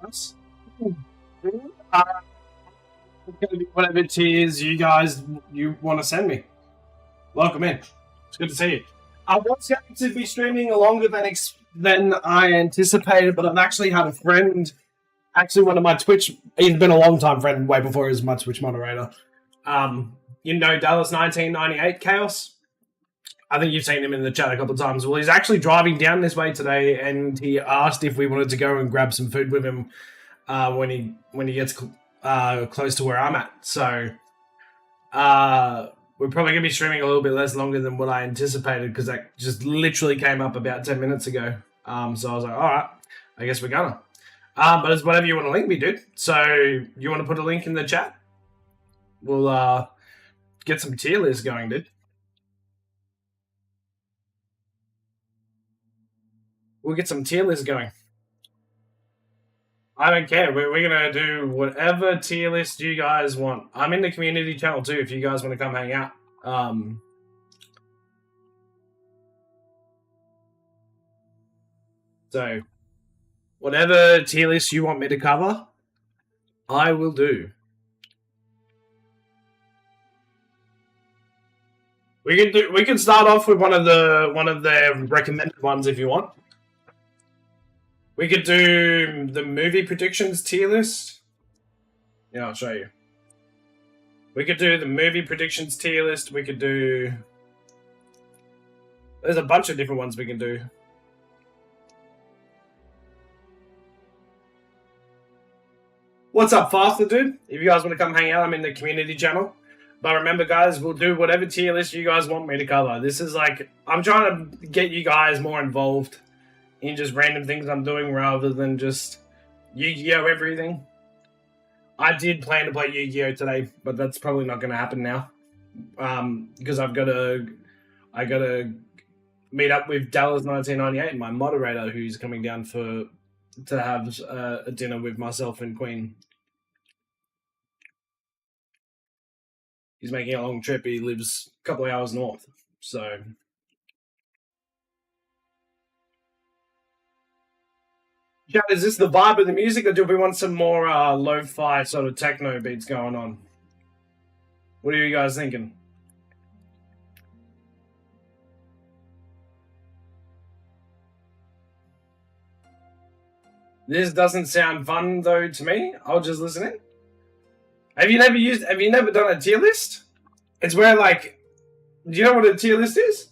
chaos. Uh, whatever tiers you guys want to send me. Welcome in. It's good to see you. I was going to be streaming longer than I anticipated, but I've actually had a friend, actually one of my Twitch, he's been a long time friend, way before he was my Twitch moderator. You know Dallas 1998 Chaos? I think you've seen him in the chat a couple of times. Well, he's actually driving down this way today, and he asked if we wanted to go and grab some food with him when he gets close to where I'm at. So we're probably going to be streaming a little bit less longer than what I anticipated, because that just literally came up about 10 minutes ago. So I was like, all right, I guess we're gonna. But it's whatever you want to link me, dude. So you want to put a link in the chat? We'll get some tier lists going, dude. We'll get some tier lists going. I don't care. We're going to do whatever tier list you guys want. I'm in the community channel too if you guys want to come hang out. So, whatever tier list you want me to cover, I will do. We can start off with one of the recommended ones if you want. We could do the movie predictions tier list. Yeah, I'll show you. We could do the movie predictions tier list. We could do... There's a bunch of different ones we can do. What's up, Faster Dude? If you guys want to come hang out, I'm in the community channel. But remember, guys, we'll do whatever tier list you guys want me to cover. This is like... I'm trying to get you guys more involved in just random things I'm doing rather than just Yu-Gi-Oh! Everything. I did plan to play Yu-Gi-Oh! Today, but that's probably not going to happen now. Because I gotta meet up with Dallas 1998, my moderator, who's coming down to have a dinner with myself and Queen. He's making a long trip. He lives a couple of hours north, so... Chat, is this the vibe of the music, or do we want some more lo-fi sort of techno beats going on? What are you guys thinking? This doesn't sound fun though to me. I'll just listen in. Have you never done a tier list? It's where, like, do you know what a tier list is?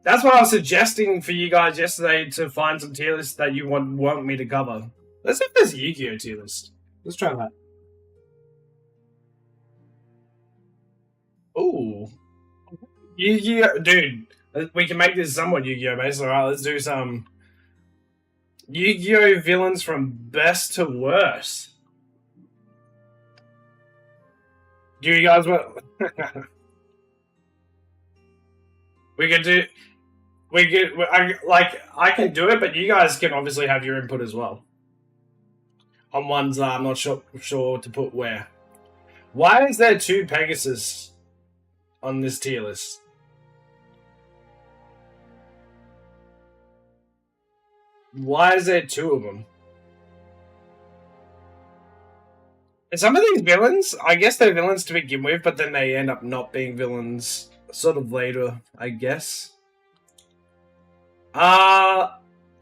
That's what I was suggesting for you guys yesterday, to find some tier lists that you want me to cover. Let's see if there's a Yu-Gi-Oh! Tier list. Let's try that. Ooh. Yu-Gi-Oh! Dude, we can make this somewhat Yu-Gi-Oh! based. Alright, let's do some Yu-Gi-Oh! Villains from best to worst. Do you guys want... I can do it, but you guys can obviously have your input as well. On ones I'm not sure to put where. Why is there 2 Pegasus on this tier list? Why is there 2 of them? And some of these villains, I guess they're villains to begin with, but then they end up not being villains sort of later, I guess.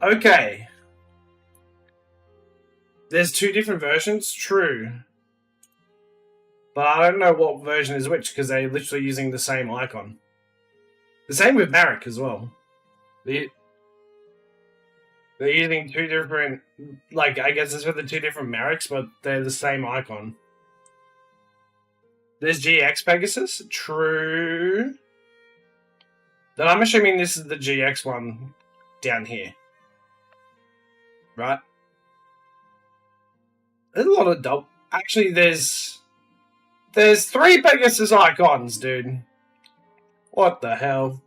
Okay. There's 2 different versions, true. But I don't know what version is which, because they're literally using the same icon. The same with Marek as well. They're using 2 different... Like, I guess it's for the 2 different Mareks, but they're the same icon. There's GX Pegasus, true. Then I'm assuming this is the GX one down here. Right? There's a lot of double... Actually, there's 3 Pegasus icons, dude. What the hell?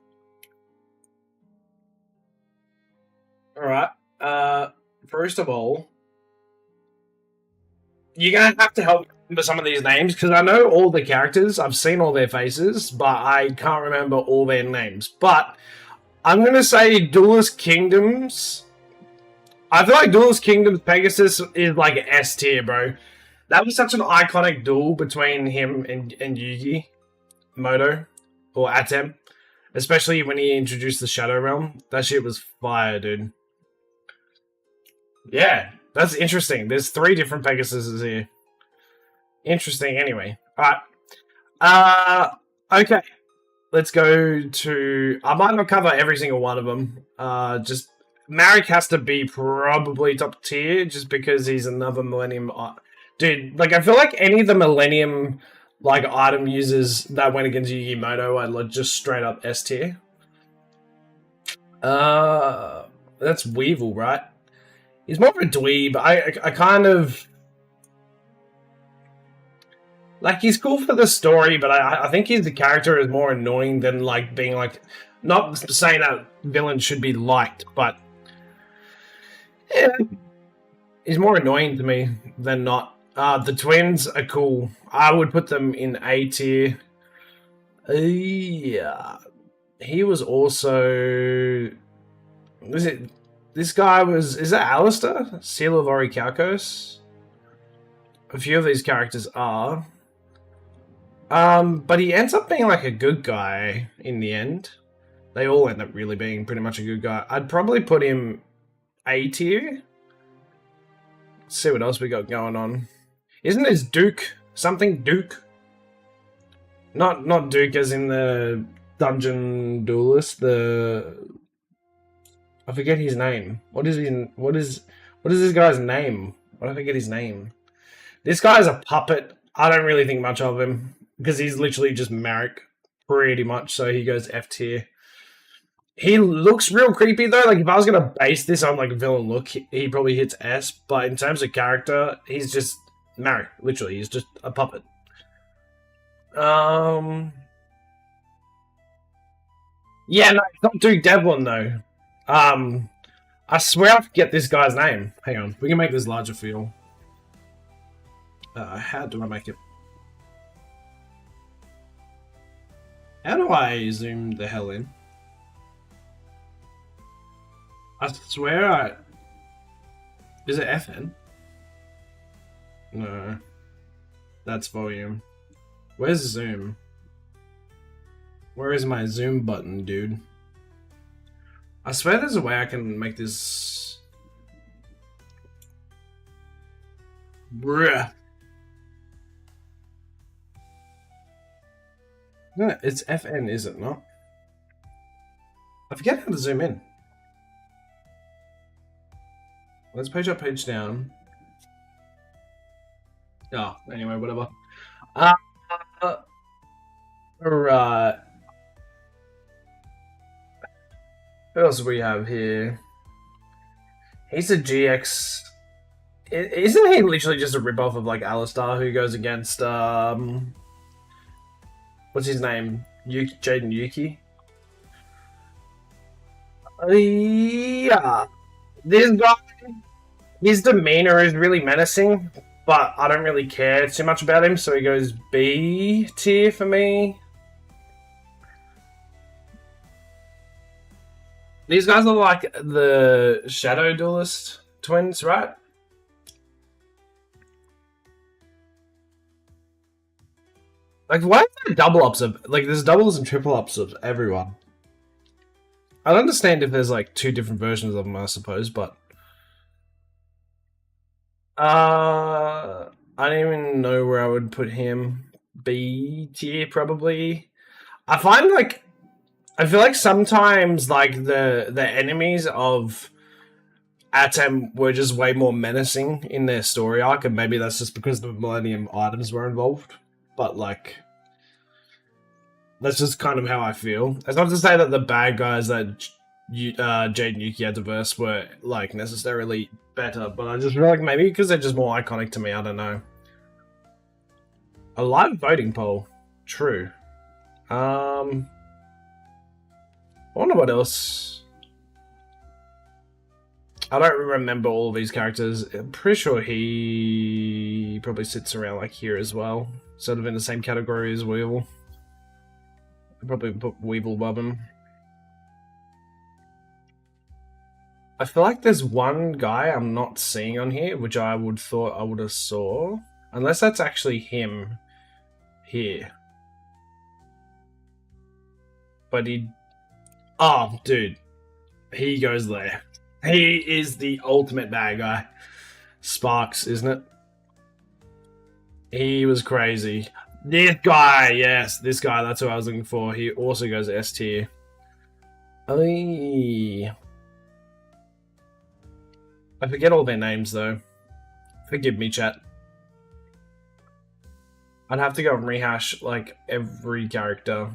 Alright. First of all, you're going to have to help remember some of these names, because I know all the characters. I've seen all their faces, but I can't remember all their names. But I'm going to say Duelist Kingdoms. I feel like Duelist Kingdoms Pegasus is like S tier, bro. That was such an iconic duel between him and Yugi Moto or Atem, especially when he introduced the Shadow Realm. That shit was fire, dude. Yeah, that's interesting. There's 3 different Pegasuses here. Interesting. Anyway, all right. Okay. Let's go to. I might not cover every single one of them. Just Marek has to be probably top tier, just because he's another Millennium. Dude, like I feel like any of the Millennium like item users that went against Yugi Moto, I'd like just straight up S tier. That's Weevil, right? He's more of a dweeb. I kind of like he's cool for the story, but I think the character is more annoying than like being like. Not saying that villains should be liked, but yeah, he's more annoying to me than not. The twins are cool. I would put them in A tier. Yeah, he was also. Was it? This guy was. Is that Alistair? Seal of Orichalcos? A few of these characters are. But he ends up being like a good guy in the end. They all end up really being pretty much a good guy. I'd probably put him A tier. Let's see what else we got going on. Isn't this Duke? Something Duke? Not Duke as in the dungeon duelist. I forget his name. What is this guy's name? I forget his name. This guy is a puppet. I don't really think much of him because he's literally just Marek, pretty much. So he goes F tier. He looks real creepy though. Like if I was gonna base this on like a villain look, he probably hits S. But in terms of character, he's just Marek. Literally, he's just a puppet. Yeah, no, it's not Duke Devlin though. I swear I forget this guy's name. Hang on, we can make this larger for you. How do I make it? How do I zoom the hell in? I swear Is it FN? No. That's volume. Where's zoom? Where is my zoom button, dude? I swear there's a way I can make this... Bruh. No, it's FN, is it not? I forget how to zoom in. Let's page up, page down. Oh, anyway, whatever. Alright. What else do we have here? He's a GX. Isn't he literally just a ripoff of like Alistar who goes against what's his name? Jaden Yuki? Yeah. This guy, his demeanor is really menacing, but I don't really care too much about him, so he goes B tier for me. These guys are like the Shadow Duelist twins, right? Like, why are there double ups of... Like, there's doubles and triple ups of everyone. I don't understand if there's, like, 2 different versions of them, I suppose, but... I don't even know where I would put him. B tier, probably. I find, like... I feel like sometimes, like, the enemies of Atem were just way more menacing in their story arc, and maybe that's just because the Millennium items were involved. But, like, that's just kind of how I feel. It's not to say that the bad guys that Jade and Yuki had to verse were, like, necessarily better, but I just feel like maybe because they're just more iconic to me, I don't know. A live voting poll. True. I wonder what else. I don't remember all of these characters. I'm pretty sure he probably sits around like here as well. Sort of in the same category as Weevil. I'd probably put Weevil above him. I feel like there's one guy I'm not seeing on here, which I would thought I would have saw, unless that's actually him here. But oh, dude, he goes there. He is the ultimate bad guy. Sparks, isn't it? He was crazy. This guy, yes, this guy. That's what I was looking for. He also goes S tier. I forget all their names though. Forgive me, chat. I'd have to go and rehash like every character.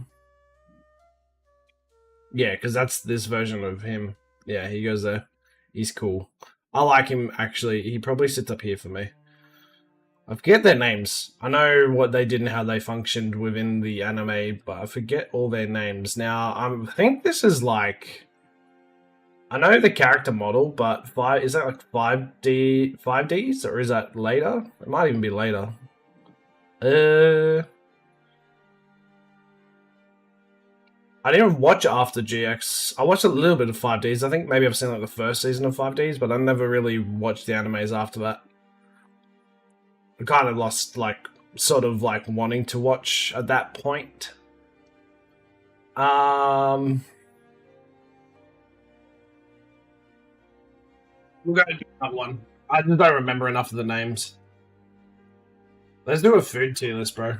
Yeah, because that's this version of him. Yeah, he goes there. He's cool. I like him actually. He probably sits up here for me. I forget their names. I know what they did and how they functioned within the anime, but I forget all their names. Now, I think this is like... I know the character model, but is that like 5Ds? Or is that later? It might even be later. I didn't watch After GX. I watched a little bit of 5Ds. I think maybe I've seen like the first season of 5Ds, but I never really watched the animes after that. I kind of lost, like, sort of, like, wanting to watch at that point. We'll go do that one. I just don't remember enough of the names. Let's do a food tier list, bro.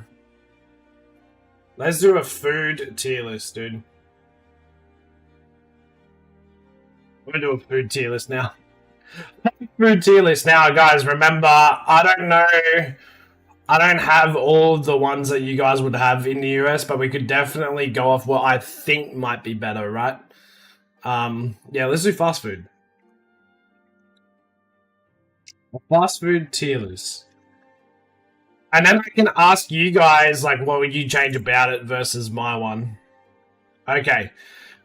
Let's do a food tier list, dude. We're gonna do a food tier list now. Food tier list now, guys. Remember, I don't know. I don't have all the ones that you guys would have in the US, but we could definitely go off what I think might be better, right? Yeah, let's do fast food. Fast food tier list. And then I can ask you guys, like, what would you change about it versus my one? Okay.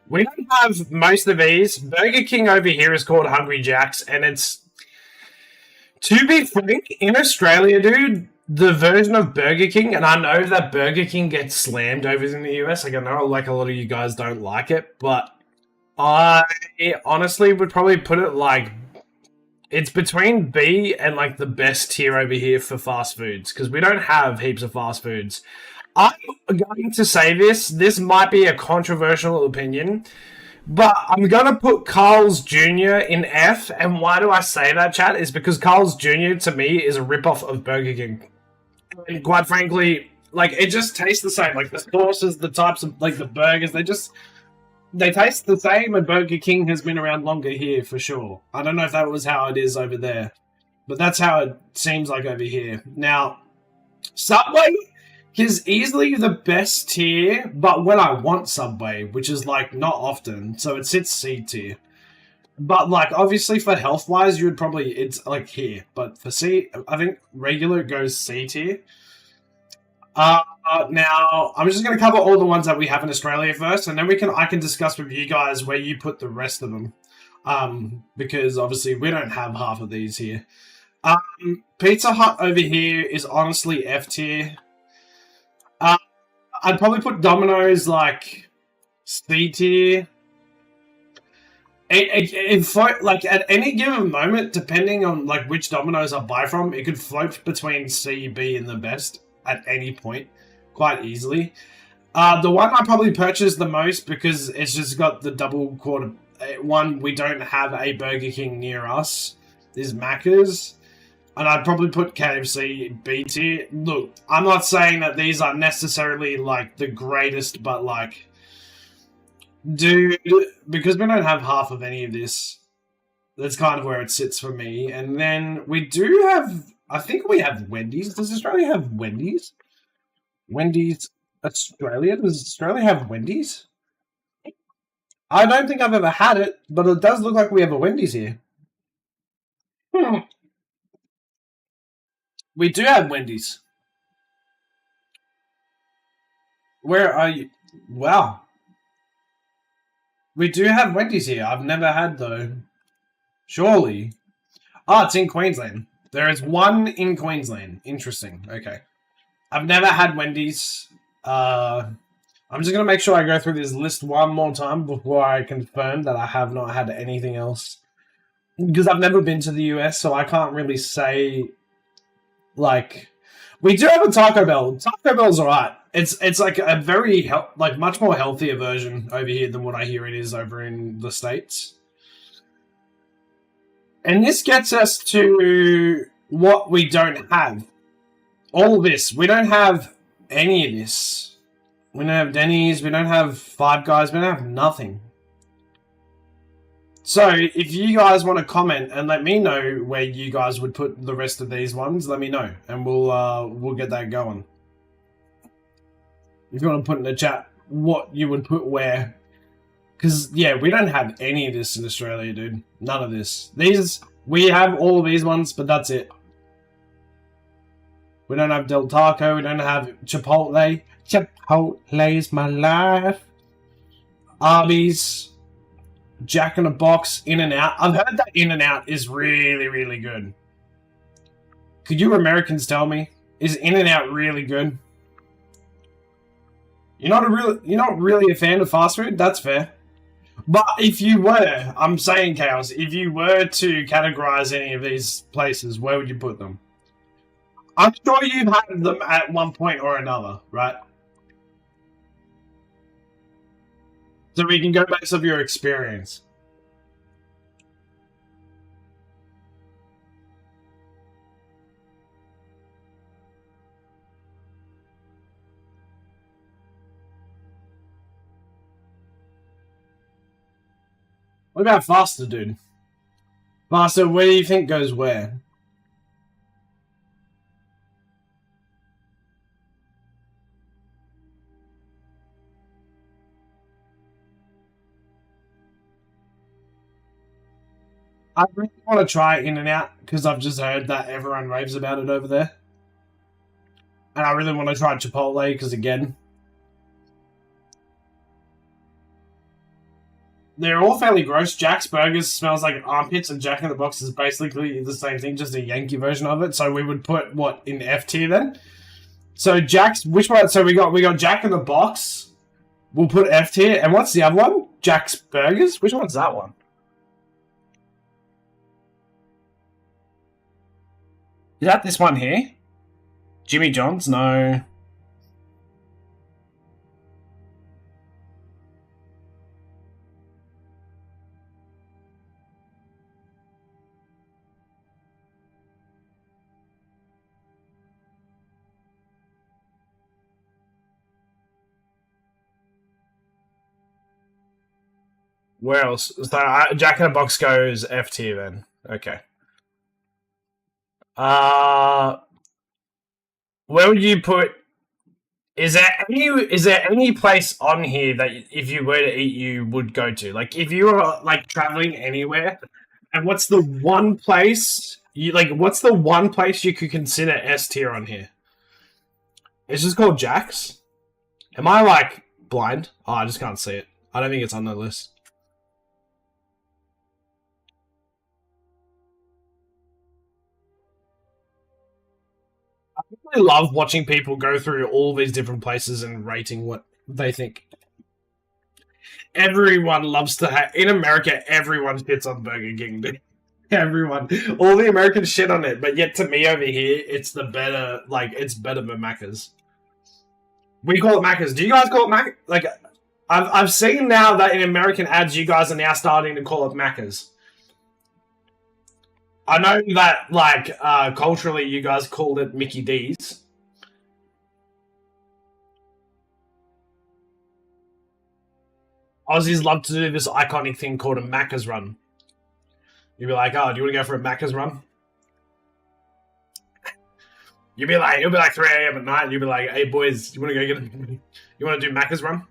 We don't have most of these. Burger King over here is called Hungry Jack's, and it's... To be frank, in Australia, dude, the version of Burger King, and I know that Burger King gets slammed over in the US, like I know like a lot of you guys don't like it, but I honestly would probably put it like... It's between B and like the best tier over here for fast foods, because we don't have heaps of fast foods. I'm going to say this might be a controversial opinion, but I'm going to put Carl's Jr. in F, and why do I say that, chat? Is because Carl's Jr. to me is a ripoff of Burger King. And quite frankly, like, it just tastes the same. Like, the sauces, the types of, like, the burgers, they taste the same, and Burger King has been around longer here, for sure. I don't know if that was how it is over there, but that's how it seems like over here. Now, Subway is easily the best tier, but when I want Subway, which is, like, not often, so it sits C tier. But, like, obviously for health-wise, you would probably, it's, like, here. But for C, I think regular goes C tier. Now, I'm just going to cover all the ones that we have in Australia first, and then I can discuss with you guys where you put the rest of them. Because, obviously, we don't have half of these here. Pizza Hut over here is honestly F tier. I'd probably put Domino's, like, C tier. Like, at any given moment, depending on, like, which Domino's I buy from, it could float between C, B, and the best at any point, quite easily. The one I probably purchased the most, because it's just got the double quarter one, we don't have a Burger King near us, is Macca's. And I'd probably put KFC B tier. Look, I'm not saying that these are necessarily, like, the greatest, but, like, dude, because we don't have half of any of this, that's kind of where it sits for me. And then we do have, I think we have Wendy's. Does Australia have Wendy's? Wendy's Australia? Does Australia have Wendy's? I don't think I've ever had it, but it does look like we have a Wendy's here. We do have Wendy's. Where are you? Wow. We do have Wendy's here. I've never had, though. Surely. Oh, it's in Queensland. There is one in Queensland. Interesting. Okay. I've never had Wendy's. I'm just going to make sure I go through this list one more time before I confirm that I have not had anything else. because I've never been to the US, so I can't really say. Like, we do have a Taco Bell. Taco Bell's alright. It's like a very like much more healthier version over here than what I hear it is over in the States. And this gets us to what we don't have. All this. We don't have any of this. We don't have Denny's. We don't have Five Guys. We don't have nothing. So, if you guys want to comment and let me know where you guys would put the rest of these ones, let me know, and we'll get that going. If you want to put in the chat what you would put where, because yeah, we don't have any of this in Australia, dude. None of this. We have all of these ones, but that's it. We don't have Del Taco. We don't have Chipotle. Chipotle's my life. Arby's. Jack in the Box, In-N-Out. I've heard that In-N-Out is really, really good. Could you Americans tell me, is In-N-Out really good? You're not really a fan of fast food? That's fair. But if you were, I'm saying, Chaos, if you were to categorize any of these places, where would you put them? I'm sure you've had them at one point or another, right? So we can go based off your experience. What about Faster, dude? Faster, where do you think goes where? I really want to try In-N-Out because I've just heard that everyone raves about it over there. And I really want to try Chipotle because, again, they're all fairly gross. Jack's Burgers smells like armpits, and Jack in the Box is basically the same thing, just a Yankee version of it. So we would put what in F tier then? So Jack's, which one? So we got Jack in the Box. We'll put F tier, and what's the other one? Jack's Burgers. Which one's that one? Is that this one here? Jimmy John's? No. Where else? So Jack in the Box goes F tier then. Okay. Where would you put? Is there any place on here that if you were to eat you would go to? Like if you were like traveling anywhere, and what's the one place what's the one place you could consider S tier on here? It's just called Jack's. Am I like blind? Oh, I just can't see it. I don't think it's on the list. I love watching people go through all these different places and rating what they think. Everyone loves to have in America. Everyone shits on Burger King, dude. Everyone, all the Americans shit on it, but yet to me over here, it's the better. Like it's better than Macca's. We call it Macca's. Do you guys call it Mac? Like, I've seen now that in American ads, you guys are now starting to call it Macca's. I know that, like, culturally, you guys called it Mickey D's. Aussies love to do this iconic thing called a Macca's run. You'd be like, oh, do you want to go for a Macca's run? You'd be like, it'll be like 3 a.m. at night, and you'd be like, hey, boys, you want to go get you want to do Macca's run?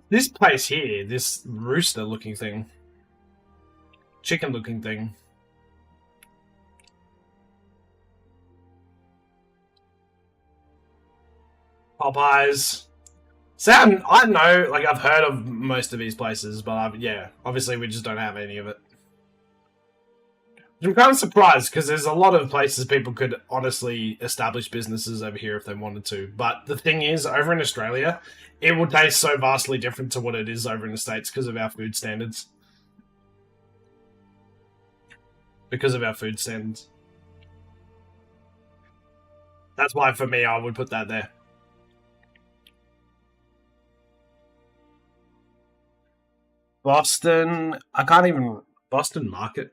This place here, this rooster-looking thing. Chicken-looking thing. Popeyes. Sam, I know, like, I've heard of most of these places, but yeah, obviously we just don't have any of it. I'm kind of surprised because there's a lot of places people could honestly establish businesses over here if they wanted to. But the thing is, over in Australia, it will taste so vastly different to what it is over in the States because of our food standards. Because of our food standards. That's why, for me, I would put that there. Boston, I can't even. Boston Market.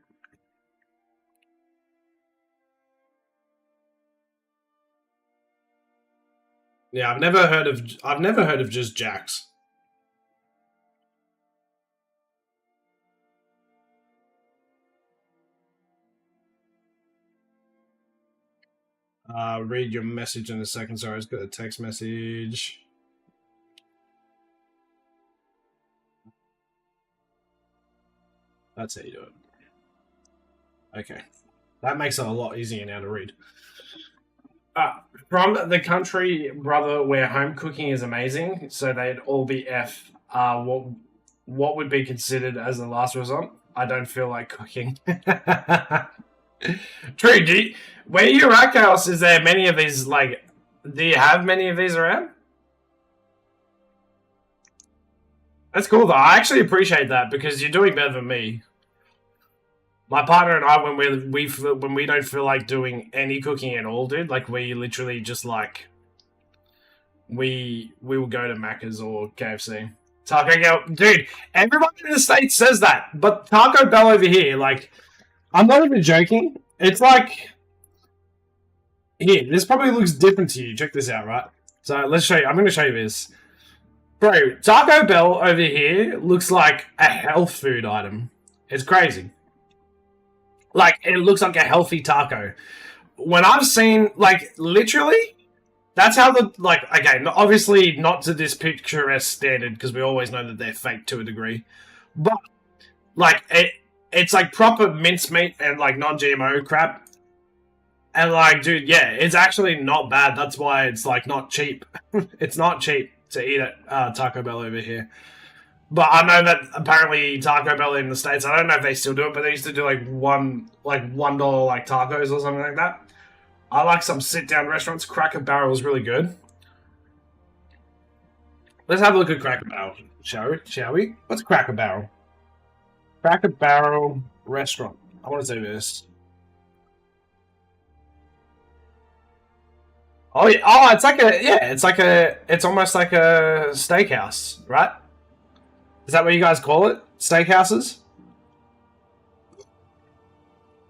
Yeah, I've never heard of. I've never heard of just Jack's. Read your message in a second. Sorry, I just got a text message. That's how you do it. Okay. That makes it a lot easier now to read. From the country, brother, where home cooking is amazing, so they'd all be F. What would be considered as the last resort? I don't feel like cooking. True. Where you're at, Chaos, is there many of these? Like, do you have many of these around? That's cool, though. I actually appreciate that because you're doing better than me. My partner and I, when we don't feel like doing any cooking at all, dude, like we literally just like we will go to Macca's or KFC. Taco Bell, dude. Everybody in the States says that, but Taco Bell over here, like, I'm not even joking. It's like here. This probably looks different to you. Check this out, right? So let's show you. I'm going to show you this, bro. Taco Bell over here looks like a health food item. It's crazy. Like, it looks like a healthy taco. When I've seen, like, literally, that's how the, like, okay, obviously not to this picturesque standard, because we always know that they're fake to a degree. But, like, it's like proper mincemeat and, like, non-GMO crap. And, like, dude, yeah, it's actually not bad. That's why it's, like, not cheap. It's not cheap to eat at Taco Bell over here. But I know that apparently Taco Bell in the States, I don't know if they still do it, but they used to do like $1 like tacos or something like that. I like some sit down restaurants. Cracker Barrel is really good. Let's have a look at Cracker Barrel, shall we? What's Cracker Barrel? Cracker Barrel restaurant. I want to say this. Oh yeah, it's almost like a steakhouse, right? Is that what you guys call it? Steakhouses?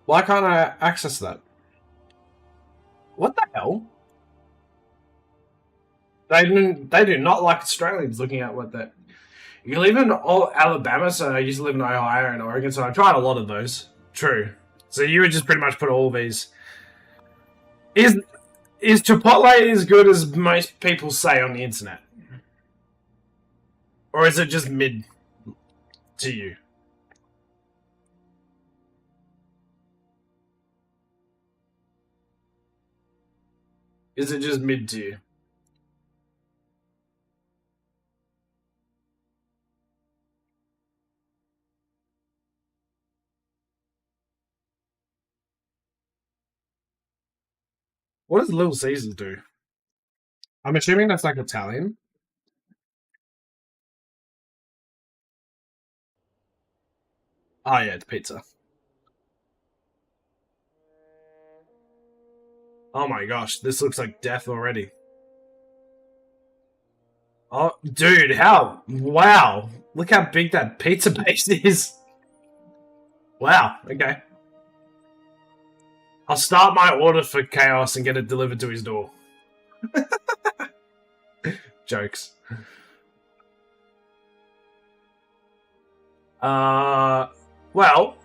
Why can't I access that? What the hell? They do not like Australians looking at what that. You live in Alabama, so I used to live in Ohio and Oregon, so I tried a lot of those. True. So you would just pretty much put all these. Is Chipotle as good as most people say on the internet? Or is it just mid to you? Is it just mid to you? What does Little Caesars do? I'm assuming that's like Italian. Oh yeah, it's pizza. Oh my gosh, this looks like death already. Oh, dude, how? Wow. Look how big that pizza base is. Wow, okay. I'll start my order for Chaos and get it delivered to his door. Jokes. Well,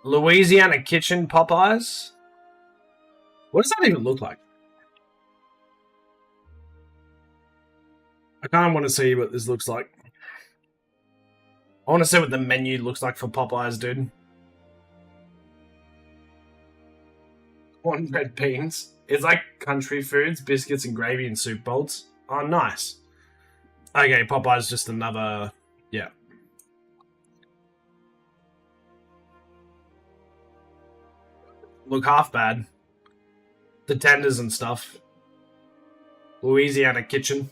Louisiana Kitchen Popeyes? What does that even look like? I kind of want to see what this looks like. I want to see what the menu looks like for Popeyes, dude. Cornbread beans. It's like country foods, biscuits and gravy and soup bowls. Oh, nice. Okay, Popeye's just another. Yeah. look half bad. The tenders and stuff. Louisiana Kitchen.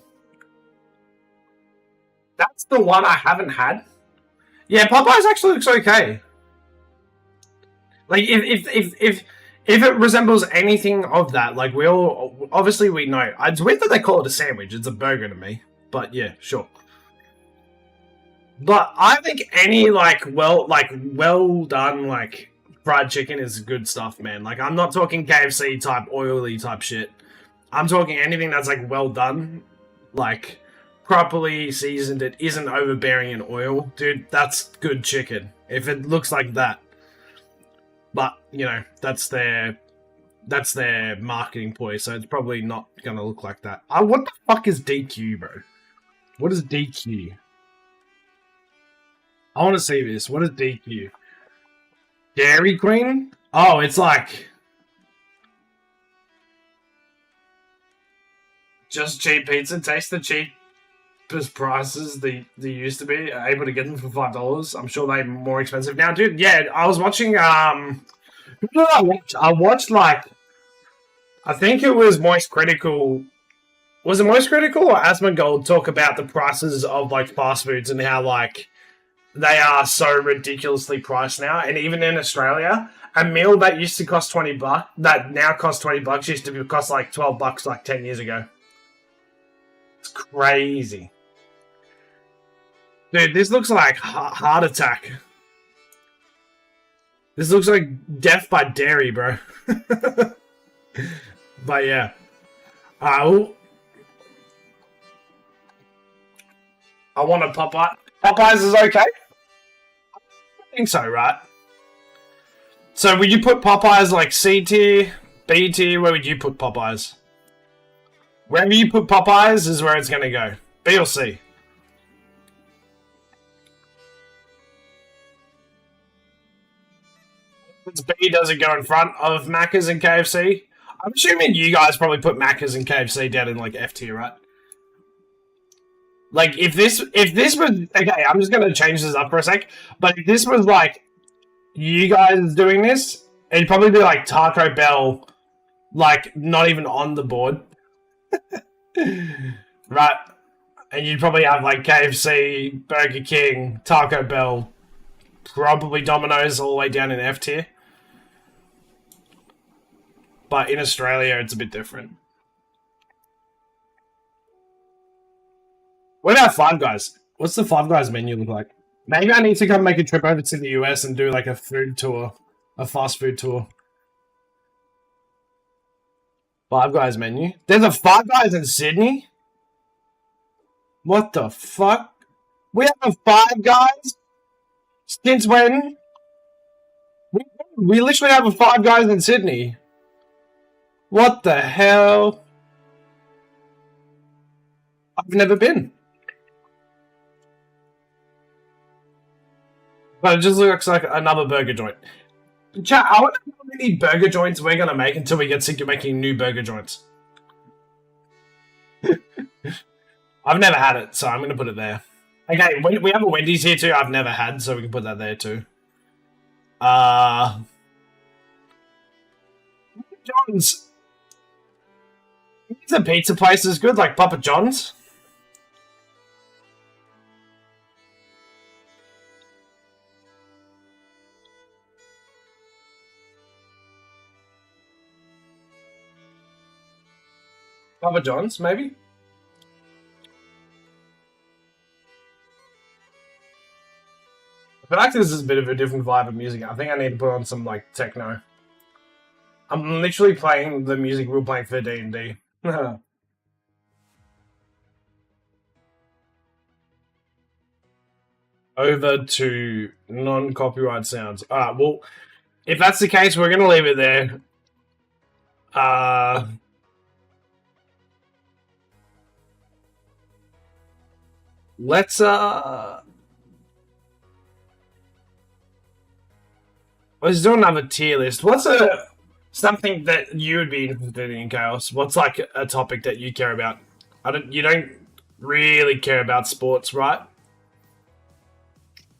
That's the one I haven't had. Yeah, Popeyes actually looks okay. Like if it resembles anything of that, like we all obviously we know. It's weird that they call it a sandwich. It's a burger to me. But yeah, sure. But I think any well done like fried chicken is good stuff, man. Like I'm not talking KFC type oily type shit. I'm talking anything that's like well done, like properly seasoned. It isn't overbearing in oil, dude. That's good chicken. If it looks like that, but you know that's their marketing ploy, so it's probably not gonna look like that. What the fuck is DQ, bro? What is DQ? I want to see this. What is DQ? Dairy Queen? Oh, it's like just cheap pizza. Taste the cheapest prices they used to be. Able to get them for $5. I'm sure they're more expensive now, dude. Yeah, I was watching. Who did I watch? I watched like I think it was Moist Critical. Was it Moist Critical or Asmongold talk about the prices of like fast foods and how like they are so ridiculously priced now, and even in Australia, a meal that used to cost $20, that now costs $20, used to cost like $12 like 10 years ago. It's crazy, dude. This looks like heart attack. This looks like death by dairy, bro. But yeah, I want a Popeye. Popeyes is okay. I think so, right? So would you put Popeyes like C tier, B tier? Where would you put Popeyes? Wherever you put Popeyes is where it's going to go. B or C? It's B, does it go in front of Macca's and KFC? I'm assuming you guys probably put Macca's and KFC down in like F tier, right? Like if this was okay, I'm just gonna change this up for a sec. But if this was like you guys doing this, it'd probably be like Taco Bell, like not even on the board, right? And you'd probably have like KFC, Burger King, Taco Bell, probably Domino's all the way down in F tier. But in Australia, it's a bit different. What about Five Guys? What's the Five Guys menu look like? Maybe I need to come make a trip over to the US and do like a food tour, a fast food tour. Five Guys menu? There's a Five Guys in Sydney? What the fuck? We have a Five Guys? Since when? We literally have a Five Guys in Sydney. What the hell? I've never been. But it just looks like another burger joint. Chat, I wonder how many burger joints we're going to make until we get sick of making new burger joints. I've never had it, so I'm going to put it there. Okay, we have a Wendy's here too I've never had, so we can put that there too. John's. The pizza place is good, like Papa John's. Papa John's, maybe? I feel like this is a bit of a different vibe of music. I think I need to put on some, like, techno. I'm literally playing the music we're playing for D&D. Over to non-copyright sounds. Alright, well, if that's the case, we're going to leave it there. Let's do another tier list. What's something that you would be interested in, Chaos? What's like a topic that you care about? You don't really care about sports, right?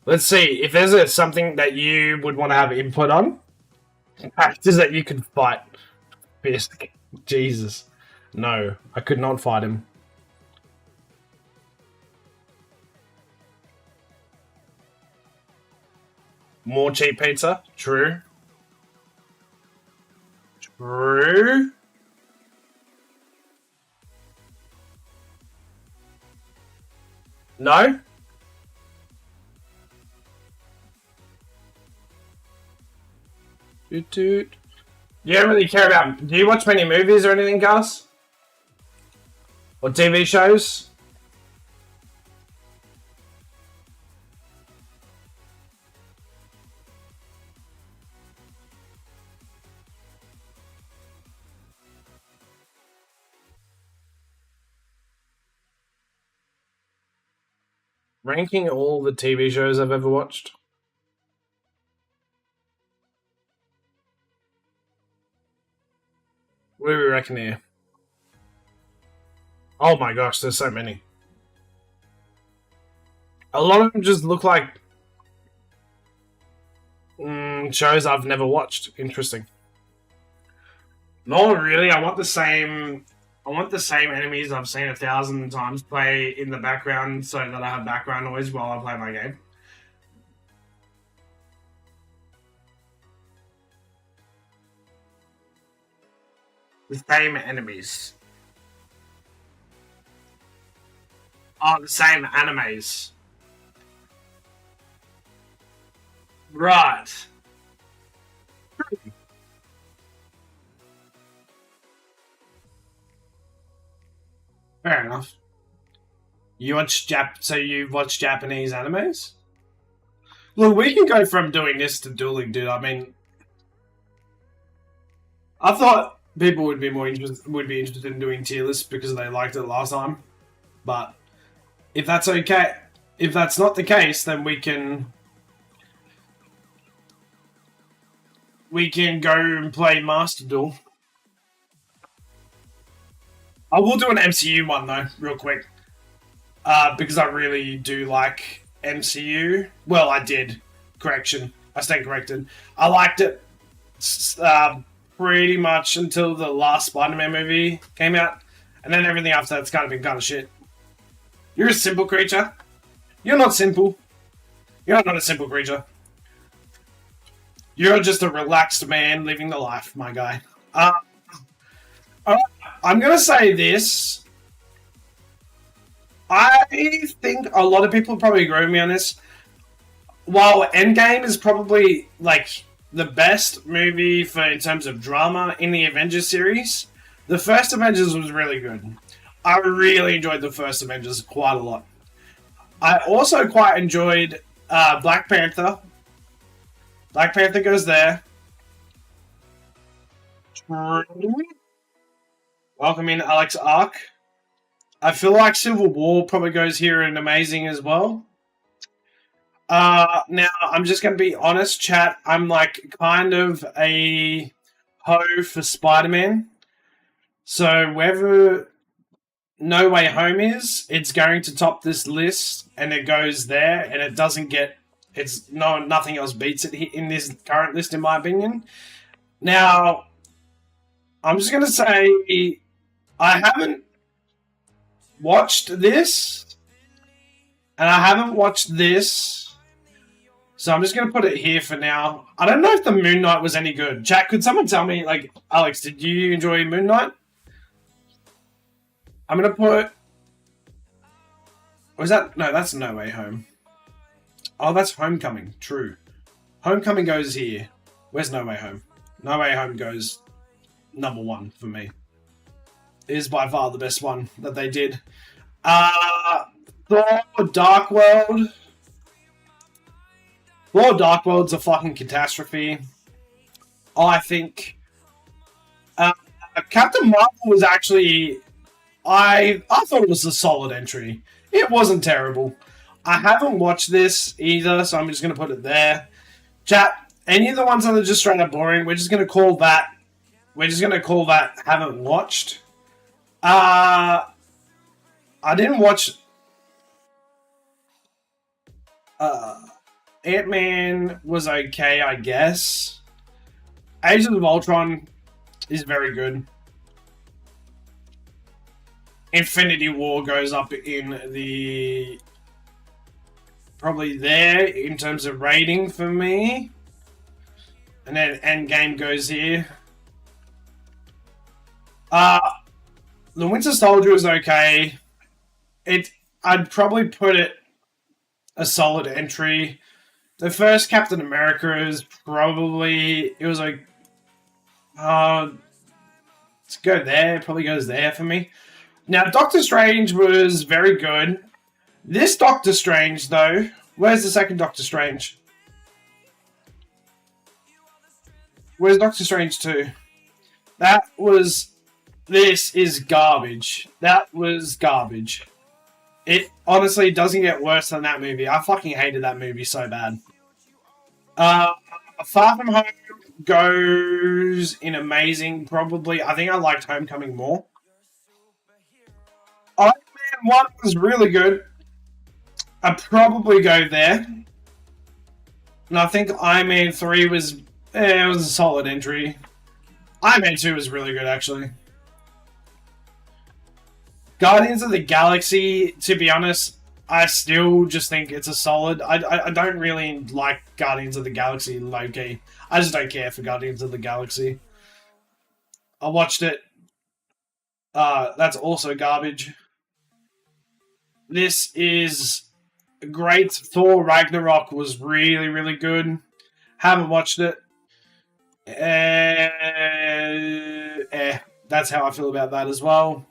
Let's see if there's something that you would want to have input on. Characters that you could fight. Fisk. Jesus. No, I could not fight him. More cheap pizza? True. True. No? Doot doot. You don't really care about... Do you watch many movies or anything, Gus? Or TV shows? Ranking all the TV shows I've ever watched? What do we reckon here? Oh my gosh, there's so many. A lot of them just look like shows I've never watched. Interesting. Not really. I want the same. I want the same enemies I've seen 1,000 times play in the background, so that I have background noise while I play my game. The same enemies. Oh, the same animes. Right. Fair enough. You watch so you watch Japanese animes? Look, we can go from doing this to dueling, dude. I mean, I thought people would be interested in doing tier lists because they liked it last time. But if that's okay, if that's not the case, then we can go and play Master Duel. I will do an MCU one though, real quick, because I really do like MCU. Well, I did. Correction, I stand corrected. I liked it pretty much until the last Spider-Man movie came out, and then everything after that's kind of been kind of shit. You're a simple creature. You're not simple. You're not a simple creature. You're just a relaxed man living the life, my guy. I'm going to say this. I think a lot of people probably agree with me on this. While Endgame is probably like the best movie for in terms of drama in the Avengers series, the first Avengers was really good. I really enjoyed the first Avengers quite a lot. I also quite enjoyed Black Panther. Black Panther goes there. Welcome in, Alex Ark. I feel like Civil War probably goes here and amazing as well. Now, I'm just going to be honest, chat. I'm like kind of a hoe for Spider-Man. So wherever No Way Home is, it's going to top this list, and it goes there, and it doesn't get... nothing else beats it in this current list, in my opinion. Now, I'm just going to say I haven't watched this, and I haven't watched this, so I'm just going to put it here for now. I don't know if the Moon Knight was any good. Chat, could someone tell me, like, Alex, did you enjoy Moon Knight? I'm going to put... Was that... No, that's No Way Home. Oh, that's Homecoming. True. Homecoming goes here. Where's No Way Home? No Way Home goes number one for me. It is by far the best one that they did. Thor Dark World. Thor Dark World's a fucking catastrophe. I think Captain Marvel was actually... I thought it was a solid entry. It wasn't terrible. I haven't watched this either, so I'm just going to put it there. Chat, any of the ones that are just straight up boring, we're just going to call that... We're just going to call that haven't watched. I didn't watch... Ant-Man was okay, I guess. Ages of Ultron is very good. Infinity War goes up in the... probably there in terms of rating for me. And then Endgame goes here. The Winter Soldier is okay. I'd probably put it a solid entry. The first Captain America is probably... it was like... let's go there. It probably goes there for me. Now, Doctor Strange was very good. This Doctor Strange, though... where's the second Doctor Strange? Where's Doctor Strange 2? That was... this is garbage. That was garbage. It honestly doesn't get worse than that movie. I fucking hated that movie so bad. Far From Home goes in amazing, probably. I think I liked Homecoming more. Iron Man 1 was really good. I'd probably go there. And I think Iron Man 3 was... it was a solid entry. Iron Man 2 was really good, actually. Guardians of the Galaxy, to be honest, I still just think it's a solid... I don't really like Guardians of the Galaxy low-key. I just don't care for Guardians of the Galaxy. I watched it. That's also garbage. This is great. Thor Ragnarok was really, really good. Haven't watched it. That's how I feel about that as well.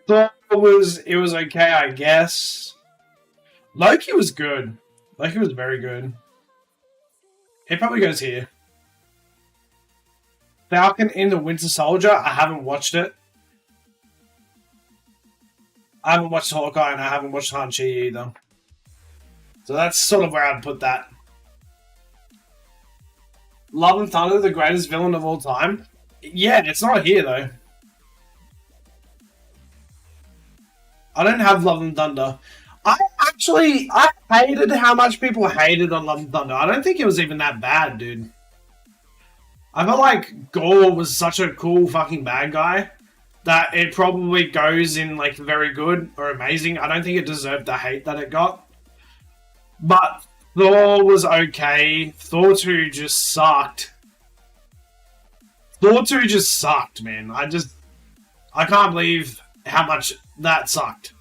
Thor was okay, I guess. Loki was good. Loki was very good. It probably goes here. Falcon and the Winter Soldier, I haven't watched it. I haven't watched Hawkeye and I haven't watched Han-Chi either. So that's sort of where I'd put that. Love and Thunder, the greatest villain of all time? Yeah, it's not here though. I don't have Love and Thunder. I hated how much people hated on Love and Thunder. I don't think it was even that bad, dude. I felt like Gore was such a cool fucking bad guy that it probably goes in like very good or amazing. I don't think it deserved the hate that it got. But Thor was okay. Thor 2 just sucked. Thor 2 just sucked, man. I can't believe how much that sucked.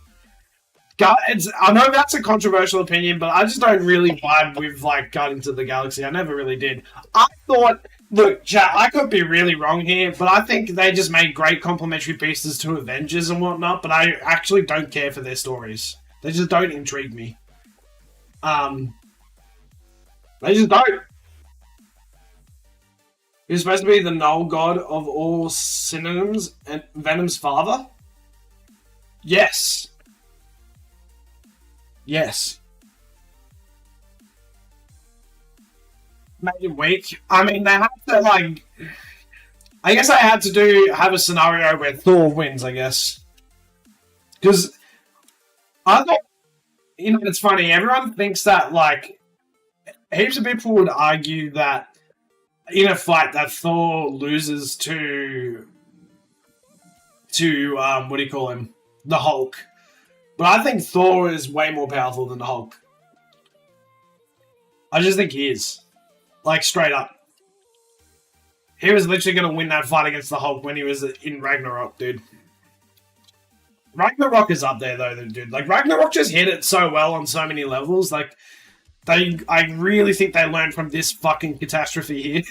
I know that's a controversial opinion, but I just don't really vibe with like Guardians of the Galaxy. I never really did. I thought, look, chat, I could be really wrong here, but I think they just made great complementary pieces to Avengers and whatnot, but I actually don't care for their stories. They just don't intrigue me. They just don't. He's supposed to be the null god of all synonyms and Venom's father? Yes. Yes. Made him weak. I mean, they have to, like... I guess I had to have a scenario where Thor wins, I guess. Because I thought... You know, it's funny. Everyone thinks that, like... Heaps of people would argue that in a fight that Thor loses to what do you call him? The Hulk. But I think Thor is way more powerful than the Hulk. I just think he is. Like, straight up. He was literally going to win that fight against the Hulk when he was in Ragnarok, dude. Ragnarok is up there, though, dude. Like, Ragnarok just hit it so well on so many levels. Like, I really think they learned from this fucking catastrophe here.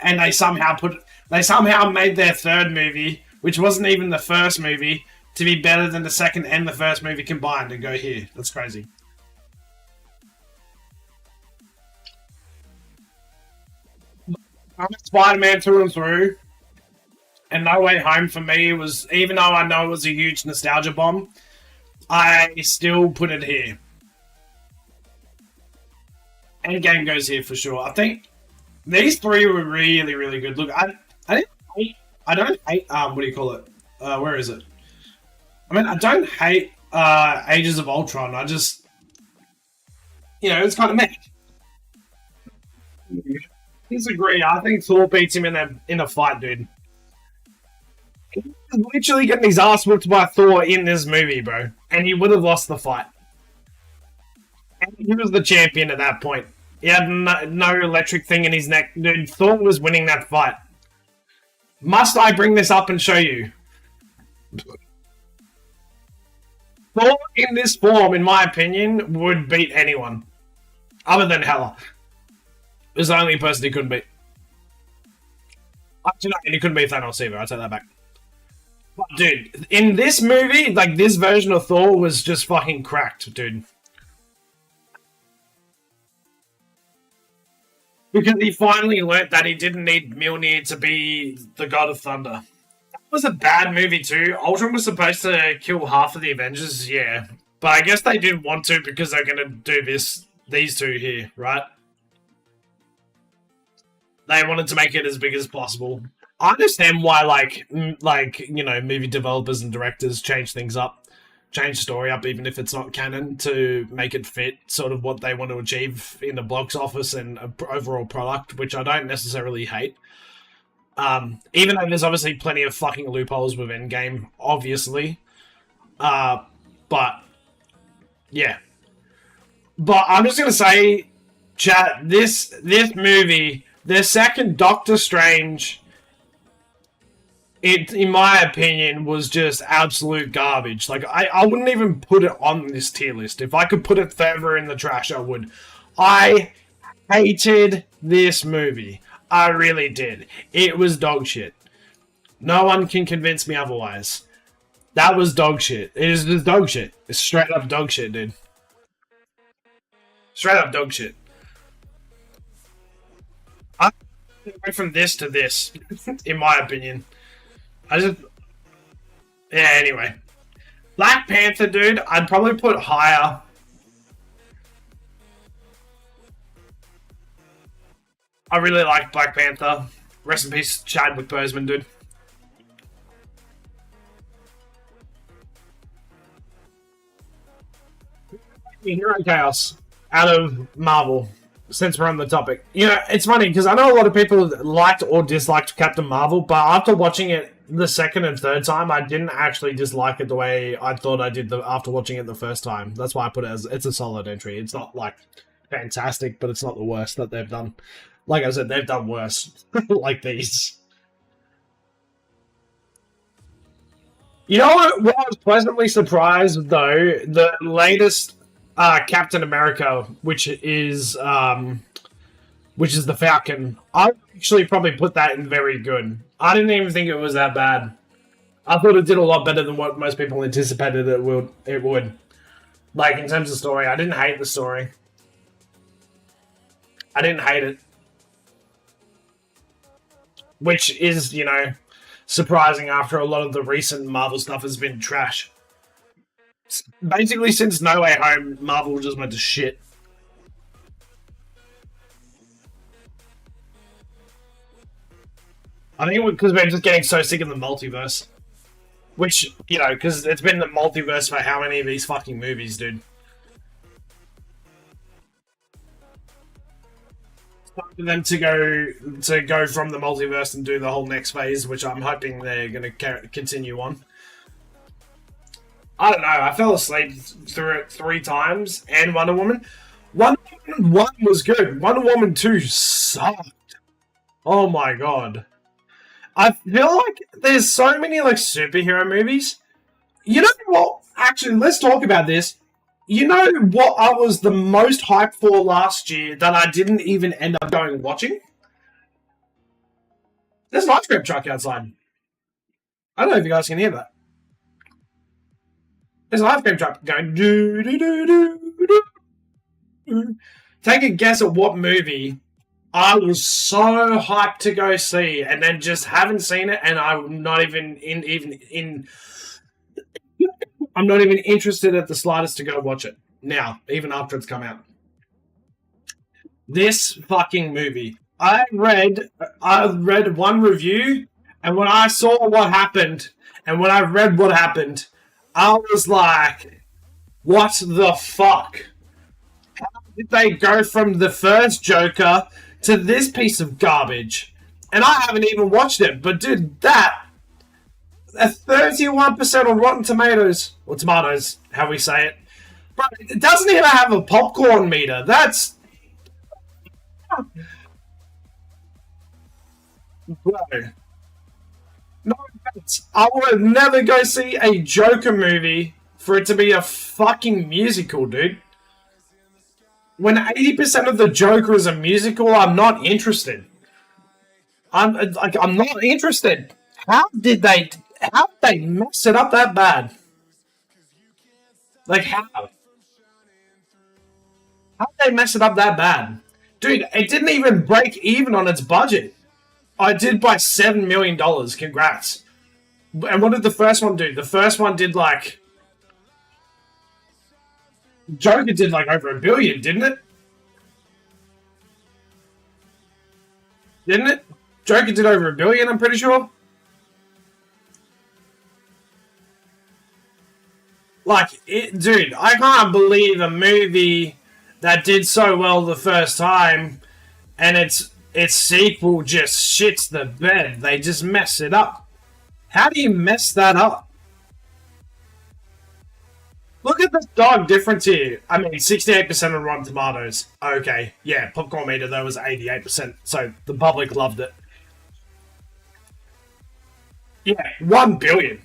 And they somehow made their third movie, which wasn't even the first movie, to be better than the second and the first movie combined and go here. That's crazy. I'm Spider-Man through and through. And No Way Home for me was, even though I know it was a huge nostalgia bomb, I still put it here. Endgame goes here for sure. I think these three were really, really good. Look, I don't hate, what do you call it? Where is it? I mean, I don't hate Ages of Ultron. I just, you know, it's kind of meh. Disagree. I think Thor beats him in a fight, dude. He's literally getting his ass whooped by Thor in this movie, bro, and he would have lost the fight. And he was the champion at that point. He had no electric thing in his neck, dude. Thor was winning that fight. Must I bring this up and show you? Thor in this form, in my opinion, would beat anyone other than Hela. Is the only person he couldn't beat. Actually, no, he couldn't beat Thanos either. I take that back. But, dude, in this movie, like, this version of Thor was just fucking cracked, dude. Because he finally learnt that he didn't need Mjolnir to be the God of Thunder. That was a bad movie too. Ultron was supposed to kill half of the Avengers, yeah. But I guess they didn't want to because they're going to do these two here, right? They wanted to make it as big as possible. I understand why, like you know, movie developers and directors change things up, change story up, even if it's not canon, to make it fit sort of what they want to achieve in the box office and overall product, which I don't necessarily hate. Even though there's obviously plenty of fucking loopholes with Endgame, obviously. But yeah. But I'm just gonna say, chat, this movie, the second Doctor Strange, it, in my opinion, was just absolute garbage. Like, I wouldn't even put it on this tier list. If I could put it further in the trash, I would. I hated this movie. I really did. It was dog shit. No one can convince me otherwise. That was dog shit. It is just dog shit. It's straight up dog shit, dude. Straight up dog shit. I went from this to this, in my opinion. Yeah, anyway. Black Panther, dude, I'd probably put higher. I really like Black Panther. Rest in peace, Chadwick Boseman, dude. Hero Chaos out of Marvel, since we're on the topic. You know, it's funny because I know a lot of people liked or disliked Captain Marvel, but after watching it the second and third time, I didn't actually dislike it the way I thought I did after watching it the first time. That's why I put it as it's a solid entry. It's not like fantastic, but it's not the worst that they've done. Like I said, they've done worse like these. You know what I was pleasantly surprised though? The latest Captain America, which is the Falcon. I actually probably put that in very good. I didn't even think it was that bad. I thought it did a lot better than what most people anticipated it would. Like, in terms of story, I didn't hate the story. I didn't hate it. Which is, you know, surprising after a lot of the recent Marvel stuff has been trash. Basically, since No Way Home, Marvel just went to shit. I think because we're just getting so sick of the multiverse. Which, you know, because it's been the multiverse for how many of these fucking movies, dude? It's time for them to go from the multiverse and do the whole next phase, which I'm hoping they're going to continue on. I don't know, I fell asleep through it 3 times, and Wonder Woman. Wonder Woman 1 was good. Wonder Woman 2 sucked. Oh my god. I feel like there's so many, like, superhero movies. You know what? Actually, let's talk about this. You know what I was the most hyped for last year that I didn't even end up going and watching? There's an ice cream truck outside. I don't know if you guys can hear that. There's an ice cream truck going do do do do do. Take a guess at what movie I was so hyped to go see, and then just haven't seen it, and I'm not even I'm not even interested at the slightest to go watch it now, even after it's come out. This fucking movie. I read one review, and when I saw what happened, and when I read what happened, I was like, what the fuck? How did they go from the first Joker to this piece of garbage. And I haven't even watched it, but dude, that a 31% on Rotten Tomatoes, or tomatoes, how we say it. But it doesn't even have a popcorn meter. That's bro. No offense. I would never go see a Joker movie for it to be a fucking musical, dude. When 80% of the Joker is a musical, I'm not interested. I'm not interested. How did they mess it up that bad? Like how? How did they mess it up that bad? Dude, it didn't even break even on its budget. I did by $7 million. Congrats. And what did the first one do? The first one did like Joker did like over $1 billion, didn't it? Didn't it? Joker did over $1 billion, I'm pretty sure. Like, dude, I can't believe a movie that did so well the first time, and its sequel just shits the bed. They just mess it up. How do you mess that up? Look at the stark difference here. I mean, 68% on Rotten Tomatoes. Okay, yeah, popcorn meter though was 88%, so the public loved it. Yeah, 1 billion.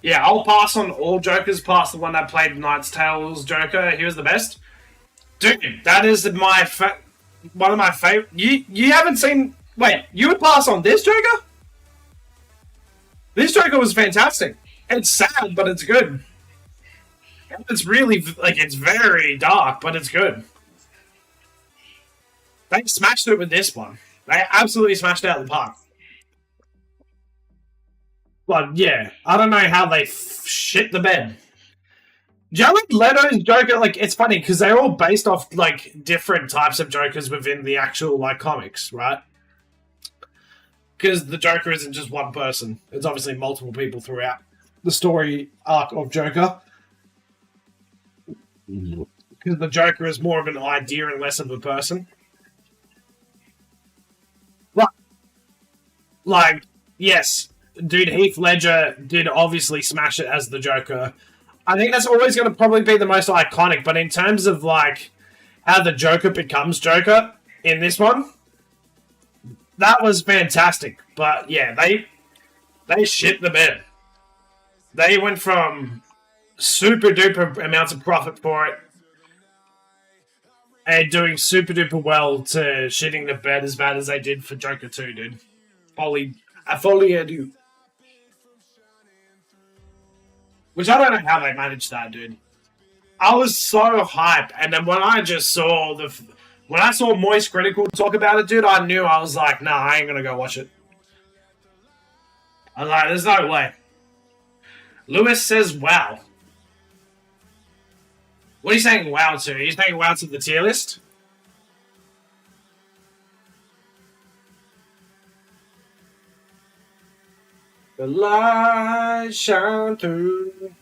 Yeah, I'll pass on all Jokers past the one that played Knight's Tale's Joker. He was the best. Dude, that is one of my favorite. You haven't seen. Wait, you would pass on this Joker? This Joker was fantastic. It's sad, but it's good. It's really like it's very dark, but it's good. They smashed it with this one. They absolutely smashed it out of the park. But yeah, I don't know how they shit the bed. Jared Leto's Joker, like, it's funny because they're all based off like different types of Jokers within the actual like comics, right? Because the Joker isn't just one person; it's obviously multiple people throughout the story arc of Joker. Because the Joker is more of an idea and less of a person. Like, yes, dude, Heath Ledger did obviously smash it as the Joker. I think that's always going to probably be the most iconic, but in terms of, like, how the Joker becomes Joker in this one, that was fantastic. But, yeah, they shit the bed. They went from super duper amounts of profit for it and doing super duper well to shitting the bed as bad as they did for Joker 2, dude. Folly ado. Which I don't know how they managed that, dude. I was so hype, and then when I just saw when I saw Moist Critical talk about it, dude, I knew. I was like, nah, I ain't gonna go watch it. I was like, there's no way. Lewis says, wow. What are you saying wow to? Are you saying wow to the tier list? The light shine through.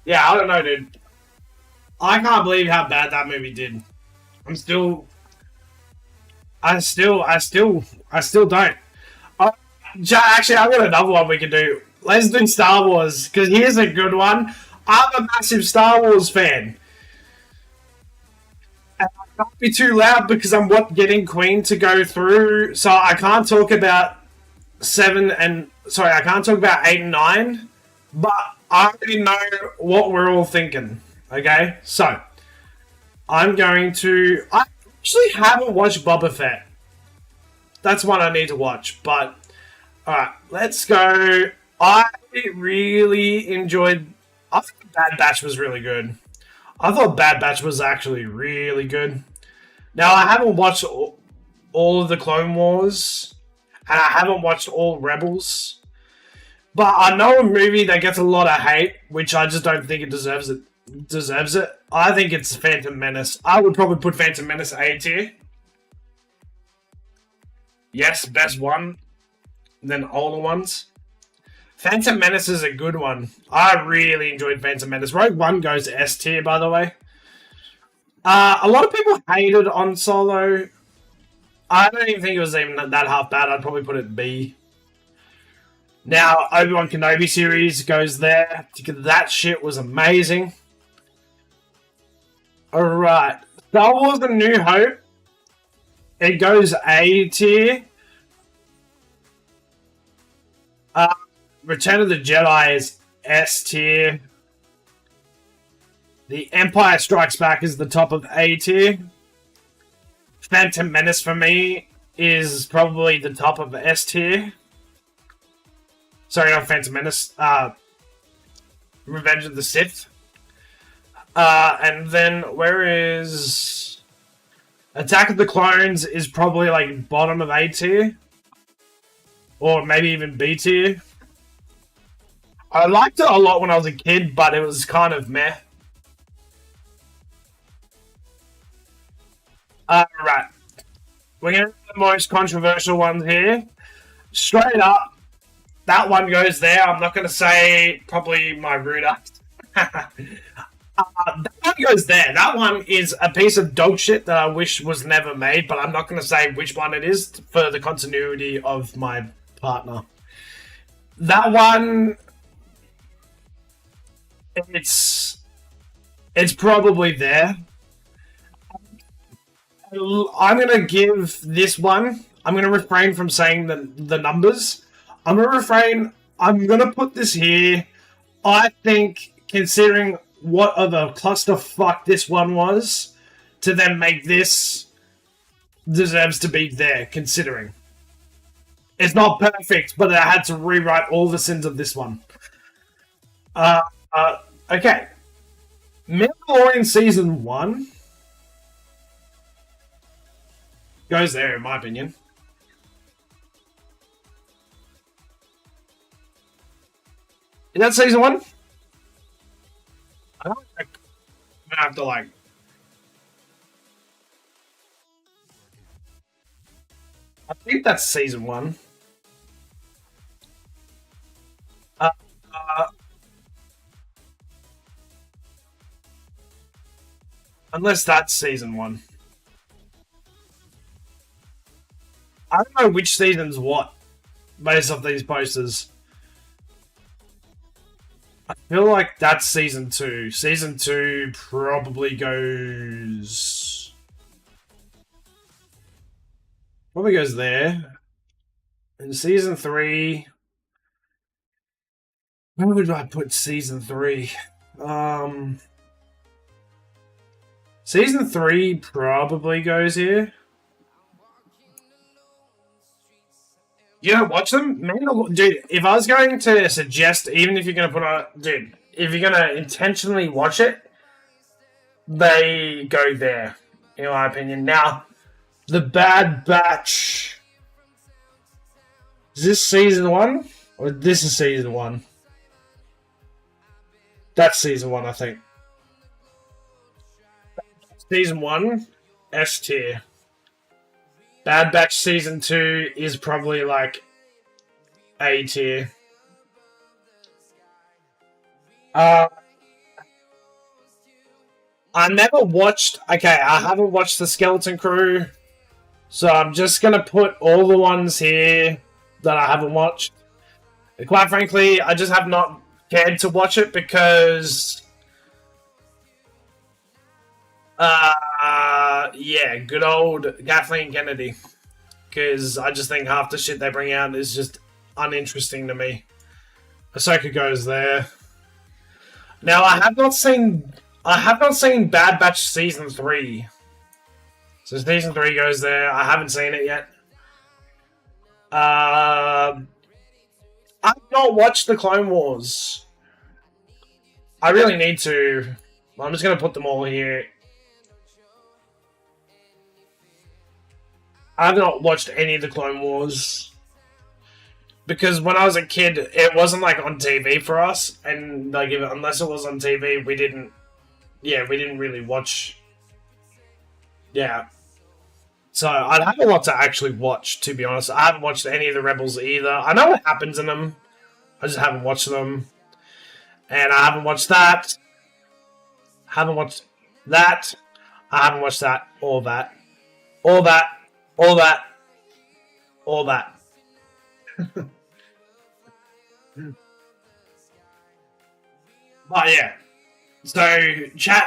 Yeah, I don't know, dude. I can't believe how bad that movie did. I still don't. Actually, I've got another one we can do. Let's do Star Wars, because here's a good one. I'm a massive Star Wars fan. And I can't be too loud because I'm getting Queen to go through, so I can't talk about 8 and 9, but I already know what we're all thinking, okay? So, I actually haven't watched Boba Fett. That's one I need to watch, but, alright, let's go. I really enjoyed, I think Bad Batch was really good. I thought Bad Batch was actually really good. Now, I haven't watched all of the Clone Wars, and I haven't watched all Rebels, but I know a movie that gets a lot of hate, which I just don't think it deserves it. I think it's Phantom Menace. I would probably put Phantom Menace A tier. Yes, best one, then older ones. Phantom Menace is a good one. I really enjoyed Phantom Menace. Rogue One goes S tier, by the way. A lot of people hated on Solo. I don't even think it was even that half bad. I'd probably put it B. Now, Obi-Wan Kenobi series goes there. That shit was amazing. Alright. Star Wars The New Hope. It goes A tier. Return of the Jedi is S tier. The Empire Strikes Back is the top of A tier. Phantom Menace for me is probably the top of S tier. Sorry, not Phantom Menace. Revenge of the Sith. And then where is Attack of the Clones is probably like bottom of A tier. Or maybe even B tier. I liked it a lot when I was a kid, but it was kind of meh. Right. We're going to do the most controversial ones here. Straight up, that one goes there. I'm not going to say probably my Ruder. That one goes there. That one is a piece of dog shit that I wish was never made, but I'm not going to say which one it is for the continuity of my partner. That one, it's probably there. I'm going to give this one, I'm going to refrain from saying the numbers. I'm going to put this here. I think, considering what of a clusterfuck this one was, to then make this deserves to be there, considering. It's not perfect, but I had to rewrite all the sins of this one. Okay. Mandalorian Season 1 goes there, in my opinion. Is that Season 1? I don't think I'm gonna have to, like... I think that's Season 1. Unless that's Season 1. I don't know which season's what, based off these posters. I feel like that's Season 2. Season 2 probably goes... Probably goes there. And Season 3... Where would I put Season 3? Season 3 probably goes here. You don't watch them? Dude, if I was going to suggest, even if you're going to put on... Dude, if you're going to intentionally watch it, they go there, in my opinion. Now, The Bad Batch... Is this Season 1? Or this is Season 1? That's Season 1, I think. Season 1, S tier. Bad Batch Season 2 is probably like A tier. I never watched... Okay, I haven't watched The Skeleton Crew, so I'm just going to put all the ones here that I haven't watched. And quite frankly, I just have not cared to watch it because... yeah, good old Kathleen Kennedy. Because I just think half the shit they bring out is just uninteresting to me. Ahsoka goes there. Now, I have not seen Bad Batch Season 3. So Season 3 goes there. I haven't seen it yet. I've not watched the Clone Wars. I really need to. I'm just going to put them all here. I've not watched any of the Clone Wars. Because when I was a kid, it wasn't like on TV for us. And like, unless it was on TV, we didn't really watch. Yeah. So I'd have a lot to actually watch, to be honest. I haven't watched any of the Rebels either. I know what happens in them. I just haven't watched them. And I haven't watched that. Haven't watched that. I haven't watched that, or that, or that, or that, or that. But yeah. So, chat.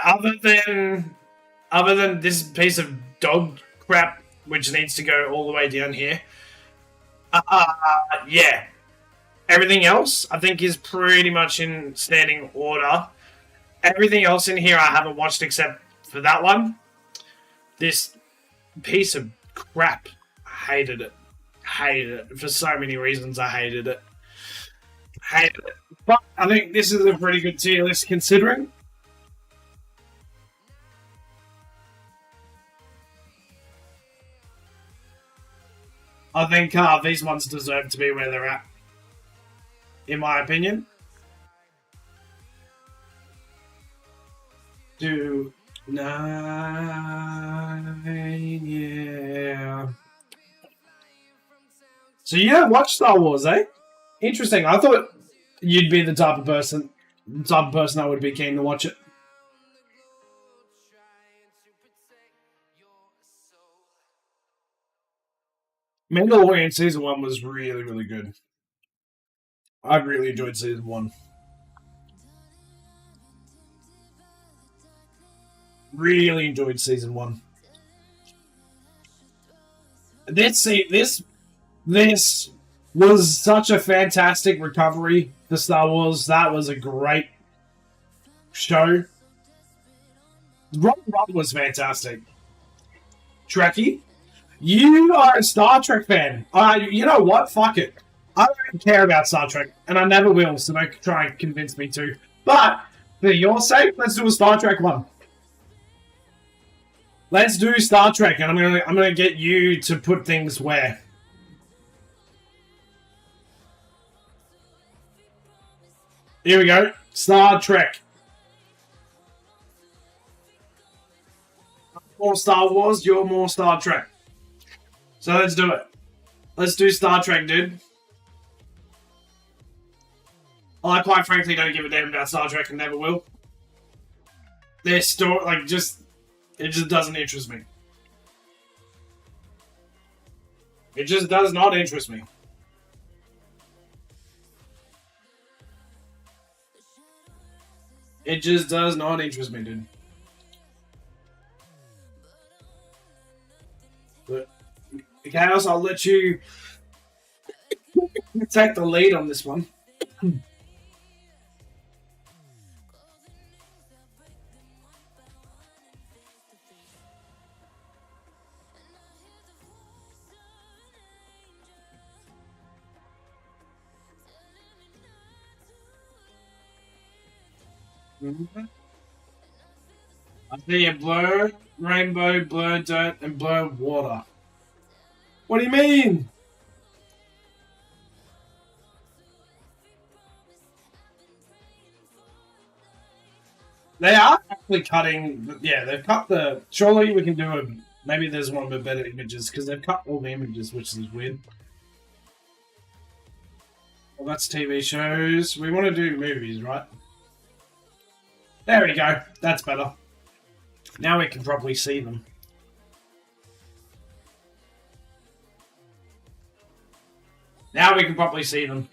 Other than this piece of dog crap, which needs to go all the way down here. Yeah. Everything else, I think, is pretty much in standing order. Everything else in here, I haven't watched except for that one. This piece of crap. Hated it. Hated it. For so many reasons, I hated it. Hated it. But I think this is a pretty good tier list considering. I think these ones deserve to be where they're at, in my opinion. Do 9, yeah. So you don't watch Star Wars, eh? Interesting. I thought you'd be the type of person I would be keen to watch it. Mandalorian Season 1 was really, really good. I really enjoyed Season 1. Really enjoyed Season 1. This was such a fantastic recovery for Star Wars. That was a great show. Rogue One was fantastic. Trekkie, you are a Star Trek fan. You know what? Fuck it. I don't even care about Star Trek, and I never will, so don't try and convince me to. But, for your sake, let's do a Star Trek one. Let's do Star Trek, and I'm gonna get you to put things where. Here we go. Star Trek. More Star Wars, you're more Star Trek. So let's do it. Let's do Star Trek, dude. I quite frankly don't give a damn about Star Trek and never will. Their story, it just doesn't interest me. It just does not interest me. It just does not interest me, dude. But, Chaos, I'll let you take the lead on this one. I see a blur, rainbow, blur, dirt, and blur, water. What do you mean? They are actually cutting. Yeah, they've cut the. Surely we can do a. Maybe there's one with better images because they've cut all the images, which is weird. Well, that's TV shows. We want to do movies, right? There we go. That's better. Now we can probably see them. Now we can probably see them.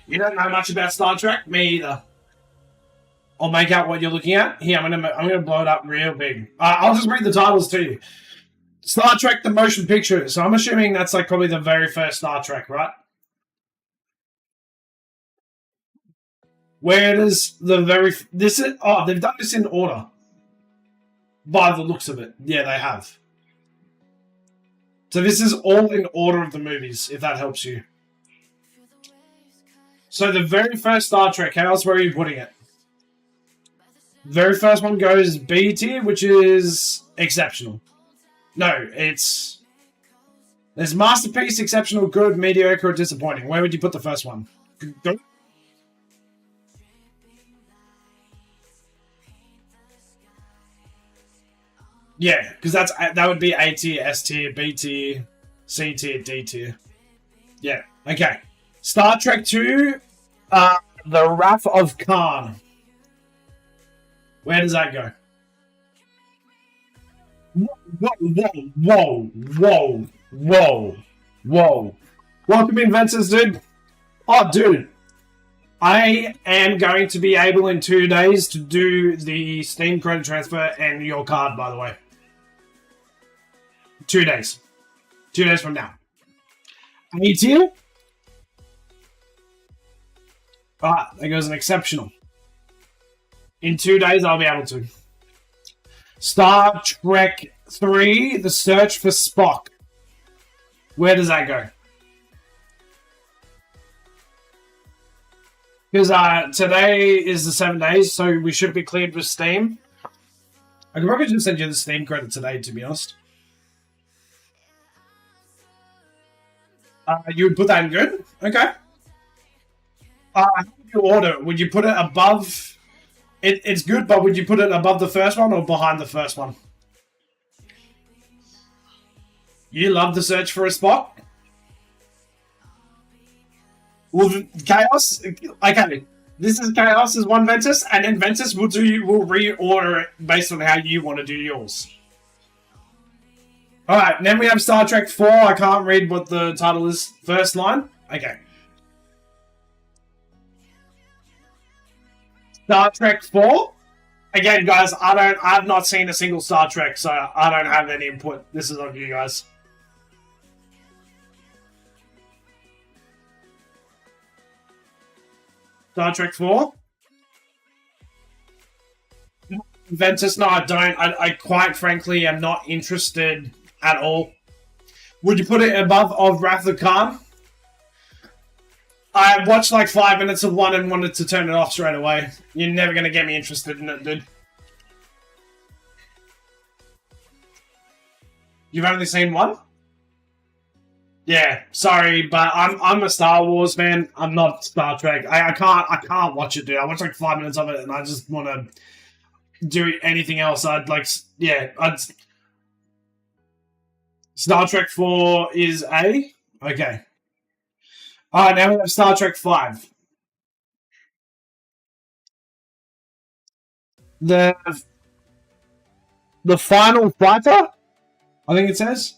You don't know much about Star Trek? Me either. I'll make out what you're looking at. Here, I'm gonna blow it up real big. I'll just read the titles to you. Star Trek: The Motion Picture. So I'm assuming that's probably the very first Star Trek, right? Where does the very this is? Oh, they've done this in order. By the looks of it, yeah, they have. So this is all in order of the movies, if that helps you. So the very first Star Trek, how else were you putting it? The very first one goes B tier, which is exceptional. No, it's... There's masterpiece, exceptional, good, mediocre, or disappointing. Where would you put the first one? Go. Yeah, because that would be A tier, S tier, B tier, C tier, D tier. Yeah, okay. Star Trek 2, The Wrath of Khan. Where does that go? Whoa. Welcome in, Ventus, dude. Oh, dude. I am going to be able in 2 days to do the Steam credit transfer and your card, by the way. 2 days. 2 days from now. A tier? Ah, there goes an exceptional. In 2 days, I'll be able to. Star Trek 3, The Search for Spock. Where does that go? Because today is the 7 days, so we should be cleared with Steam. I could probably just send you the Steam credit today, to be honest. You would put that in good? Okay. How would you order it? Would you put it above... It's good, but would you put it above the first one or behind the first one? You love the search for a spot? Well, Chaos... Okay. This is Chaos' one Ventus, and then Ventus will reorder it based on how you want to do yours. Alright, then we have Star Trek 4. I can't read what the title is. First line? Okay. Star Trek 4? Again, guys, I've not seen a single Star Trek, so I don't have any input. This is on you guys. Star Trek 4? Ventus, no, I don't. I quite frankly am not interested at all. Would you put it above of Wrath of Khan? I watched like 5 minutes of one and wanted to turn it off straight away. You're never going to get me interested in it, dude. You've only seen one? Yeah, sorry, but I'm a Star Wars man. I'm not Star Trek. I can't watch it, dude. I watched like 5 minutes of it and I just want to do anything else. Star Trek 4 is A? Okay. Alright, now we have Star Trek 5. The Final Fighter? I think it says.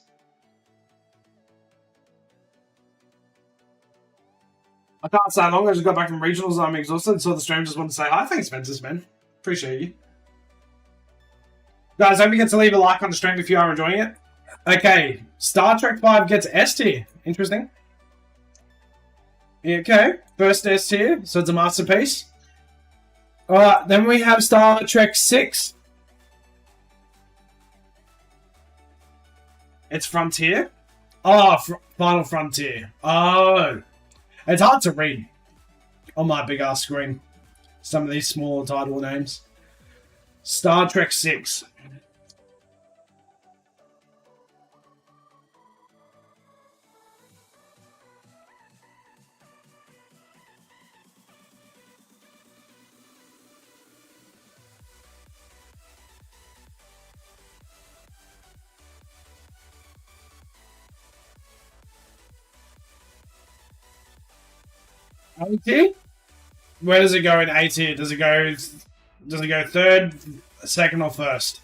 I can't stay long. I just got back from regionals. I'm exhausted, so the stream just wanted to say hi. Thanks, Ventus, man. Appreciate you. Guys, don't forget to leave a like on the stream if you are enjoying it. Okay, Star Trek 5 gets S tier. Interesting. Okay, first S tier, so it's a masterpiece. Alright, then we have Star Trek 6. It's Frontier? Oh, Final Frontier. Oh. It's hard to read on my big ass screen. Some of these smaller title names. Star Trek 6. A tier? Where does it go in A tier? Does it go third, second, or first?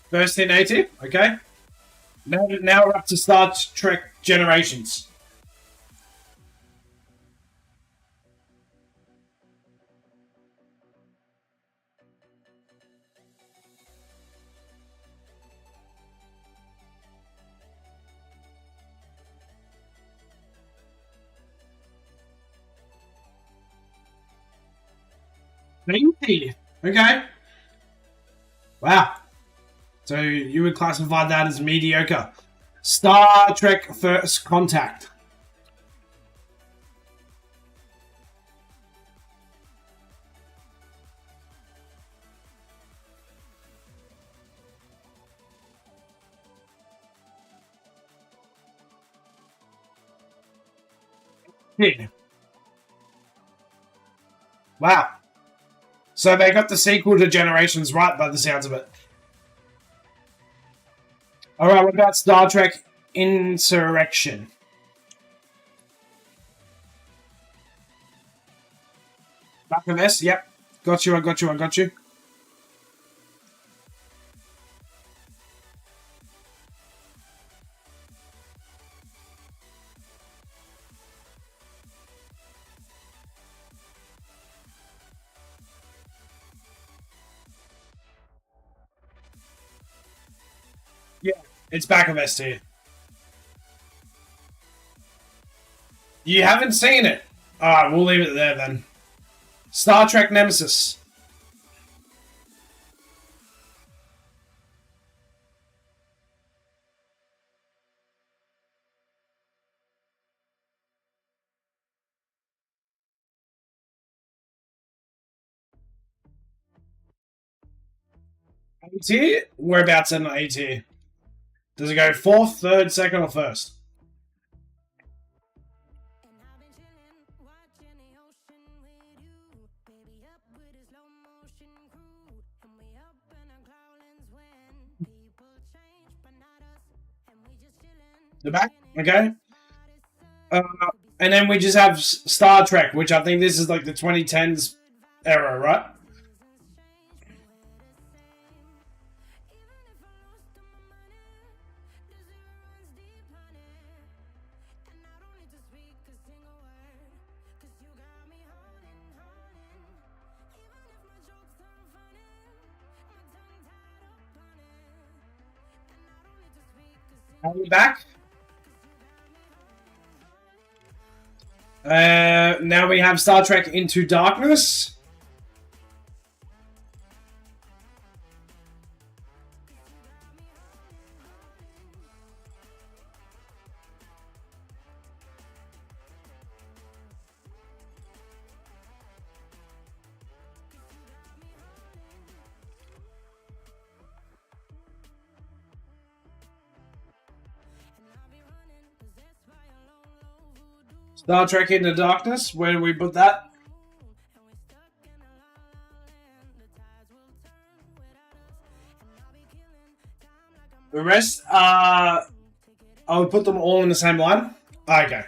First in A tier? Okay. Now we're up to Star Trek Generations. Okay. Wow. So you would classify that as mediocre. Star Trek First Contact. Wow. So they got the sequel to Generations right by the sounds of it. Alright, what about Star Trek Insurrection? Back of S, yep. Got you, I got you, I got you. Yeah, it's back of S tier. You haven't seen it? Alright, we'll leave it there then. Star Trek Nemesis. A tier? Whereabouts in A tier? Does it go fourth, third, second, or first? The back? Okay. And then we just have Star Trek, which I think this is like the 2010s era, right? Are we back? Now we have Star Trek Into Darkness. Star Trek Into Darkness, where do we put that? The rest, I would put them all in the same line. Okay.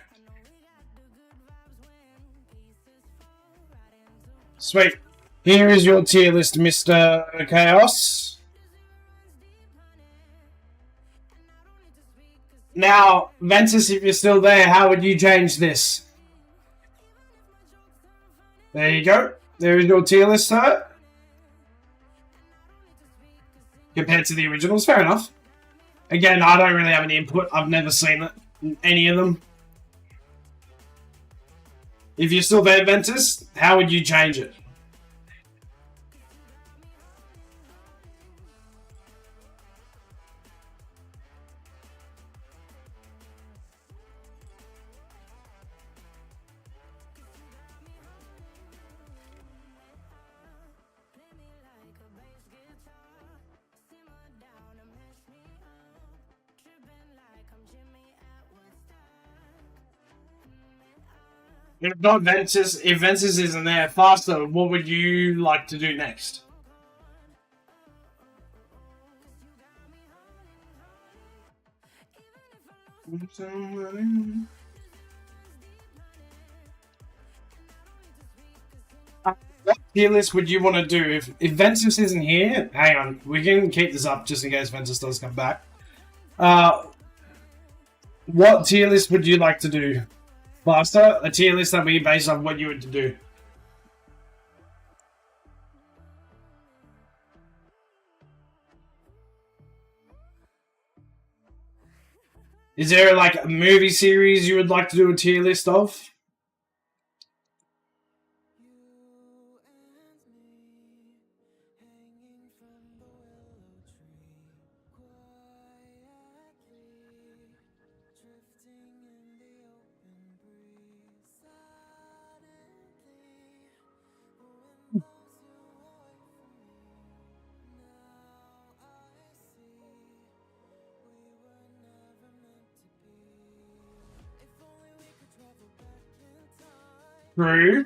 Sweet. Here is your tier list, Mr. Chaos. Now, Ventus, if you're still there, how would you change this? There you go. There is your tier list, sir. Compared to the originals, fair enough. Again, I don't really have any input. I've never seen it, any of them. If you're still there, Ventus, how would you change it? If not Ventus, if Ventus isn't there faster, what would you like to do next? What tier list would you want to do? If Ventus isn't here, hang on, we can keep this up just in case Ventus does come back. What tier list would you like to do? Faster? A tier list that we based on what you would do. Is there like a movie series you would like to do a tier list of? True.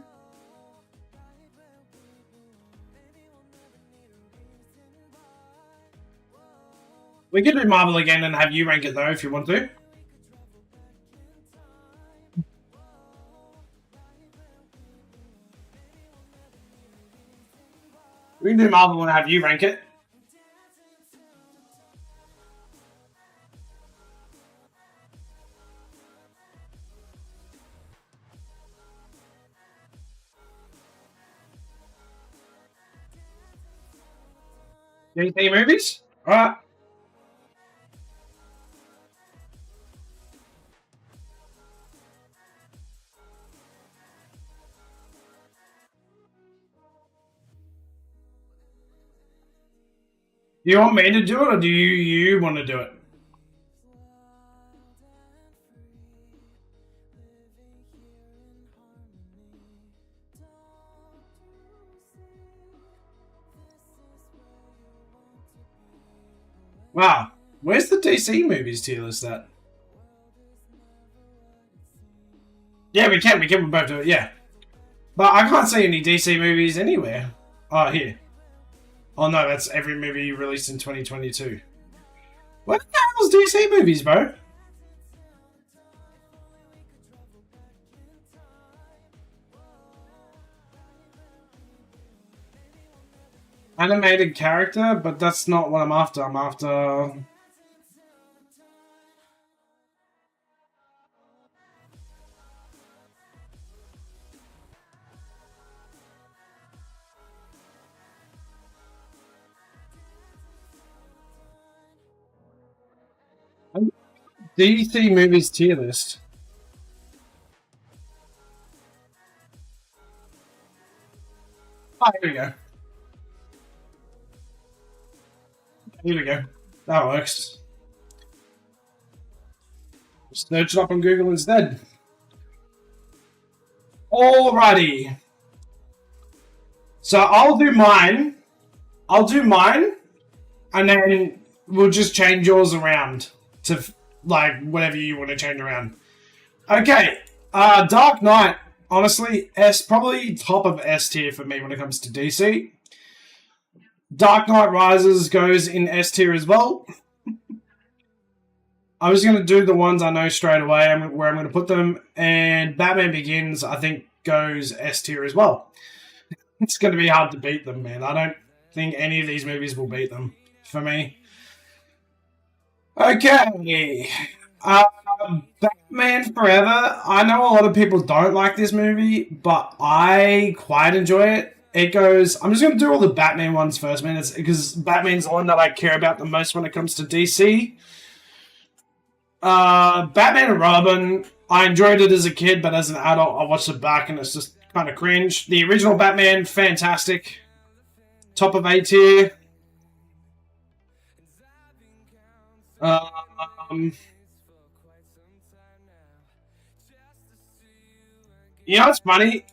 We could do Marvel again and have you rank it though if you want to. We can do Marvel and have you rank it. DC movies? Alright. Do you want me to do it, or do you want to do it? Wow. Where's the DC movies tier list at? Yeah, we can both do it, yeah. But I can't see any DC movies anywhere. Oh, here. Oh no, that's every movie released in 2022. What the hell's DC movies, bro? Animated character, but that's not what I'm after. I'm after... DC movies tier list. Oh, here we go. Here we go. That works. Search it up on Google instead. Alrighty. So I'll do mine. And then we'll just change yours around to like whatever you want to change around. Okay. Dark Knight. Honestly, probably top of S tier for me when it comes to DC. Dark Knight Rises goes in S tier as well. I was going to do the ones I know straight away where I'm going to put them. And Batman Begins, I think, goes S tier as well. It's going to be hard to beat them, man. I don't think any of these movies will beat them for me. Okay. Batman Forever. I know a lot of people don't like this movie, but I quite enjoy it. It goes... I'm just going to do all the Batman ones first, man. Because Batman's the one that I care about the most when it comes to DC. Batman and Robin. I enjoyed it as a kid, but as an adult, I watched it back and it's just kind of cringe. The original Batman, fantastic. Top of A tier. You know what's funny?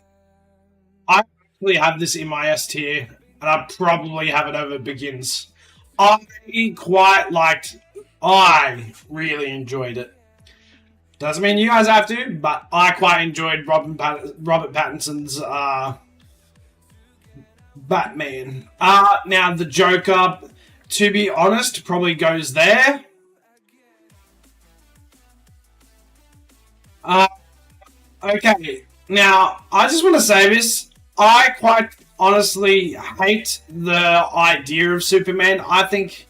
I actually have this in my S tier, and I probably have it over Begins. I really enjoyed it. Doesn't mean you guys have to, but I quite enjoyed Robert Pattinson's Batman. Now the Joker, to be honest, probably goes there. Okay, now I just want to say this. I quite honestly hate the idea of Superman. I think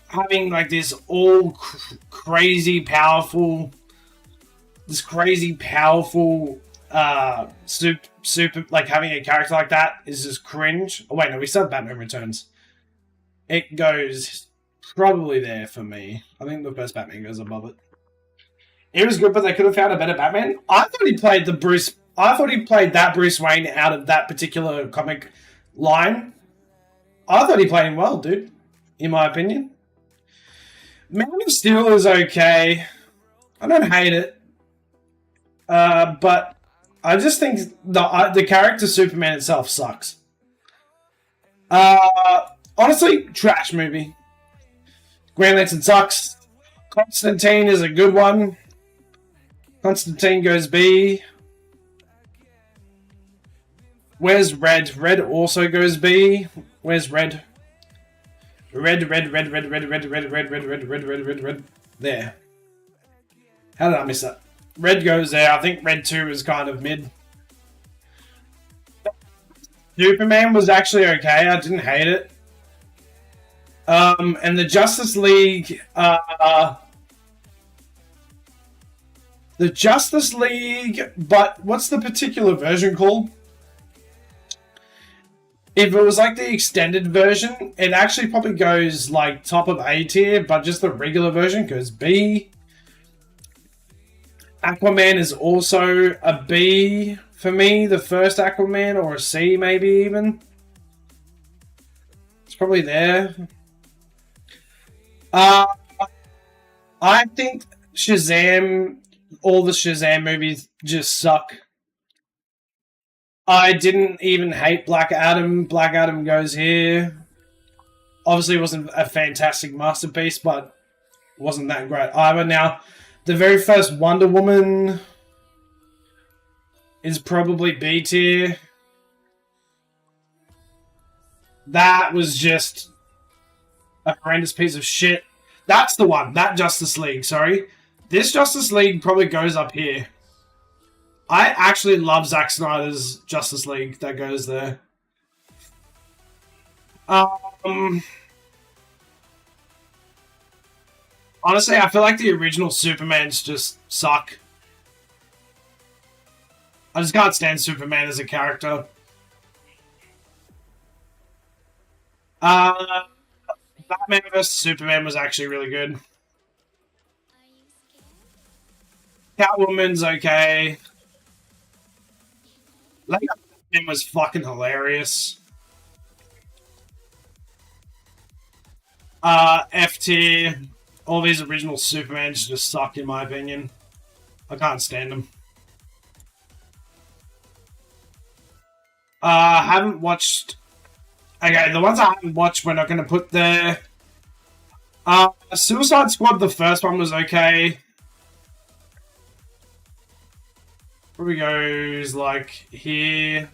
having like this all crazy powerful super like having a character like that is just cringe. Oh wait, no, we still have Batman Returns. It goes probably there for me. I think the first Batman goes above it. It was good, but they could have found a better Batman. I thought he played that Bruce Wayne out of that particular comic line. I thought he played him well, dude. In my opinion. Man of Steel is okay. I don't hate it. But I just think the character Superman itself sucks. Honestly, trash movie. Green Lantern sucks. Constantine is a good one. Constantine goes B. Where's Red? Red also goes B. Where's Red? Red. There. How did I miss that? Red goes there. I think Red 2 is kind of mid. Superman was actually okay. I didn't hate it. And the Justice League, but what's the particular version called? If it was like the extended version, it actually probably goes like top of A tier, but just the regular version goes B. Aquaman is also a B for me, the first Aquaman, or a C maybe even. It's probably there. I think Shazam, all the Shazam movies just suck. I didn't even hate Black Adam. Black Adam goes here. Obviously, it wasn't a fantastic masterpiece, but it wasn't that great either. Now, the very first Wonder Woman is probably B tier. That was just a horrendous piece of shit. That's the one. That Justice League, sorry. This Justice League probably goes up here. I actually love Zack Snyder's Justice League that goes there. Honestly, I feel like the original Supermans just suck. I just can't stand Superman as a character. Batman vs Superman was actually really good. Catwoman's okay. Lego Batman was fucking hilarious. F tier. All these original Supermans just suck, in my opinion. I can't stand them. Haven't watched. Okay, the ones I haven't watched, we're not going to put there. Suicide Squad, the first one was okay. Probably goes like here.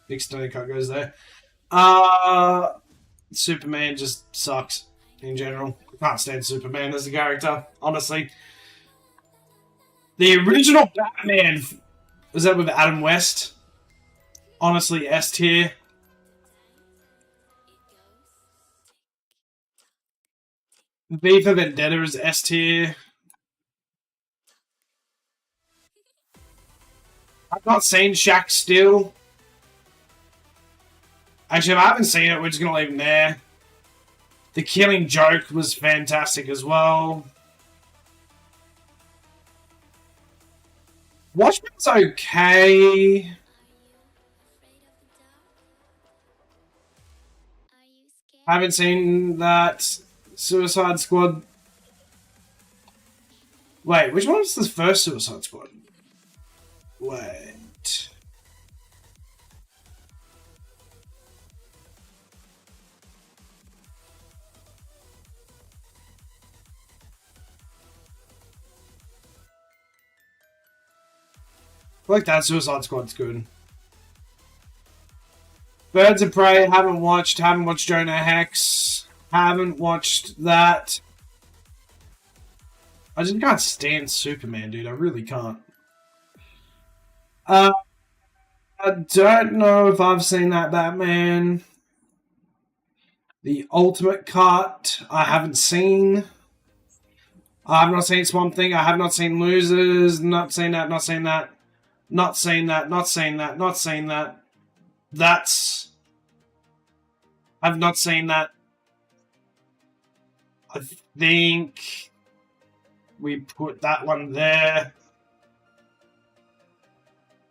Extended cut goes there. Superman just sucks in general. I can't stand Superman as a character, honestly. The original Batman, was that with Adam West? Honestly, S tier. V for Vendetta is S tier. I've not seen Shaq Steel. Actually, if I haven't seen it, we're just going to leave him there. The Killing Joke was fantastic as well. Watchmen's okay. Haven't seen that. Suicide Squad. Wait, which one was the first Suicide Squad? Wait. I like that Suicide Squad's good. Birds of Prey, haven't watched Jonah Hex. Haven't watched that. I just can't stand Superman, dude. I really can't. I don't know if I've seen that Batman. The Ultimate Cut, I haven't seen. I have not seen Swamp Thing. I have not seen Losers. Not seen that. Not seen that. Not seen that. Not seen that. Not seen that. That's. I've not seen that. I think we put that one there.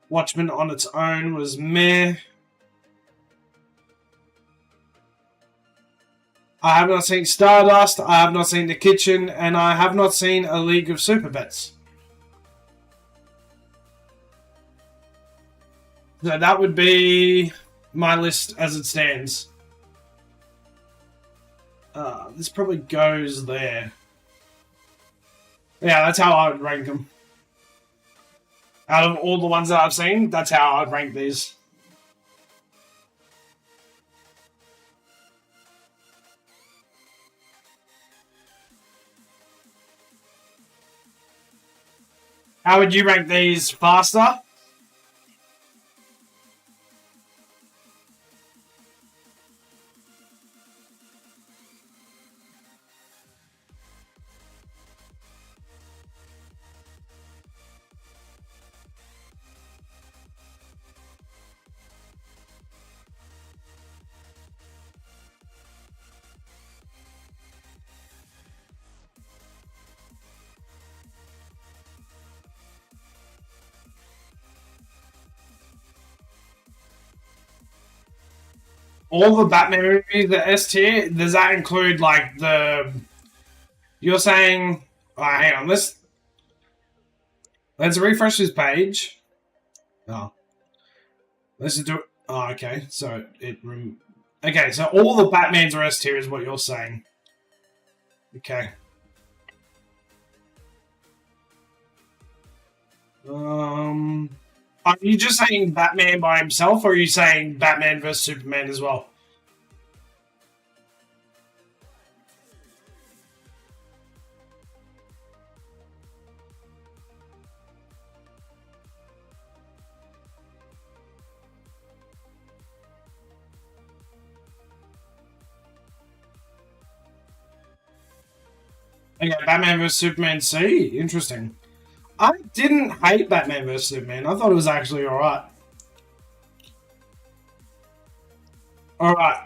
Watchmen on its own was meh. I have not seen Stardust, I have not seen The Kitchen, and I have not seen A League of Super Pets. So that would be my list as it stands. This probably goes there. Yeah, that's how I would rank them. Out of all the ones that I've seen, that's how I'd rank these. How would you rank these faster? all the Batman movies, the S tier, does that include like the? You're saying, hang on, let's refresh this page. Oh, let's do it. Oh, okay. So okay. So all the Batmans are S tier, is what you're saying. Okay. Are you just saying Batman by himself, or are you saying Batman vs Superman as well? Okay, Batman vs Superman C. Interesting. I didn't hate Batman vs Superman. I thought it was actually alright. Alright.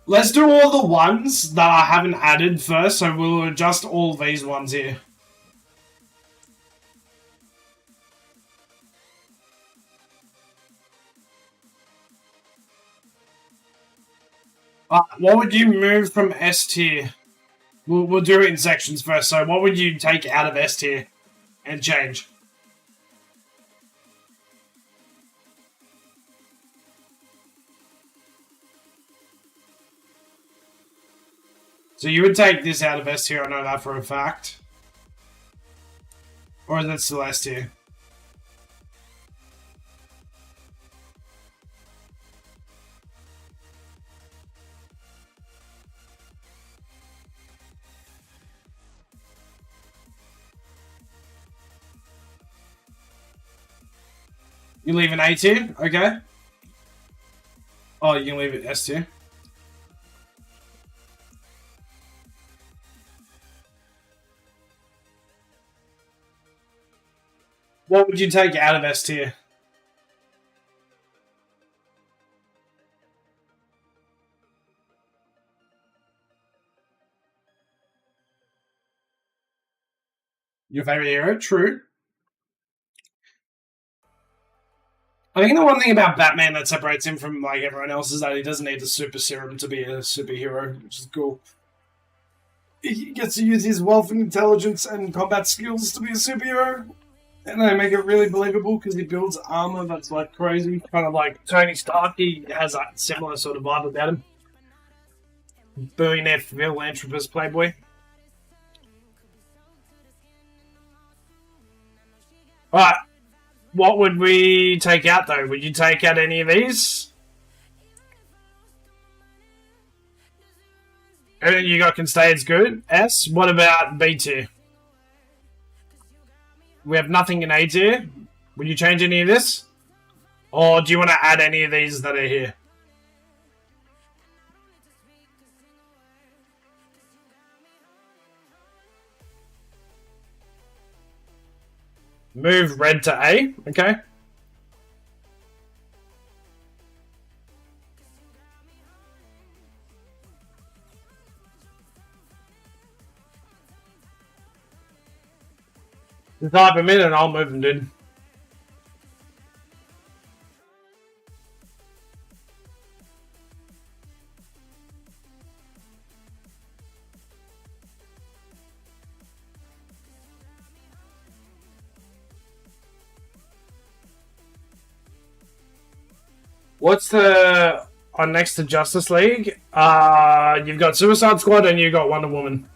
Let's do all the ones that I haven't added first, so we'll adjust all these ones here. What would you move from S tier? We'll do it in sections first. So what would you take out of S tier and change? So you would take this out of S tier, I know that for a fact. Or is that still S tier? You leave an A tier? Okay. Oh, you can leave it S tier. What would you take out of S tier? Your favorite hero? True. I think the one thing about Batman that separates him from like everyone else is that he doesn't need the super serum to be a superhero, which is cool. He gets to use his wealth and intelligence and combat skills to be a superhero. And they make it really believable because he builds armor that's like crazy. Kind of like Tony Stark, he has a similar sort of vibe about him. Billionaire philanthropist playboy. Alright, what would we take out though? Would you take out any of these? Everything you got can stay as good. S. What about B tier? We have nothing in A tier. Would you change any of this? Or do you want to add any of these that are here? Move red to A. Okay. Just type them in and I'll move them, dude. What's the on next to Justice League? You've got Suicide Squad and you've got Wonder Woman.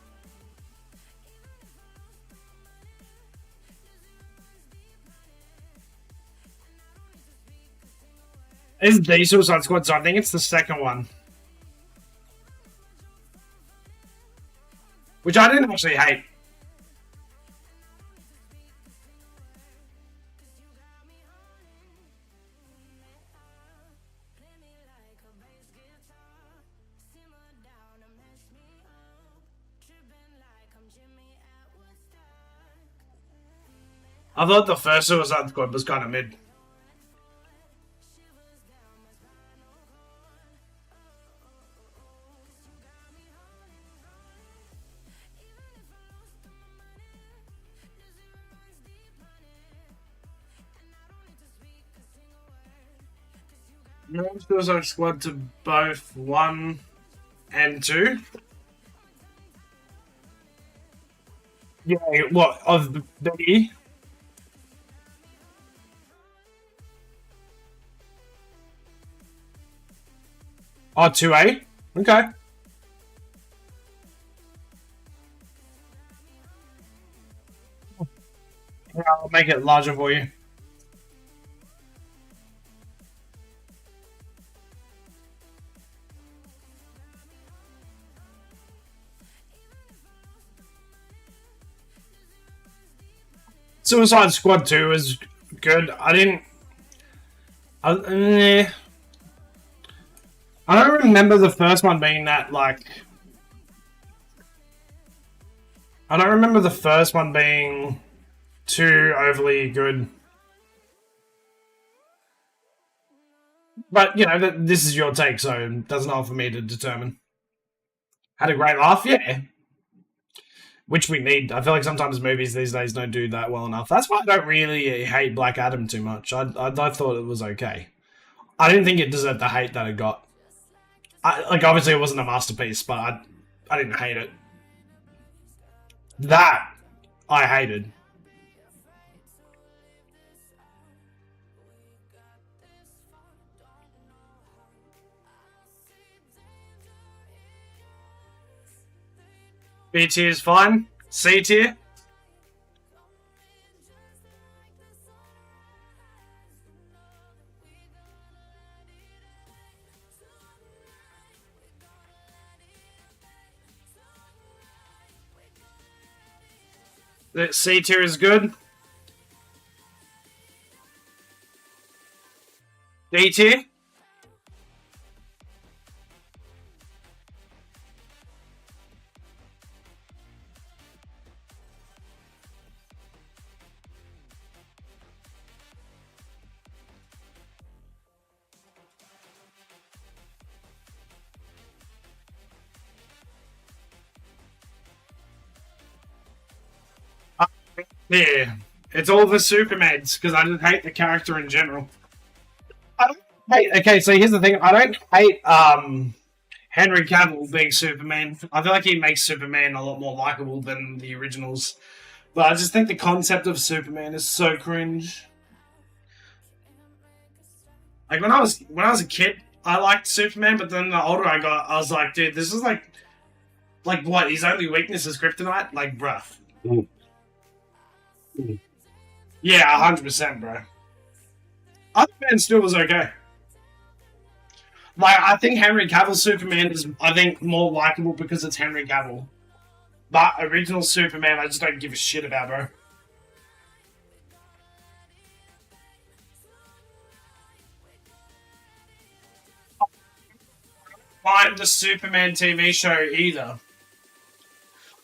Is the Suicide Squad? So I think it's the second one, which I didn't actually hate. I thought the first Suicide Squad was kind of mid. Suicide Squad to both 1 and 2. Yeah, what, of the E? Oh, 2A? Okay. Yeah, I'll make it larger for you. Suicide Squad 2 is good. Eh. I don't remember the first one being that, like... I don't remember the first one being too overly good. But, you know, this is your take, so it doesn't help for me to determine. Had a great laugh? Yeah. Which we need. I feel like sometimes movies these days don't do that well enough. That's why I don't really hate Black Adam too much. I thought it was okay. I didn't think it deserved the hate that it got. Like, obviously it wasn't a masterpiece, but I didn't hate it. That I hated. B tier is fine. C tier. The C tier is good. D tier. Yeah, it's all the Supermans because I just hate the character in general. I don't hate. Okay, so here's the thing. I don't hate Henry Cavill being Superman. I feel like he makes Superman a lot more likable than the originals. But I just think the concept of Superman is so cringe. Like when I was a kid, I liked Superman, but then the older I got, I was like, dude, this is like what? His only weakness is kryptonite. Like, bruh. Yeah, 100%, bro. Other Man still was okay. Like, I think Henry Cavill Superman is, I think, more likable because it's Henry Cavill. But original Superman, I just don't give a shit about, bro. Mind the Superman TV show either.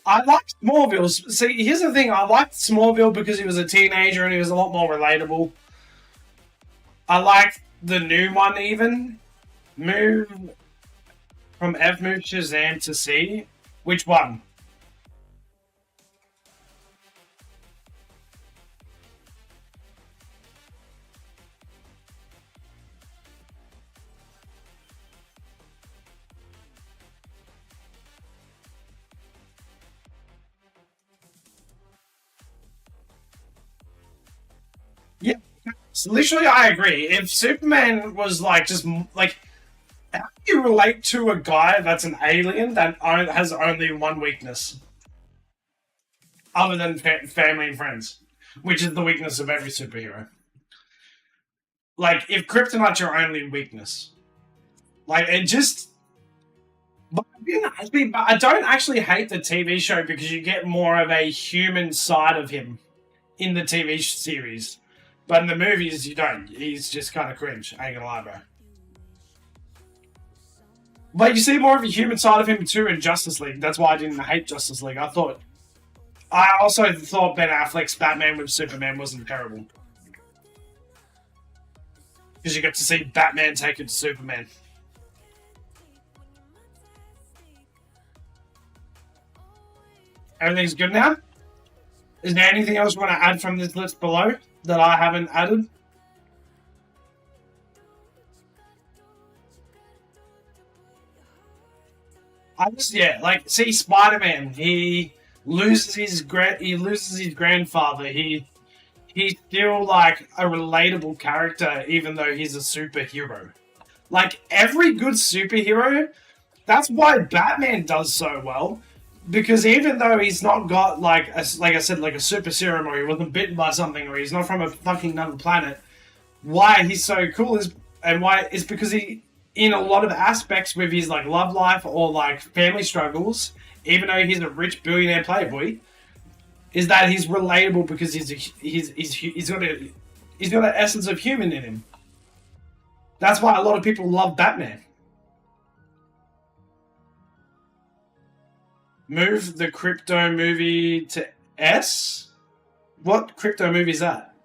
I liked Smallville. See, here's the thing. I liked Smallville because he was a teenager and he was a lot more relatable. I liked the new one even. Move from F move Shazam to C. Which one? Yeah, so literally, I agree. If Superman was like just like, how do you relate to a guy that's an alien that has only one weakness, other than family and friends, which is the weakness of every superhero? Like, if kryptonite's your only weakness, like it just. But I don't actually hate the TV show because you get more of a human side of him in the TV series. But in the movies, you don't. He's just kind of cringe. I ain't gonna lie, bro. But you see more of a human side of him too in Justice League. That's why I didn't hate Justice League. I also thought Ben Affleck's Batman with Superman wasn't terrible because you get to see Batman take it to Superman. Everything's good now. Is there anything else you want to add from this list below that I haven't added? I just like see Spider-Man. He loses his grandfather. He's still like a relatable character, even though he's a superhero. Like every good superhero, that's why Batman does so well. Because even though he's not got like I said, like a super serum, or he wasn't bitten by something, or he's not from a fucking another planet, why he's so cool is and why is because he in a lot of aspects with his like love life or like family struggles, even though he's a rich billionaire playboy, is that he's relatable because he's got an essence of human in him. That's why a lot of people love Batman. Move the crypto movie to S. What crypto movie is that?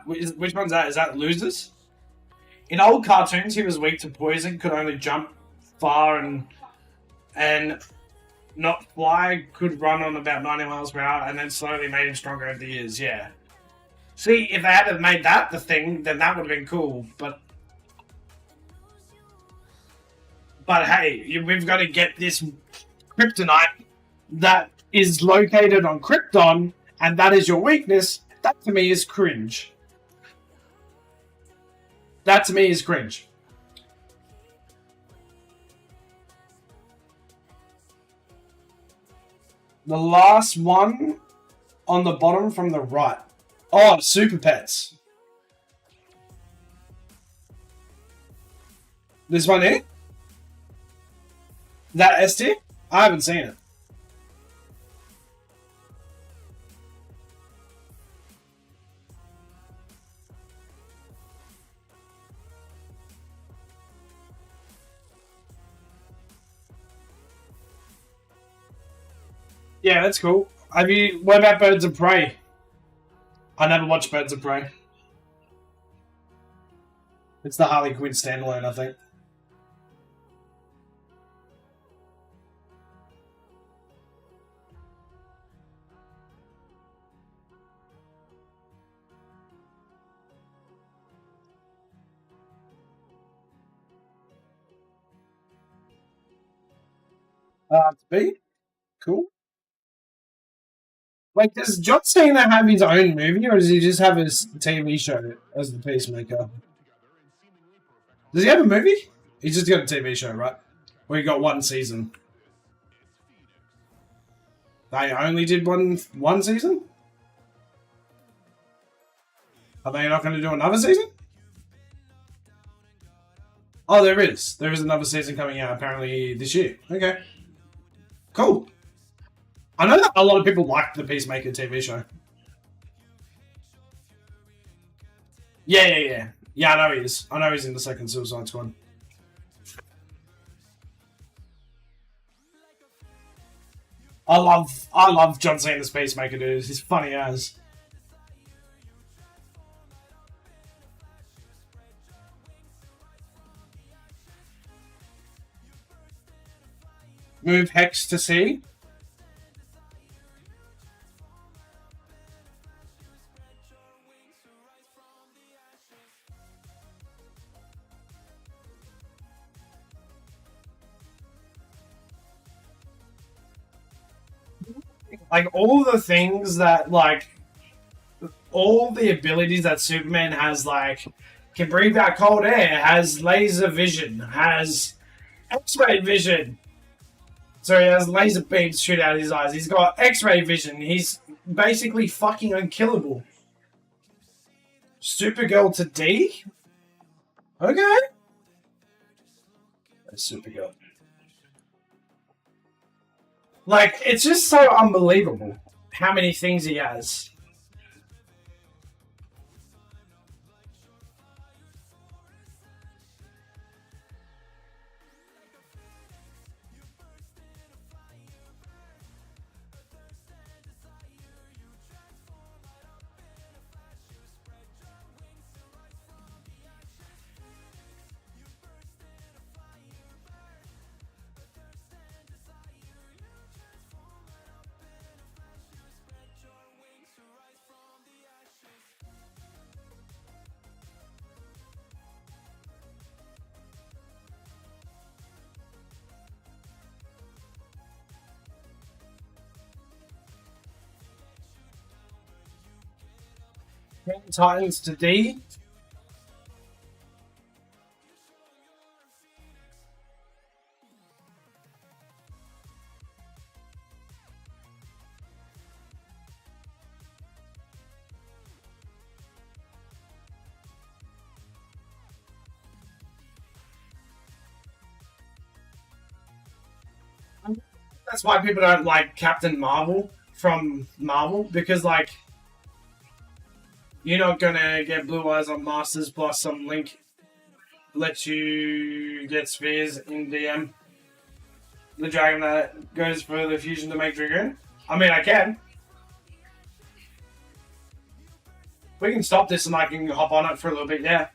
Which one's that? Is that Losers? In old cartoons, he was weak to poison, could only jump far and not fly, could run on about 90 miles per hour, and then slowly made him stronger over the years. Yeah. See, if they had have made that the thing, then that would have been cool. But hey, we've got to get this kryptonite that is located on Krypton, and that is your weakness. That to me is cringe. That to me is cringe. The last one on the bottom from the right. Oh, Super Pets. This one here? That S tier? I haven't seen it. Yeah, that's cool. Have you? What about Birds of Prey? I never watched Birds of Prey. It's the Harley Quinn standalone, I think. To be cool. Like, does John Cena have his own movie, or does he just have his TV show as the Peacemaker? Does he have a movie? He's just got a TV show, right? Or he got one season. They only did one season? Are they not going to do another season? Oh, there is. There is another season coming out apparently this year. Okay. Cool. I know that a lot of people liked the Peacemaker TV show. Yeah. Yeah, I know he is. I know he's in the second Suicide Squad. I love John Cena's Peacemaker, dude. He's funny as. Move Hex to C. Like all the things that all the abilities that Superman has, like can breathe out cold air, has laser vision, has X-ray vision. So he has laser beams shoot out of his eyes. He's got X-ray vision. He's basically fucking unkillable. Supergirl to D? Okay. Supergirl. Like, it's just so unbelievable how many things he has. Titans to D. That's why people don't like Captain Marvel from Marvel, because like you're not gonna get blue eyes on Masters plus some link lets you get spheres in DM. The dragon that goes for the fusion to make Dragoon. I mean, I can. We can stop this and I can hop on it for a little bit, yeah.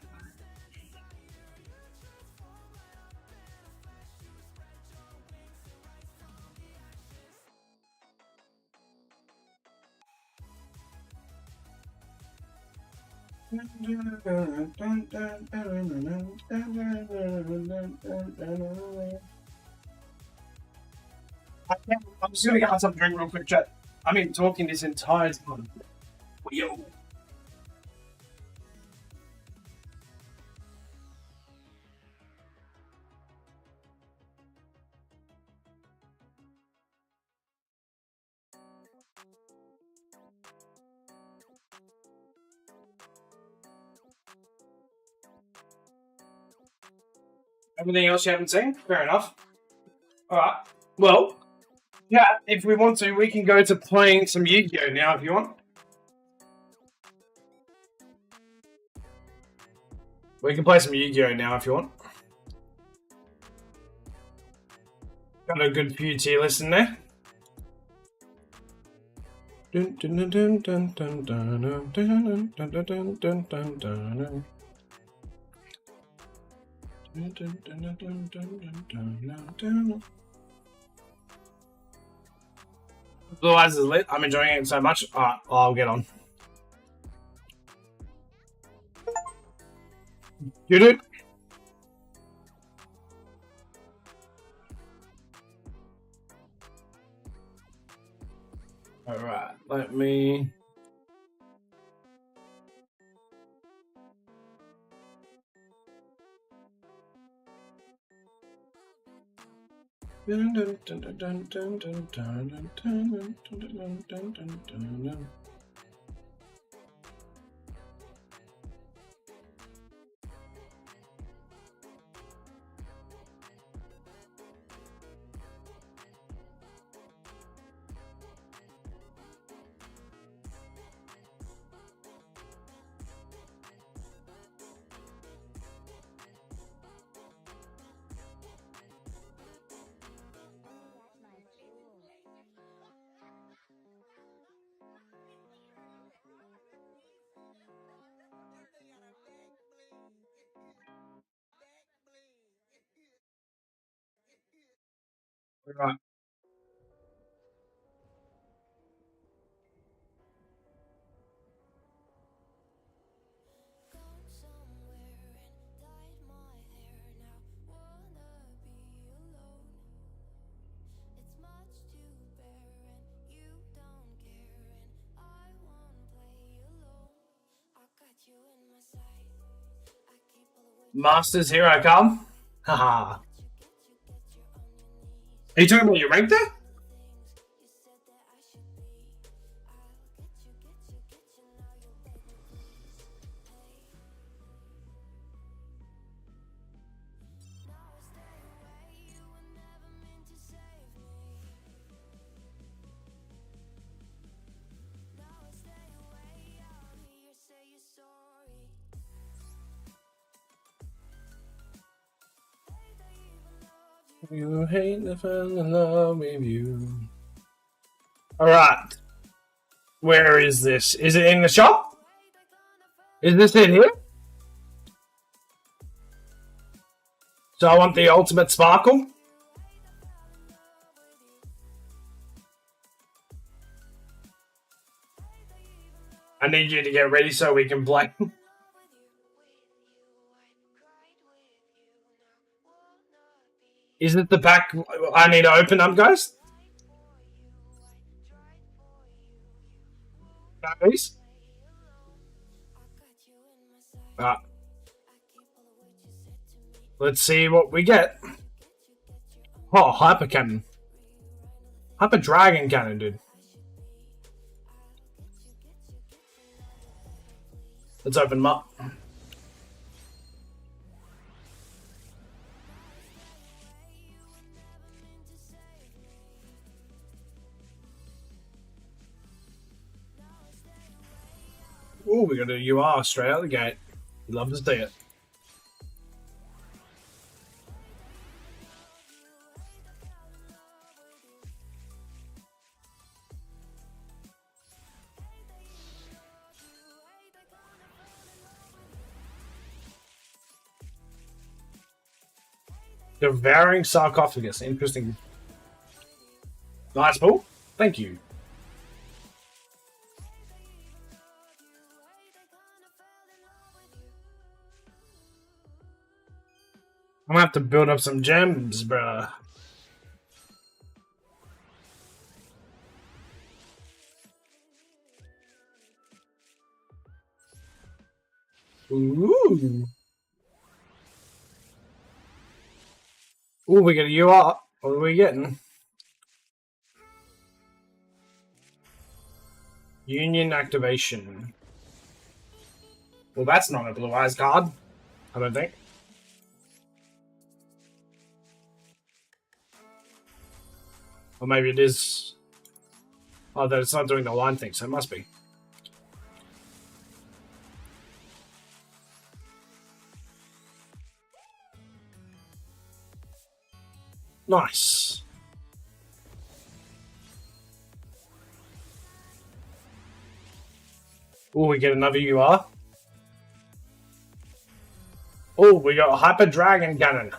I'm just gonna get something real quick, chat. I mean, talking this entire time. Yo. Everything else you haven't seen? Fair enough. Alright. Well, yeah, if we want to, we can go to playing some Yu-Gi-Oh! Now if you want. We can play some Yu-Gi-Oh! Now if you want. Got a good few tier lists in there. Blue Eyes is lit. I'm enjoying it so much. Alright, I'll get on. You do? Alright, let me... Right. Masters, here I come. Haha. Are you talking about your rank there? You hate to fall in love with you. Alright. Where is this? Is it in the shop? Is this in here? So I want the ultimate sparkle. I need you to get ready so we can play. Is it the pack I need to open up, guys? Please? Ah. Let's see what we get. Oh, Hyper Cannon. Hyper Dragon Cannon, dude. Let's open them up. Oh, we got a UR straight out the gate. Love to see it. Devouring sarcophagus. Interesting. Nice pull. Thank you. I'm gonna have to build up some gems, bruh. Ooh. Ooh, we get a UR. What are we getting? Union activation. Well, that's not a Blue Eyes card. I don't think. Or maybe it is. Oh, that it's not doing the line thing, so it must be. Nice. Oh, we get another UR. Oh, we got a Hyper Dragon Cannon.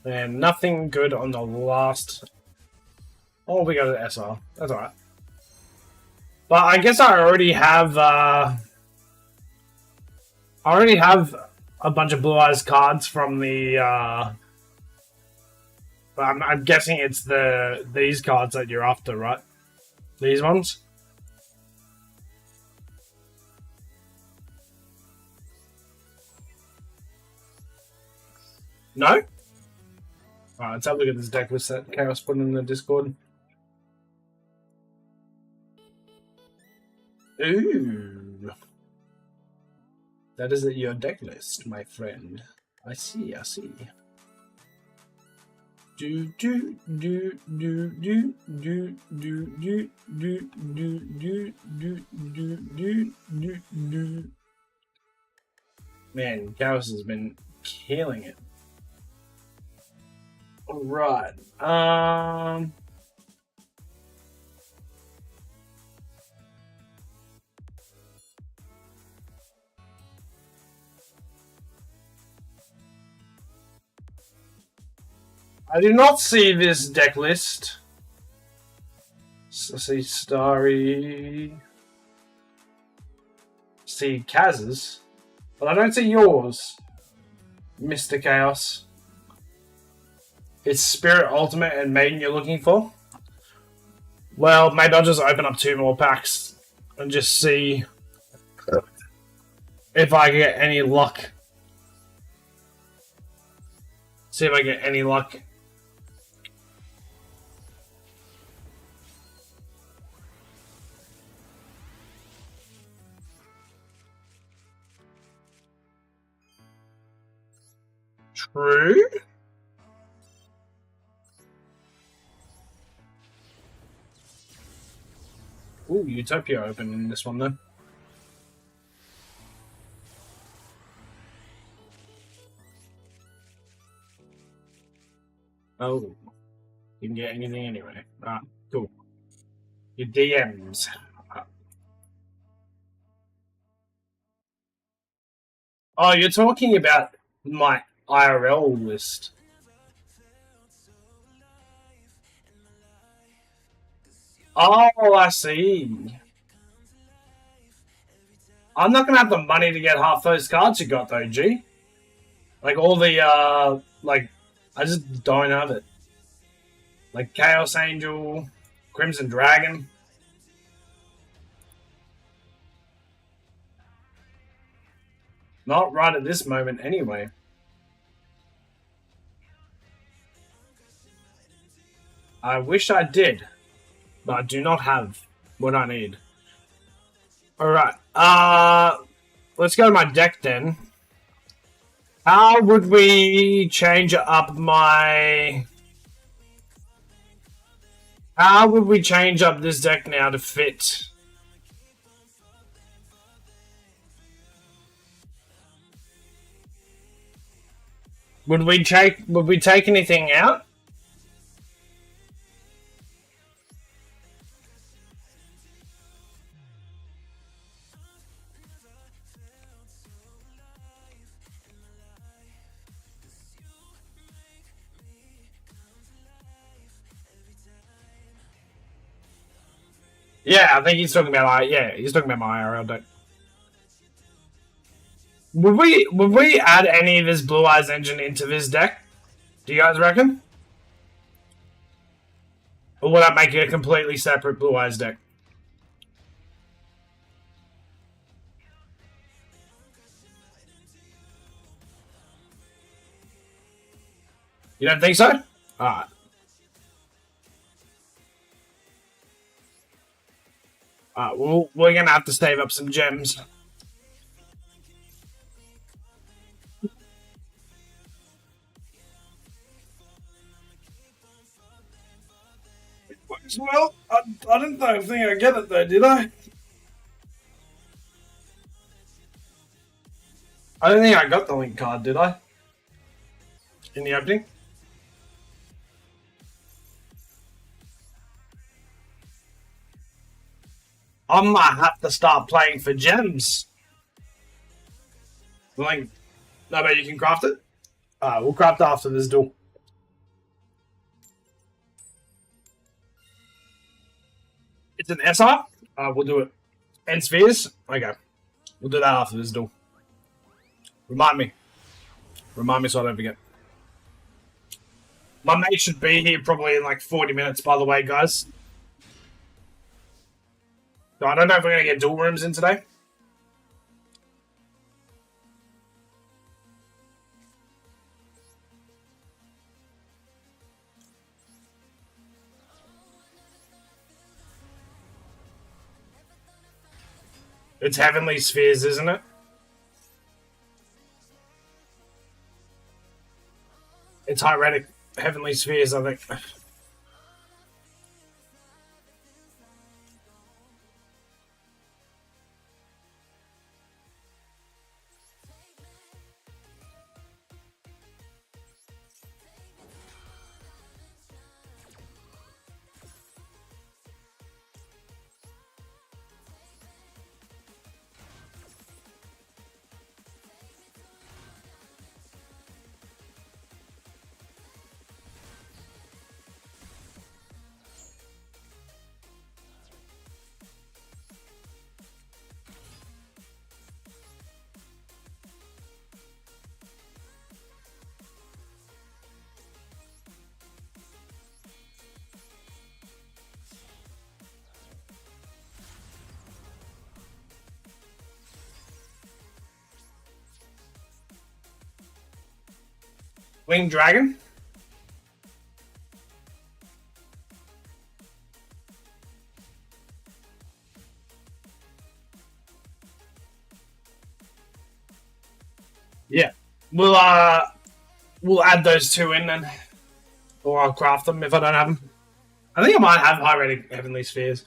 And nothing good on the last. Oh, we got an SR. That's alright. But I guess I already have. I already have a bunch of Blue Eyes cards from the. But I'm guessing it's these cards that you're after, right? These ones. No? Alright, let's have a look at this deck list that Chaos put in the Discord. Ooh. That is your deck list, my friend. I see, I see. Do do do do do do do do do do do do do do do. Man, Chaos has been killing it. Alright. I do not see this deck list. I see Starry. See Kaz's. But I don't see yours, Mr. Chaos. It's Spirit Ultimate and Maiden you're looking for? Well, maybe I'll just open up 2 more packs and just see if I get any luck. See if I get any luck. True. Ooh, Utopia open in this one though. Oh, you can get anything anyway. Ah, cool. Your DMs. Oh, you're talking about my IRL list. Oh, I see. I'm not gonna have the money to get half those cards you got though, G. Like all the like I just don't have it. Like Chaos Angel, Crimson Dragon. Not right at this moment, anyway. I wish I did, but I do not have what I need. Alright, let's go to my deck then. How would we change up my... How would we change up this deck now to fit? Would we take anything out? Yeah, I think he's talking about he's talking about my IRL deck. Would we add any of his Blue Eyes engine into this deck? Do you guys reckon? Or would that make it a completely separate Blue Eyes deck? You don't think so? Alright. Alright, well, we're gonna have to save up some gems. Well, I didn't think I'd get it though, did I? I don't think I got the link card, did I? In the opening? I might have to start playing for gems. Like, no, but you can craft it? We'll craft after this duel. It's an SR? We'll do it. And spheres? Okay. We'll do that after this duel. Remind me. Remind me so I don't forget. My mate should be here probably in like 40 minutes, by the way, guys. So I don't know if we're going to get dual rooms in today. It's Heavenly Spheres, isn't it? It's Hieratic Heavenly Spheres, I think. Winged Dragon? Yeah. We'll add those two in then. Or I'll craft them if I don't have them. I think I might have Hieratic Heavenly Spheres.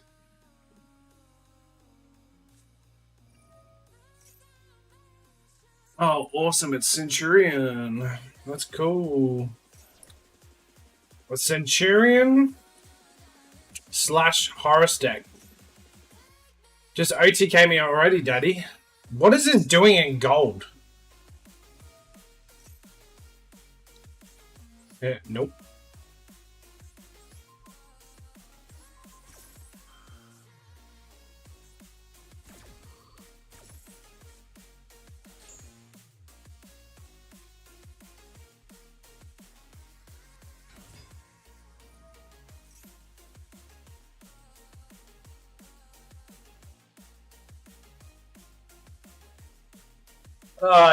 Oh, awesome. It's Centurion. That's cool. A Centurion / Horus deck. Just OTK me already, Daddy. What is this doing in gold? Nope.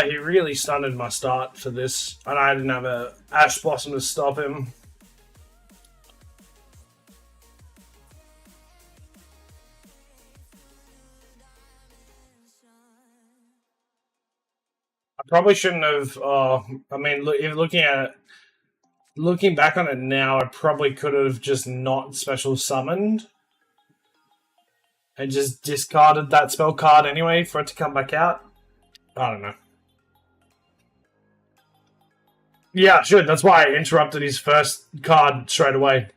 He really stunted my start for this, and I didn't have a Ash Blossom to stop him. I probably shouldn't have. I mean, if looking back on it now, I probably could have just not special summoned and just discarded that spell card anyway for it to come back out. I don't know. Yeah, I should. That's why I interrupted his first card straight away.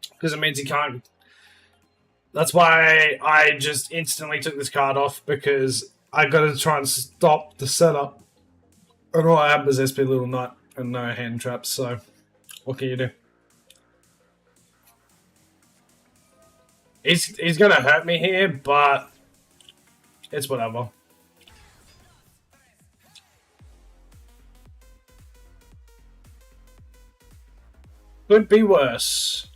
Because it means he can't. That's why I just instantly took this card off, because I got to try and stop the setup. And all I had was SP Little Nut and no hand traps, so what can you do? He's going to hurt me here, but it's whatever. Could be worse.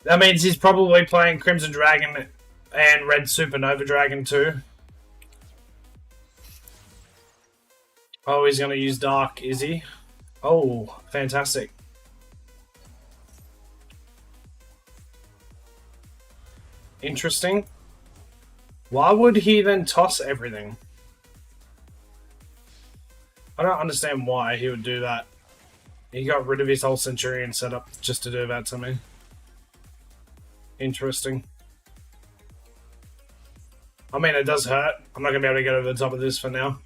That means he's probably playing Crimson Dragon and Red Supernova Dragon too. Oh, he's going to use Dark, is he? Oh, fantastic. Interesting. Why would he then toss everything? I don't understand why he would do that. He got rid of his whole Centurion setup just to do that to me. Interesting. I mean, it does hurt. I'm not going to be able to get over the top of this for now.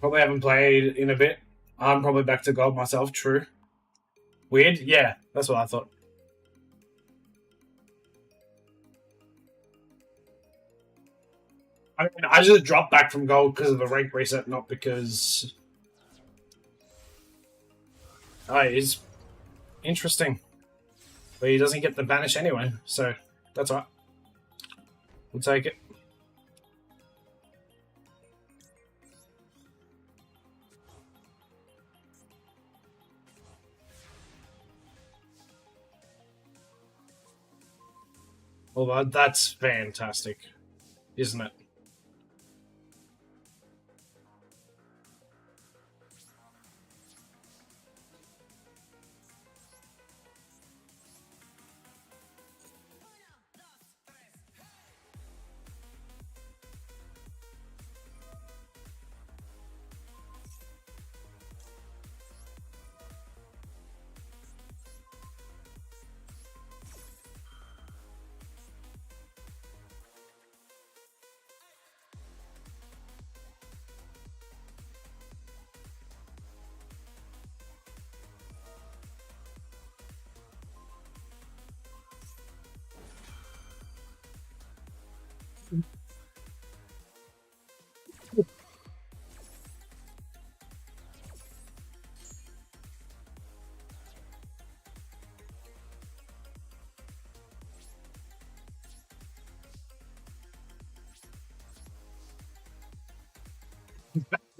Probably haven't played in a bit. I'm probably back to gold myself, true. Weird? Yeah, that's what I thought. I mean, I just dropped back from gold because of the rank reset, not because... Oh, it's interesting. But he doesn't get the banish anyway, so that's alright. We'll take it. Well, that's fantastic, isn't it?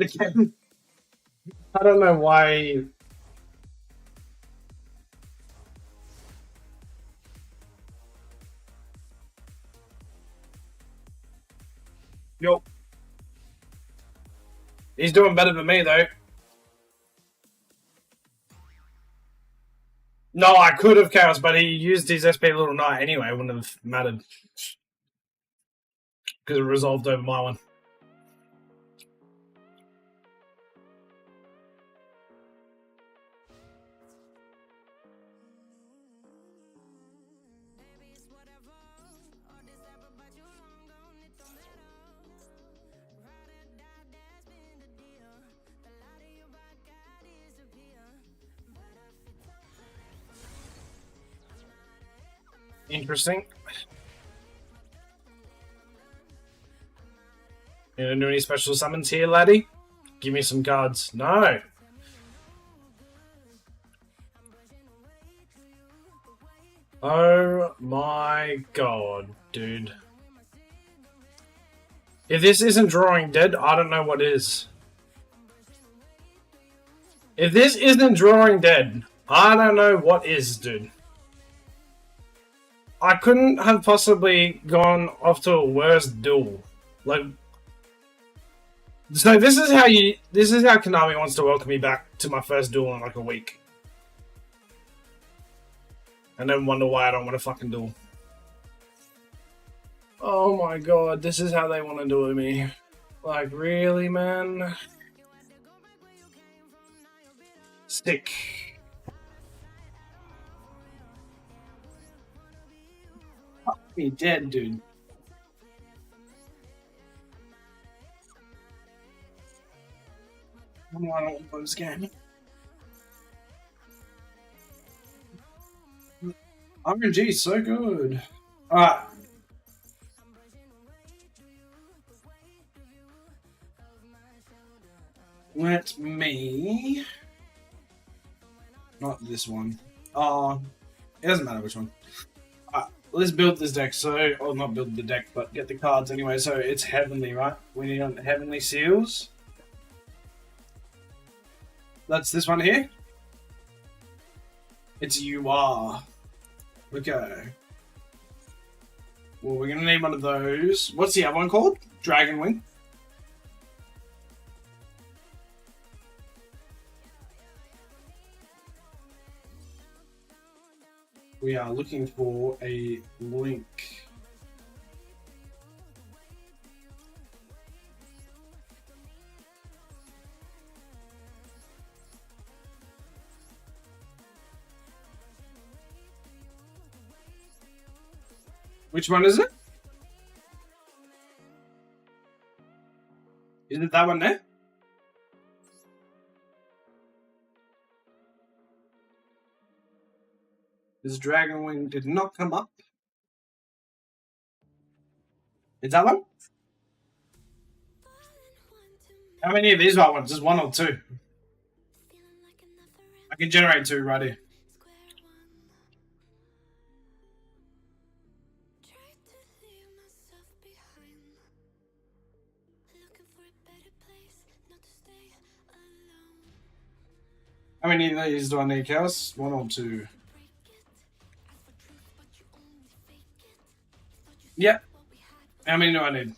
I don't know why. Yo. He's doing better than me, though. No, I could have Chaos, but he used his SP Little Knight anyway. It wouldn't have mattered. Because it resolved over my one. Interesting. You gonna do any special summons here, laddie? Give me some cards. No. Oh my god, dude. If this isn't Drawing Dead, I don't know what is. If this isn't Drawing Dead, I don't know what is, dude. I couldn't have possibly gone off to a worse duel. Like, so this is how Konami wants to welcome me back to my first duel in like a week, and then wonder why I don't want to fucking duel. Oh my god, this is how they want to do it to me. Like, really, man? Sick. Fuck me dead, dude. I don't want this game. RNG is so good. Alright. Let me... Not this one. It doesn't matter which one. Let's build this deck. So, or not build the deck, but get the cards anyway. So it's heavenly, right? We need heavenly seals. That's this one here. It's you are. Okay. Well, we're gonna need one of those. What's the other one called? Dragon Wing. We are looking for a link. Which one is it? Is it that one there? This Dragon Wing did not come up. Is that one? How many of these are ones? Just one or two? I can generate two right here. How many of these do I need, Chaos? One or two? Yep. How many do I need?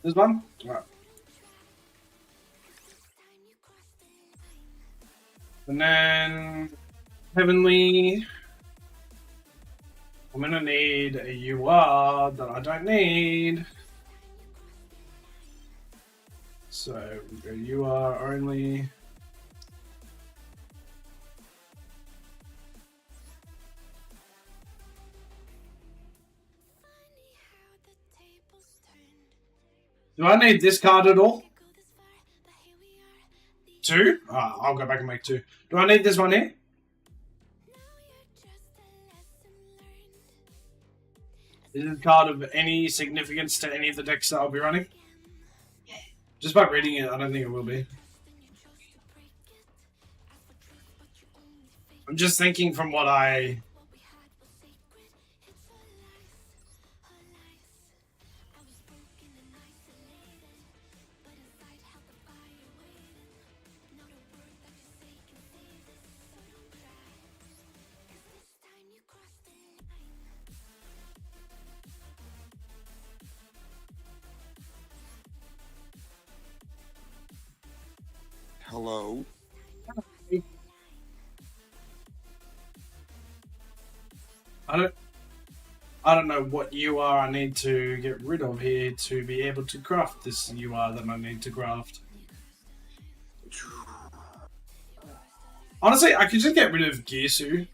This one? Alright. And then heavenly. I'm gonna need a UR that I don't need. So we go UR only. Do I need this card at all? Two? I'll go back and make two. Do I need this one here? Is it a card of any significance to any of the decks that I'll be running? Just by reading it, I don't think it will be. I'm just thinking from what I... Hello. I don't know what UR I need to get rid of here to be able to craft this UR that I need to craft. Honestly, I could just get rid of Girsu,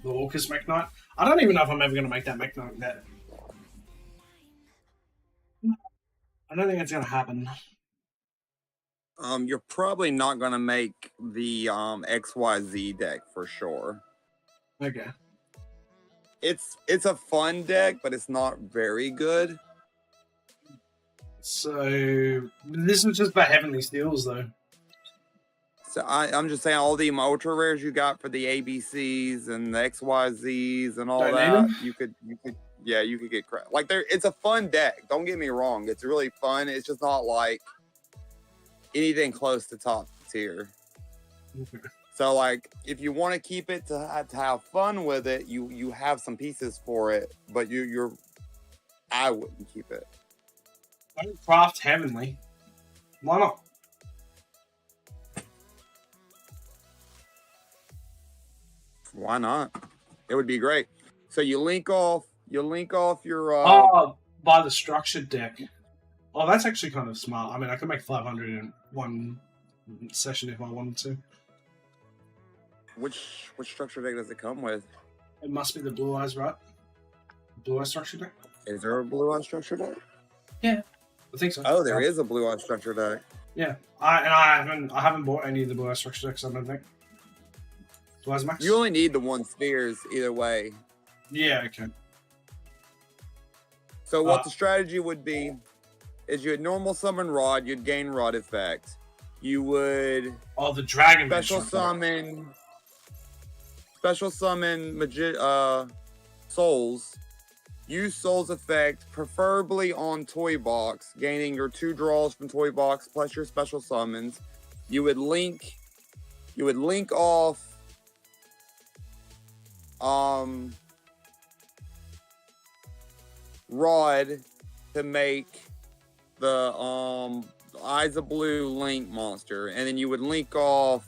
the Orcus Mech Knight. I don't even know if I'm ever going to make that Mech Knight that. I don't think it's going to happen. You're probably not gonna make the XYZ deck for sure. Okay. It's a fun deck, but it's not very good. So this was just for Heavenly Steels, though. So I'm just saying, all the ultra rares you got for the ABCs and the XYZs and all Don't that, need you could get crap. Like it's a fun deck. Don't get me wrong, it's really fun. It's just not like anything close to top tier. Okay. So, like, if you want to keep it to have fun with it, you have some pieces for it, but I wouldn't keep it. Craft Heavenly. Why not? Why not? It would be great. So you link off your By the structured deck. Oh, that's actually kind of smart. I mean, I could make 500 in one session if I wanted to. which structure deck does it come with? It must be the Blue Eyes, right? Blue Eyes structure deck? Is there a blue eye structure deck? Yeah, I think so. Oh, there is a blue eye structure deck. Yeah, I haven't bought any of the Blue Eyes structure decks. I don't think. Blue Eyes Max. You only need the 1 spheres either way. Yeah. Okay. So what the strategy would be is you would normal summon Rod, you'd gain Rod effect. You would the dragon special summon souls. Use souls effect, preferably on Toy Box, gaining your 2 draws from Toy Box plus your special summons. You would link off Rod to make the Eyes of Blue Link monster, and then you would link off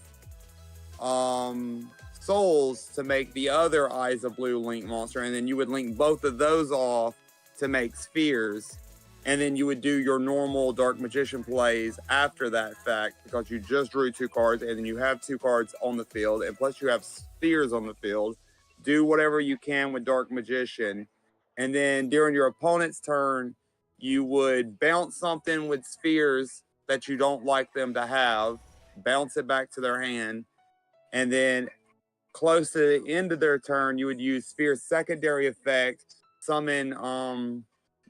Souls to make the other Eyes of Blue Link monster, and then you would link both of those off to make Spheres, and then you would do your normal Dark Magician plays after that fact, because you just drew 2 cards, and then you have 2 cards on the field, and plus you have Spheres on the field. Do whatever you can with Dark Magician, and then during your opponent's turn, you would bounce something with Spheres that you don't like them to have, bounce it back to their hand, and then close to the end of their turn, you would use Sphere's secondary effect, summon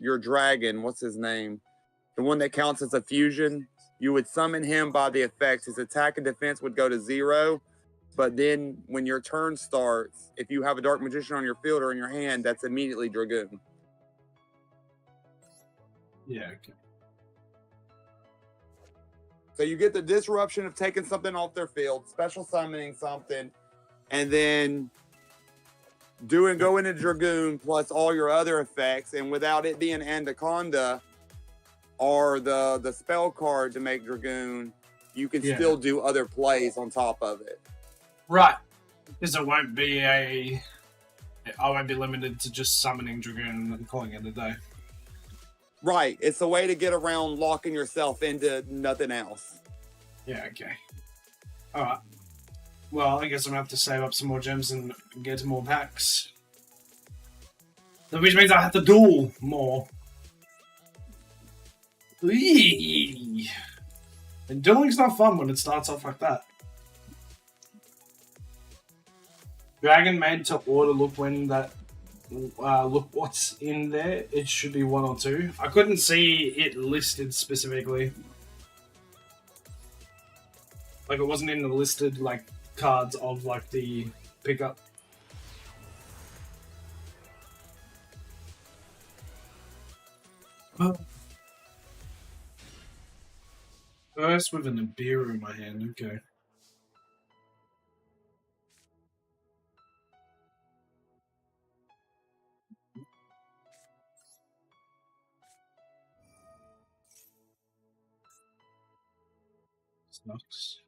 your dragon, what's his name? The one that counts as a fusion. You would summon him by the effect. His attack and defense would go to 0, but then when your turn starts, if you have a Dark Magician on your field or in your hand, that's immediately Dragoon. Yeah, okay. So you get the disruption of taking something off their field, special summoning something, and then go into Dragoon plus all your other effects, and without it being Anaconda or the spell card to make Dragoon, you can still do other plays on top of it. Right. Because it won't be I won't be limited to just summoning Dragoon and calling it a day. Right. It's a way to get around locking yourself into nothing else. Yeah, okay. Alright. Well, I guess I'm going to have to save up some more gems and get more packs. Which means I have to duel more. Eee. And dueling's not fun when it starts off like that. Dragon made to order, look when that... look what's in there. It should be 1 or 2. I couldn't see it listed specifically. Like, it wasn't in the listed, like, cards of, like, the pickup. First with an Nibiru in my hand, okay. Sucks.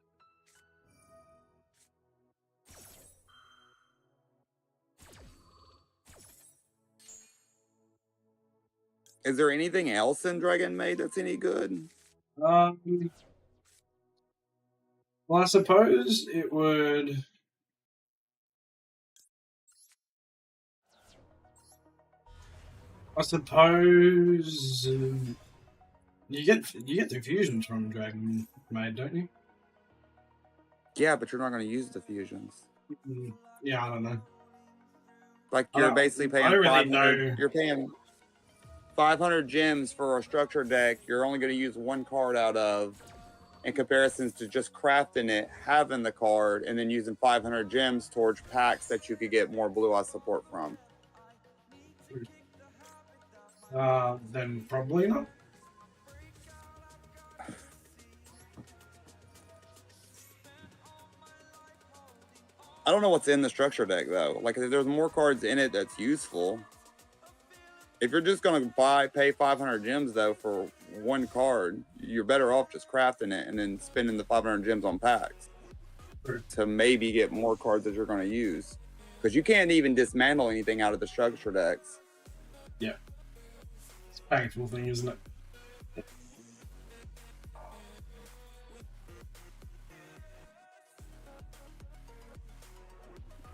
Is there anything else in Dragon Maid that's any good? Well, I suppose it would... I suppose... you get the fusions from Dragon Maid, don't you? Yeah, but you're not going to use the fusions. Yeah, I don't know. Like, you're basically paying really 500. You're paying 500 gems for a structure deck. You're only going to use 1 card out of, in comparisons to just crafting it, having the card, and then using 500 gems towards packs that you could get more Blue Eye support from. Then probably not. I don't know what's in the structure deck though. Like if there's more cards in it that's useful. If you're just gonna pay 500 gems though for one card, you're better off just crafting it and then spending the 500 gems on packs to maybe get more cards that you're gonna use. Because you can't even dismantle anything out of the structure decks. Yeah. It's a painful thing, isn't it?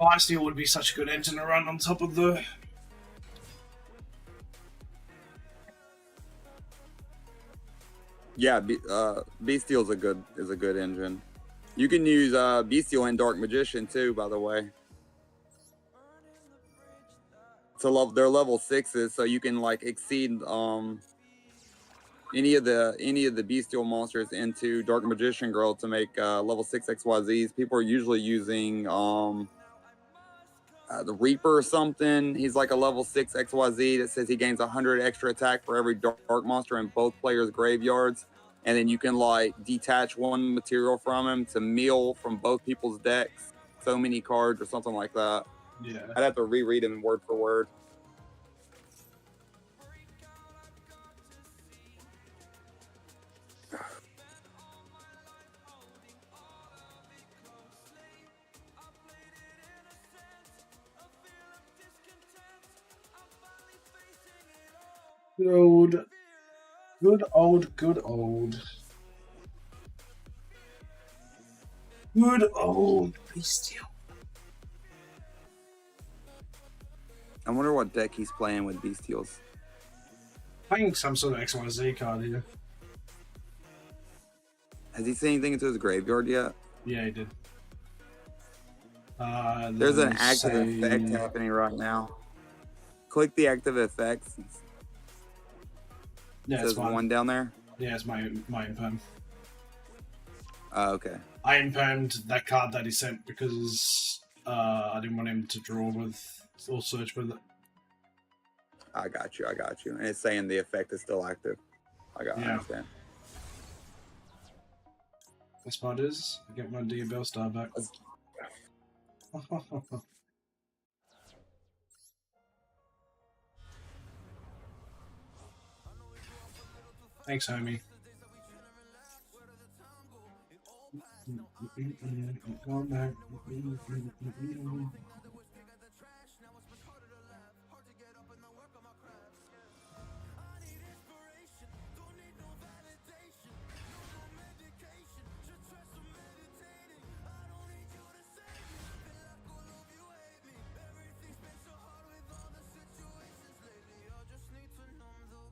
Lifesteal would be such a good engine to run on top of the. Yeah, Bestial is a good engine. You can use Bestial and Dark Magician too, by the way. They're level 6s, so you can like exceed any of the bestial monsters into Dark Magician Girl to make level 6 XYZs. People are usually using the Reaper or something. He's like a level 6 XYZ that says he gains 100 extra attack for every dark monster in both players' graveyards. And then you can like detach one material from him to mill from both people's decks so many cards or something like that. Yeah. I'd have to reread him word for word. Good old Bestial. I wonder what deck he's playing with Bestials. Playing some sort of XYZ card here. Has he sent anything into his graveyard yet? Yeah, he did. There's an active effect happening right now. Click the active effects. Yeah, it says one down there. Yeah, it's my imperm. Oh, okay. I impermed that card that he sent because I didn't want him to draw with or search with it. I got you. And it's saying the effect is still active. I understand. Best part is, I get my Diabell star back. Thanks, homie.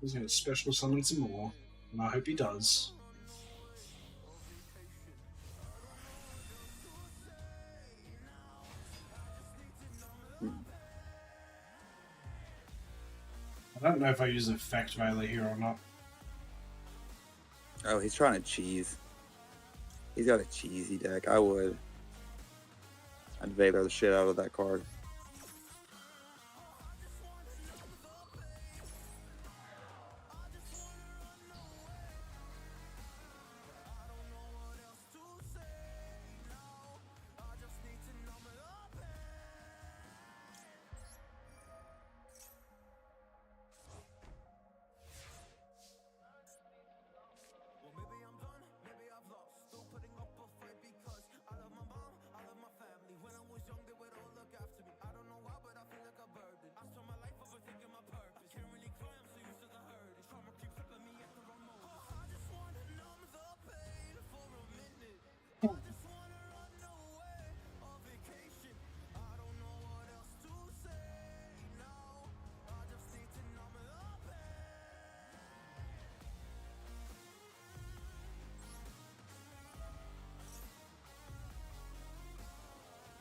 He's going to special summon some more, and I hope he does. I don't know if I use Effect Veiler here or not. Oh, he's trying to cheese. He's got a cheesy deck. I'd Veiler the shit out of that card.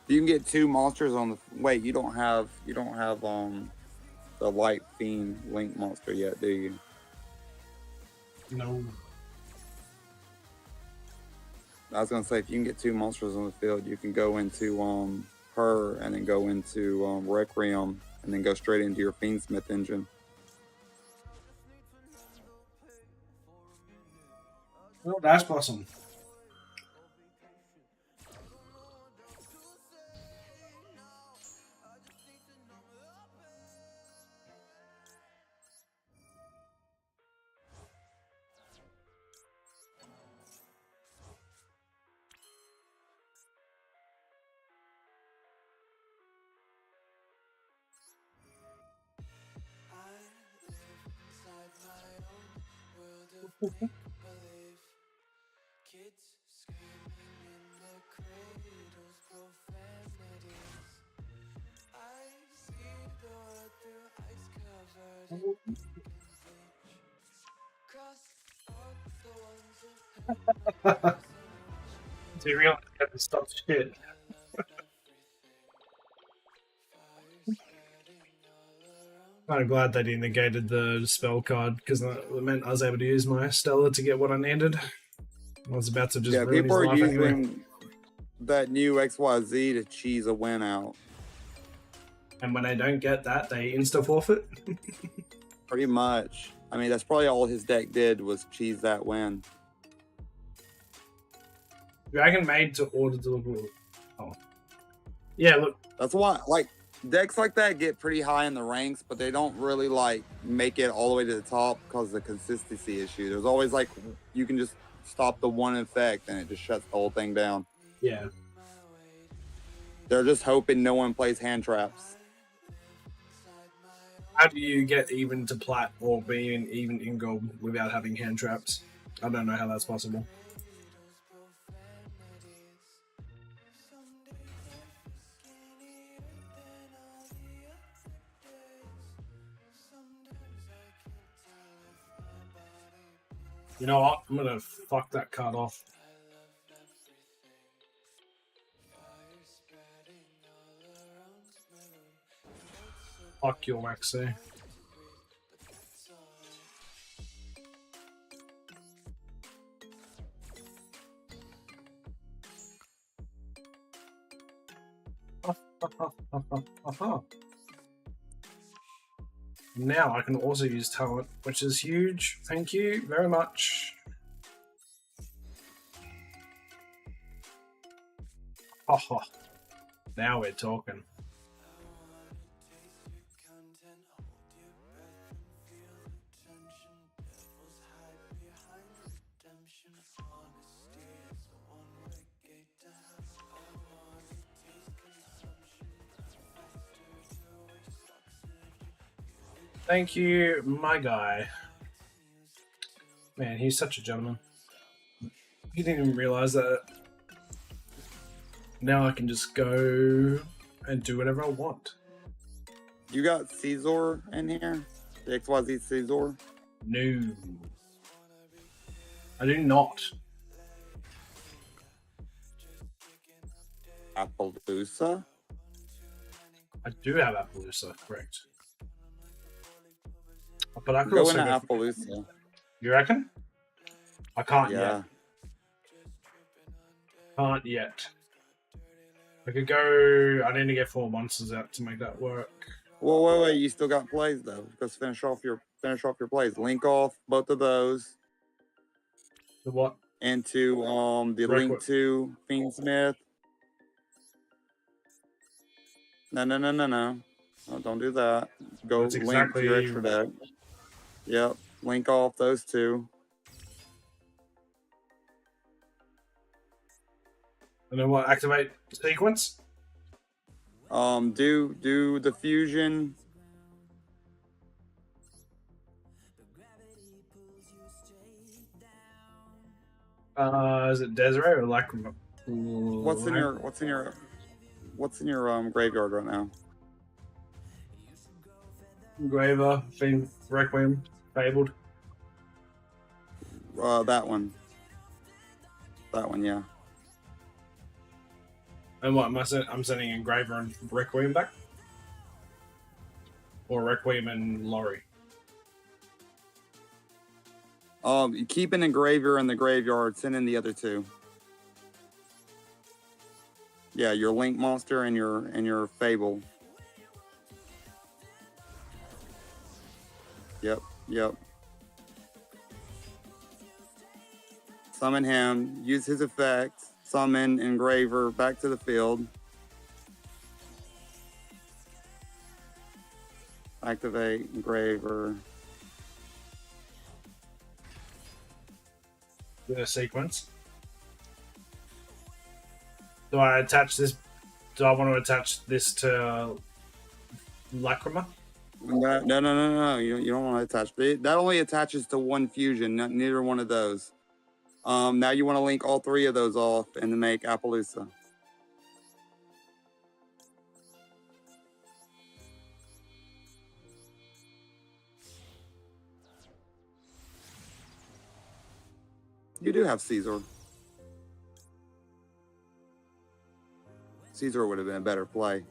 You can get 2 monsters on the. Wait, you don't have the Light Fiend Link monster yet, do you? No. I was gonna say if you can get 2 monsters on the field, you can go into her and then go into Requiem and then go straight into your Fiendsmith engine. Oh, Dash Blossom. Do you realize I have to stop shit? I'm glad they negated the spell card because it meant I was able to use my Stella to get what I needed. I was about to just Yeah, ruin his people are life anyway. using that new XYZ to cheese a win out. And when they don't get that, they insta forfeit. Pretty much. I mean, that's probably all his deck did was cheese that win. Dragon made to order deliverable. Oh. Yeah, look. That's why, like, decks like that get pretty high in the ranks, but they don't really, like, make it all the way to the top because of the consistency issue. There's always, like, you can just stop the one effect and it just shuts the whole thing down. Yeah. They're just hoping no one plays hand traps. How do you get even to plat or being even in gold without having hand traps? I don't know how that's possible. You know what? I'm gonna fuck that card off. Fuck your Maxi. Now I can also use talent, which is huge. Thank you very much. Oh, now we're talking. Thank you, my guy. Man, he's such a gentleman. He didn't even realize that. Now I can just go and do whatever I want. You got Caesar in here? The XYZ Caesar? No. I do not. Appaloosa? I do have Appaloosa, correct. But I could Go also into go Appaloosa. You reckon? I can't Yeah. yet. Can't yet. I could go. I need to get 4 monsters out to make that work. Well, wait. You still got plays though. Just finish off your plays. Link off both of those The what? into the Requiem. link to Fiendsmith. No. Oh, don't do that. Go That's link exactly to your extra deck. Yep. Link off those two. And then what? Activate sequence? Do the fusion. Is it Desiree or Lacrima? What's in your graveyard right now? Graver, Fiend, Requiem, Fabled. That one. That one, yeah. And what am I'm sending Engraver and Requiem back? Or Requiem and Lorry? You keep an engraver in the graveyard, send in the other two. Yeah, your Link monster and your Fable. Yep. Summon him, use his effect, summon Engraver back to the field. Activate Engraver. The sequence. Do I attach this? Do I want to attach this to Lacrima? No. You don't want to attach. That only attaches to one fusion, neither one of those. Now you want to link all three of those off and to make Appaloosa. You do have Caesar. Caesar would have been a better play.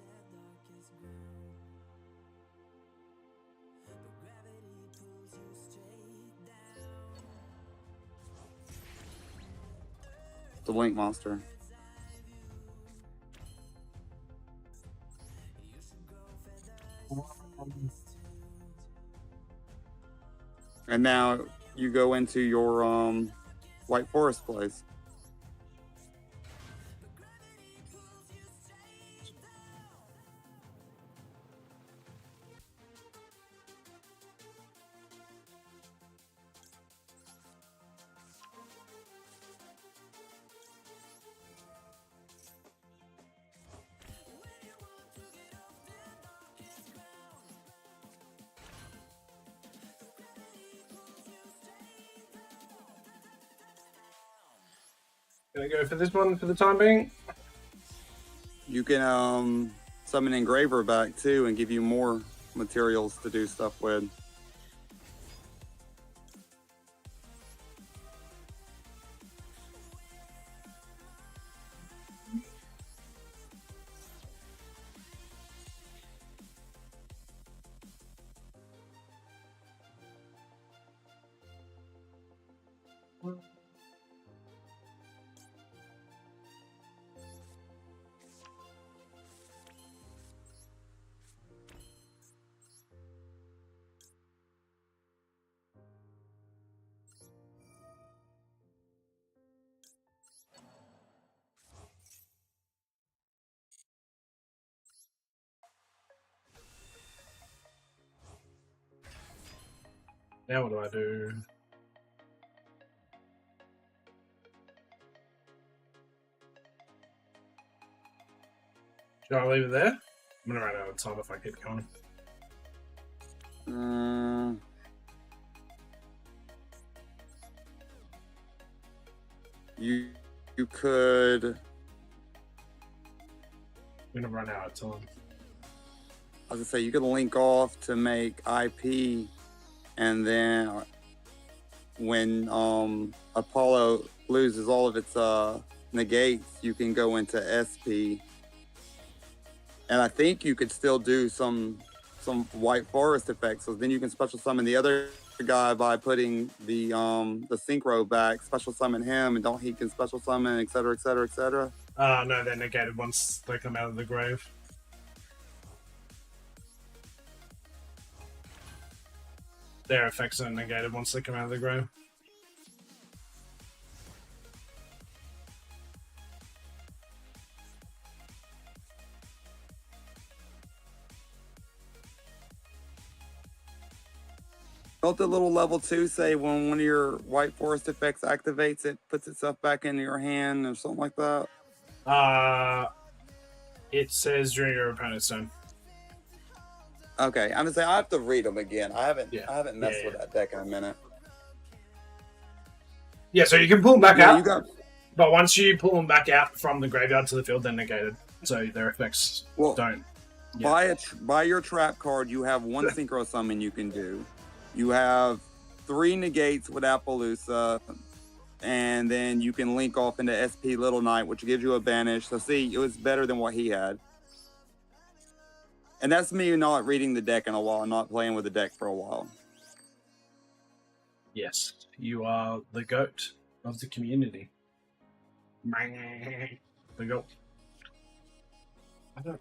The Link monster. And now you go into your White Forest plays. Gonna go for this one for the time being. You can summon Engraver back too and give you more materials to do stuff with. Now what do I do? Should I leave it there? I'm gonna run out of time if I keep going. You could. I'm gonna run out of time. I was gonna say you could link off to make IP, and then when Apollo loses all of its negates, you can go into SP. And I think you could still do some White Forest effects. So then you can special summon the other guy by putting the synchro back, special summon him, and he can special summon, etc., etc., etc. No, they're negated once they come out of the grave. Their effects are negated once they come out of the grave. Don't the little level 2 say when one of your White Forest effects activates, it puts itself back into your hand or something like that? It says during your opponent's turn. Okay, I'm gonna say I have to read them again. I haven't messed with that deck in a minute. Yeah, so you can pull them back out. You got... But once you pull them back out from the graveyard to the field, they're negated. So their effects don't. Yeah. By your trap card, you have one synchro summon you can do. You have 3 negates with Appaloosa, and then you can link off into SP Little Knight, which gives you a banish. So see, it was better than what he had. And that's me not reading the deck in a while, not playing with the deck for a while. Yes, you are the goat of the community. The goat.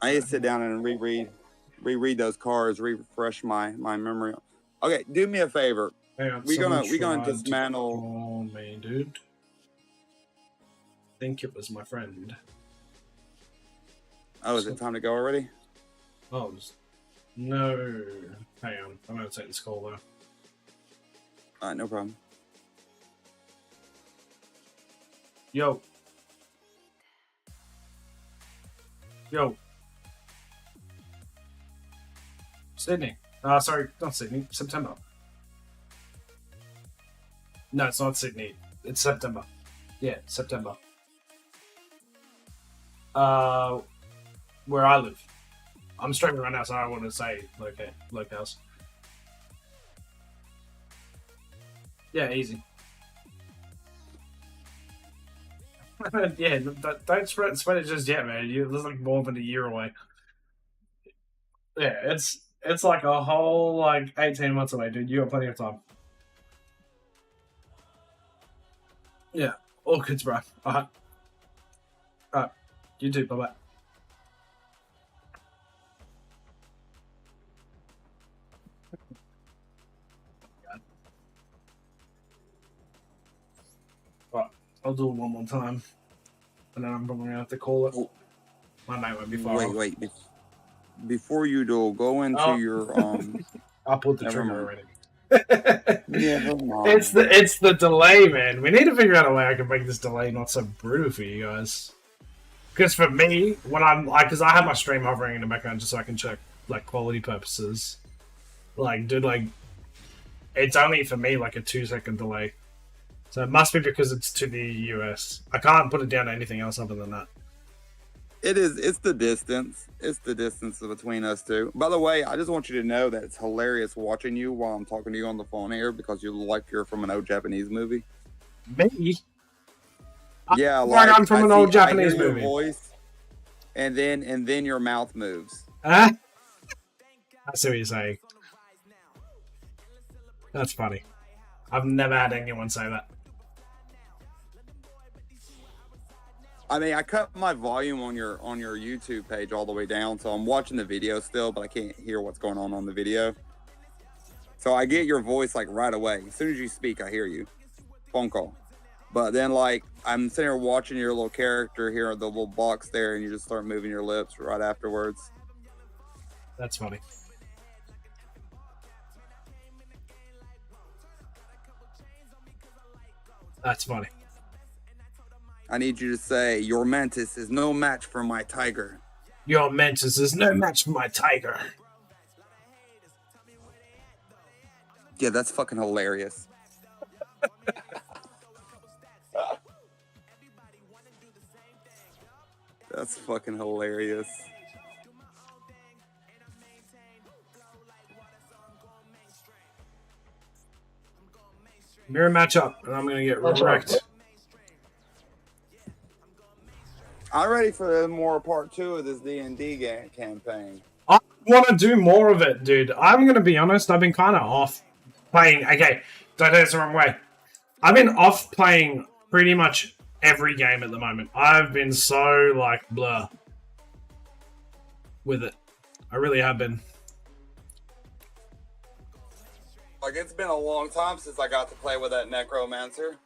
I need to sit down and reread those cards, refresh my memory. Okay, do me a favor. We're gonna dismantle. Oh man, dude. I think it was my friend. Oh, is it time to go already? Oh, no. Hang on, I'm gonna take this call though. Alright, no problem. Yo. Sydney. Sorry, not Sydney. September. No, it's not Sydney. It's September. Yeah, September. Where I live. I'm streaming right now, so I don't want to say locales. Yeah, easy. Yeah, don't spread it just yet, man. There's like more than a year away. Yeah, it's like a whole like 18 months away, dude. You got plenty of time. Yeah, all good, bro. Alright, you too. Bye bye. Right, I'll do it one more time, and then I'm probably gonna have to call it. My night won't be far. Wait. Before you do, go into your I'll put the Never trigger mind. already. Never mind. It's the delay, man. We need to figure out a way I can make this delay not so brutal for you guys. Because for me, when I'm like, because I have my stream hovering in the background just so I can check like quality purposes. Like, dude, like it's only for me like a 2-second delay. So it must be because it's to the US. I can't put it down to anything else other than that. It's the distance. It's the distance between us two. By the way, I just want you to know that it's hilarious watching you while I'm talking to you on the phone here because you look like you're from an old Japanese movie. Me? Yeah, like I'm from an old Japanese I hear movie. Your voice, and then your mouth moves. I see what you're saying. That's funny. I've never had anyone say that. I mean, I cut my volume on your YouTube page all the way down, so I'm watching the video still, but I can't hear what's going on the video. So I get your voice like right away. As soon as you speak, I hear you. Phone call. But then like I'm sitting here watching your little character here, the little box there, and you just start moving your lips right afterwards. That's funny. That's funny. I need you to say, your mantis is no match for my tiger. Your mantis is no match for my tiger. Yeah, that's fucking hilarious. That's fucking hilarious. Mirror matchup, and I'm gonna get wrecked. I'm ready for more part 2 of this D&D campaign. I want to do more of it, dude. I'm gonna be honest. I've been kind of off playing. Okay, don't take this the wrong way. I've been off playing pretty much every game at the moment. I've been so like blur with it. I really have been. Like, it's been a long time since I got to play with that necromancer.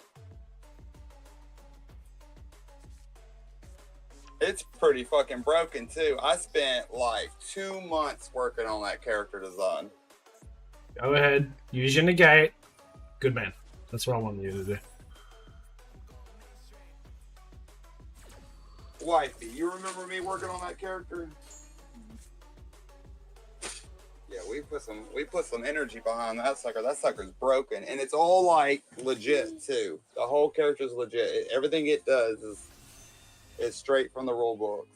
It's pretty fucking broken too. I spent like 2 months working on that character design. Go ahead, use your negate. Good man. That's what I wanted you to do. Wifey, you remember me working on that character? Yeah, we put some energy behind that sucker. That sucker's broken, and it's all like legit too. The whole character's legit. Everything it does is straight from the rule books.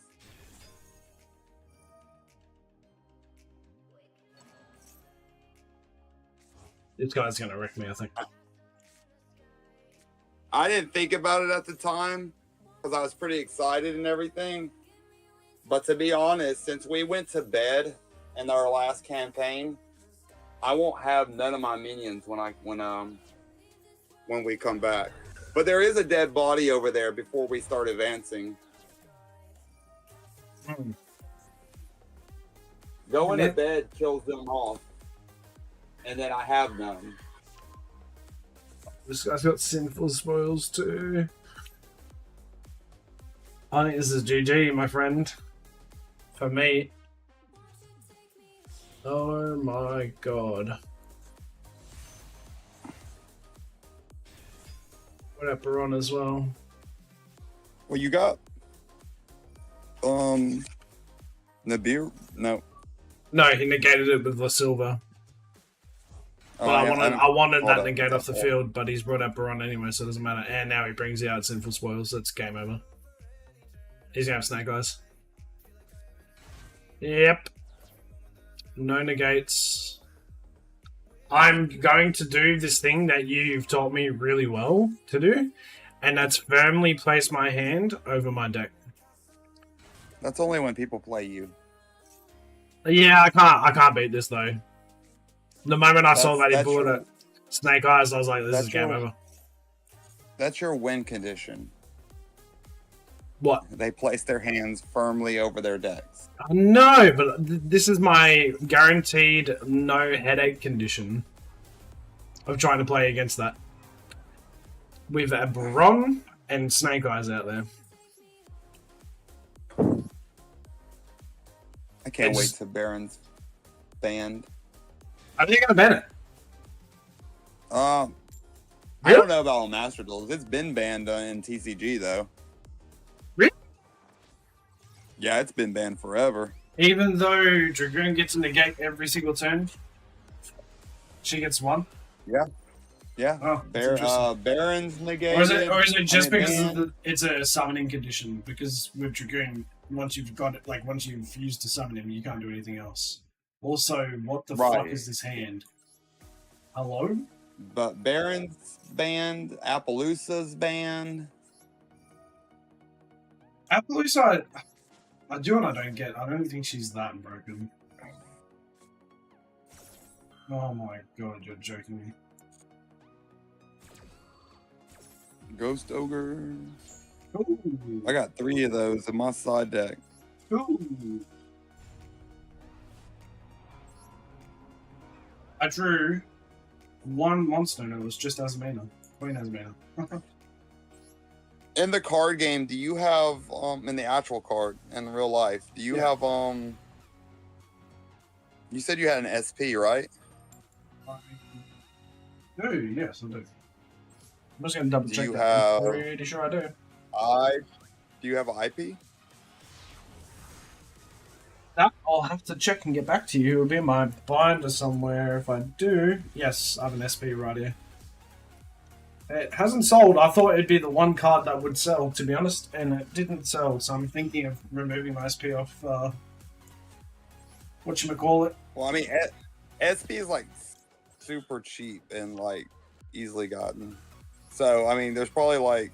This guy's gonna wreck me, I think. I didn't think about it at the time because I was pretty excited and everything. But to be honest, since we went to bed in our last campaign, I won't have none of my minions when we come back. But there is a dead body over there before we start advancing. Going to bed kills them off, and then I have none. This guy's got sinful spoils too. I think this is GG, my friend. For me. Oh my god. What up, Baron as well? Well, you got Nabir? No. No, he negated it with the silver. But I wanted caught that up with negate off the that. field, but he's brought out Baron anyway, so it doesn't matter. And now he brings out Sinful Spoils. That's game over. He's gonna have Snake Eyes. Yep. No negates. I'm going to do this thing that you've taught me really well to do, and that's firmly place my hand over my deck. That's only when people play you. Yeah, I can't beat this though. The moment I saw that he That's brought your- it Snake Eyes, I was like, this That's is game your- over. That's your win condition. What? They place their hands firmly over their decks. No, but this is my guaranteed no headache condition of trying to play against that. With a Baron and Snake Eyes out there. I can't wait to Baron's banned. I think I'm gonna ban it. I don't know about on Master Duels. It's been banned in TCG though. Really? Yeah, it's been banned forever. Even though Dragoon gets a negate every single turn, she gets one. Yeah. Oh, Baron's negated. Or is it just because it's a summoning condition? Because with Dragoon, once you've got it, like once you've used to summon him, you can't do anything else. Also, what the fuck is this hand? Hello? But Baron's banned. Appaloosa's banned. Appaloosa, I do and I don't get. I don't think she's that broken. Oh my god, you're joking me. Ghost Ogre. Ooh. I got 3 of those in my side deck. Ooh. I drew one monster and it was just Asmina. Queen Asmina. In the card game, do you have in the actual card in real life, do you have you said you had an SP, right? Oh, yes, I do. I'm just gonna double check you that. have- I'm pretty sure I do. Do you have an IP? That I'll have to check and get back to you. It'll be in my binder somewhere if I do. Yes, I have an SP right here. It hasn't sold. I thought it'd be the one card that would sell, to be honest, and it didn't sell. So I'm thinking of removing my SP off. Whatchamacallit? Well, I mean, SP is like super cheap and like easily gotten. So I mean, there's probably like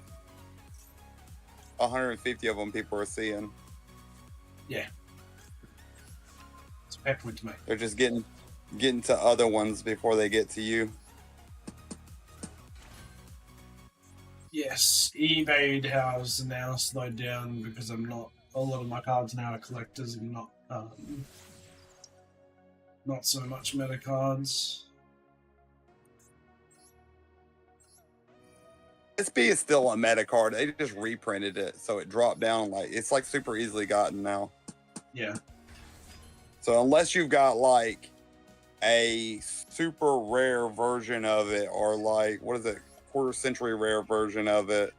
150 of them people are seeing. Yeah. It's a fair point to make. They're just getting to other ones before they get to you. Yes, eBay has now slowed down because I'm not. A lot of my cards now are collectors and not so much meta cards. SP is still a meta card. They just reprinted it, so it dropped down. Like it's like super easily gotten now. Yeah. So unless you've got like a super rare version of it, or like what is it, quarter century rare version of it.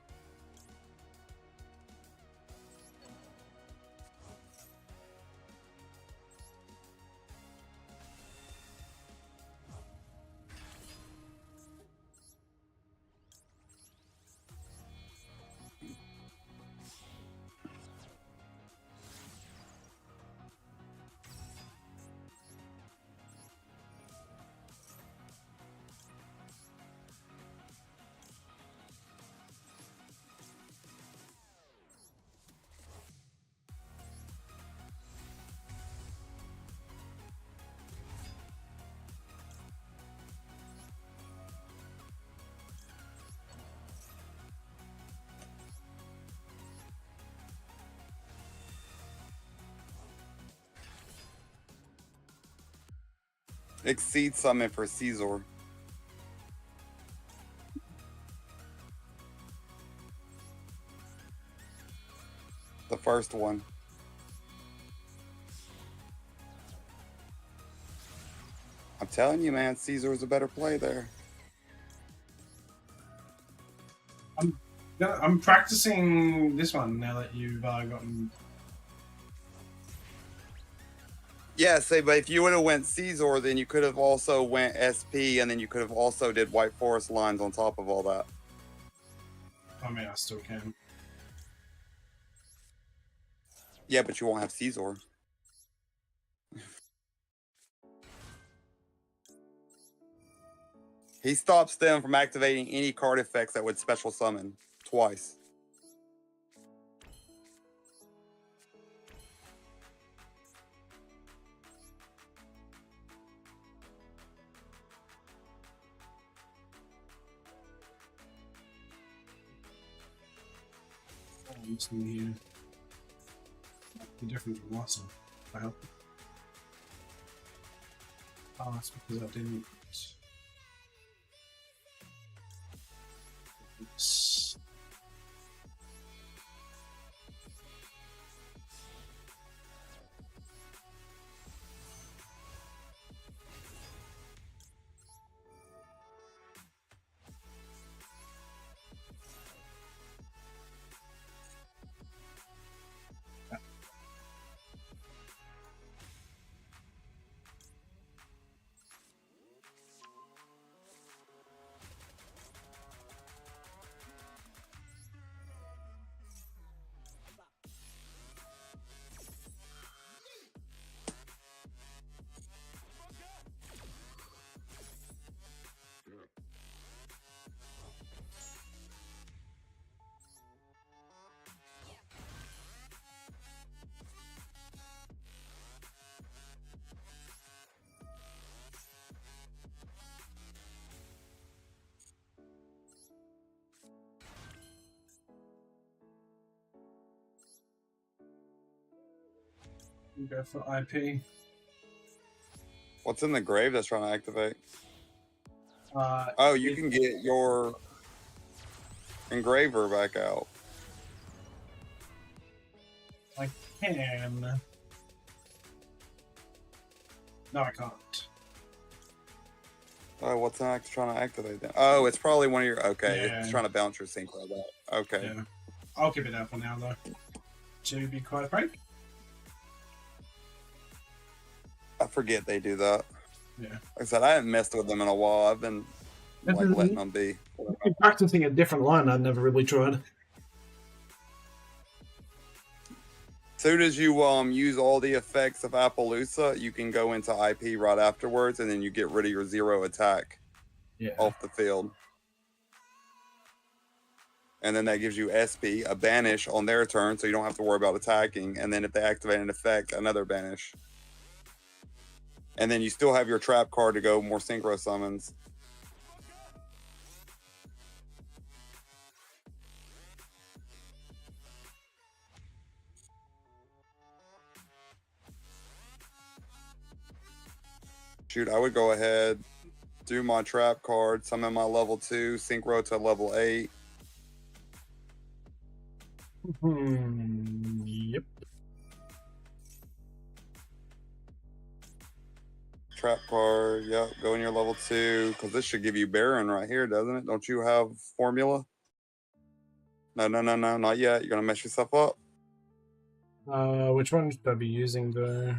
Exceed summon for Caesar. The first one. I'm telling you, man, Caesar is a better play there. I'm practicing this one now that you've gotten. Yeah, say, but if you would have went Caesar, then you could have also went SP, and then you could have also did White Forest lines on top of all that. I mean, I still can. Yeah, but you won't have Caesar. He stops them from activating any card effects that would special summon twice. I'm listening here. The difference from last time. I hope. Oh, that's because I didn't. Oops. Go for IP. What's in the grave that's trying to activate? You It- can get your engraver back out. I can. No, I can't. Oh, what's next trying to activate then? Oh, it's probably one of your. Okay, Yeah. it's trying to bounce your synchro back. Okay. Yeah. I'll keep it out for now, though. To be quite frank. I forget they do that. Yeah. Like I said, I haven't messed with them in a while. I've been like letting them be. I've been practicing a different line I'd never really tried. Soon as you use all the effects of Appaloosa, you can go into IP right afterwards, and then you get rid of your 0 attack off the field. And then that gives you SP, a banish on their turn, so you don't have to worry about attacking. And then if they activate an effect, another banish. And then you still have your trap card to go more synchro summons. Shoot, I would go ahead, do my trap card, summon my level 2, synchro to level 8. Yep. Trap card, yep, go in your level 2, because this should give you Baron right here, doesn't it? Don't you have formula? No, not yet. You're going to mess yourself up. Which one should I be using though?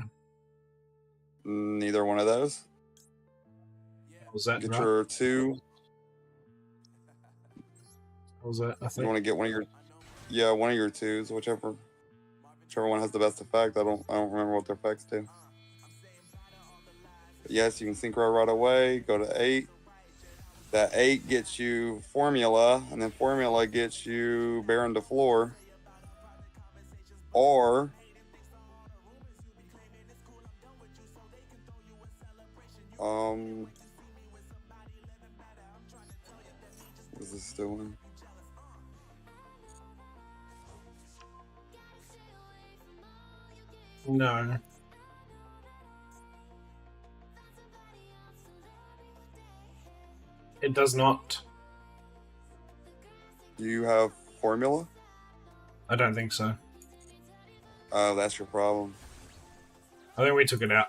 Neither one of those. Was that Get right? your 2. Was that? I think. You want to get one of your 2s, whichever one has the best effect. I don't remember what their effects do. But yes, you can synchro right away. Go to 8. That 8 gets you formula, and then formula gets you Baron to floor. Or what is this doing? No. It does not. Do you have formula? I don't think so. Oh, that's your problem. I think we took it out.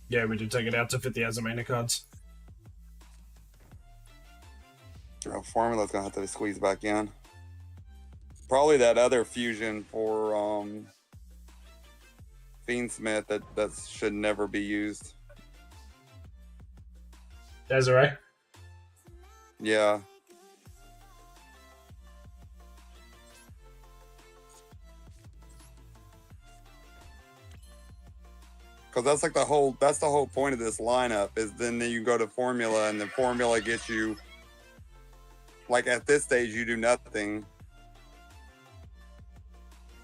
Yeah, we did take it out to fit the Azamina cards. Your formula's gonna have to be squeezed back in. Probably that other fusion for Fiendsmith that should never be used. Desiree? Yeah. Because that's like the whole point of this lineup is then you go to formula and the formula gets you, like at this stage you do nothing.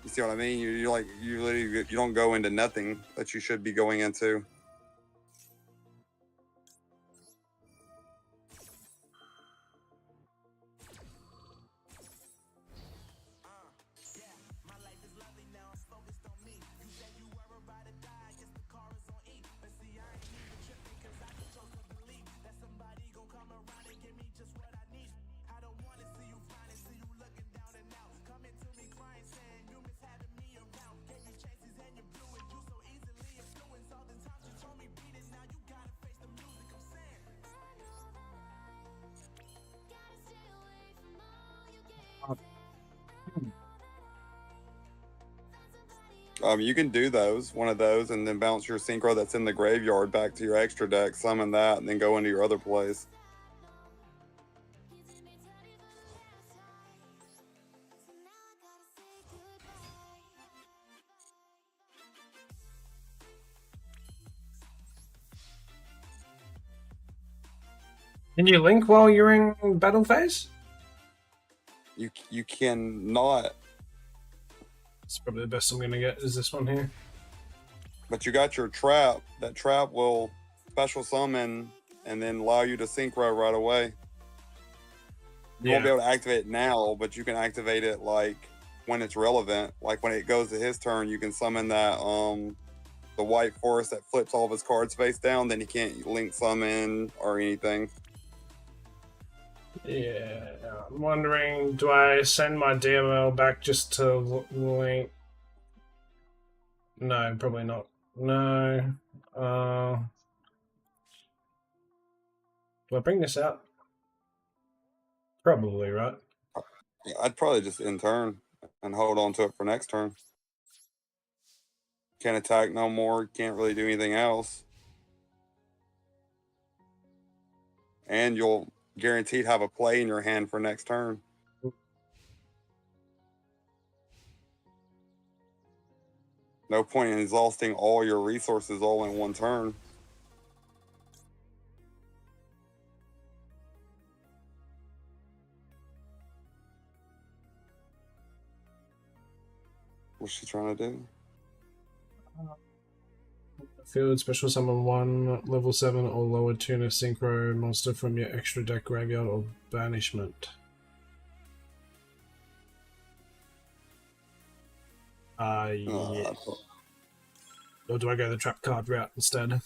You see what I mean? You literally you don't go into nothing that you should be going into. You can do one of those, and then bounce your synchro that's in the graveyard back to your extra deck, summon that, and then go into your other plays. Can you link while you're in battle phase? You cannot. It's probably the best I'm going to get is this one here. But you got your trap. That trap will special summon and then allow you to synchro right away. You won't be able to activate it now, but you can activate it like when it's relevant. Like when it goes to his turn, you can summon that the white forest that flips all of his cards face down. Then he can't link summon or anything. Yeah, I'm wondering, do I send my DML back just to link? No, probably not. No. Do I bring this out? Probably, right? Yeah, I'd probably just end turn and hold on to it for next turn. Can't attack no more. Can't really do anything else. And you'll guaranteed have a play in your hand for next turn. No point in exhausting all your resources all in one turn. What's she trying to do? Field special summon 1 level 7 or lower tuner synchro monster from your extra deck graveyard or banishment. Yeah. Or do I go the trap card route instead?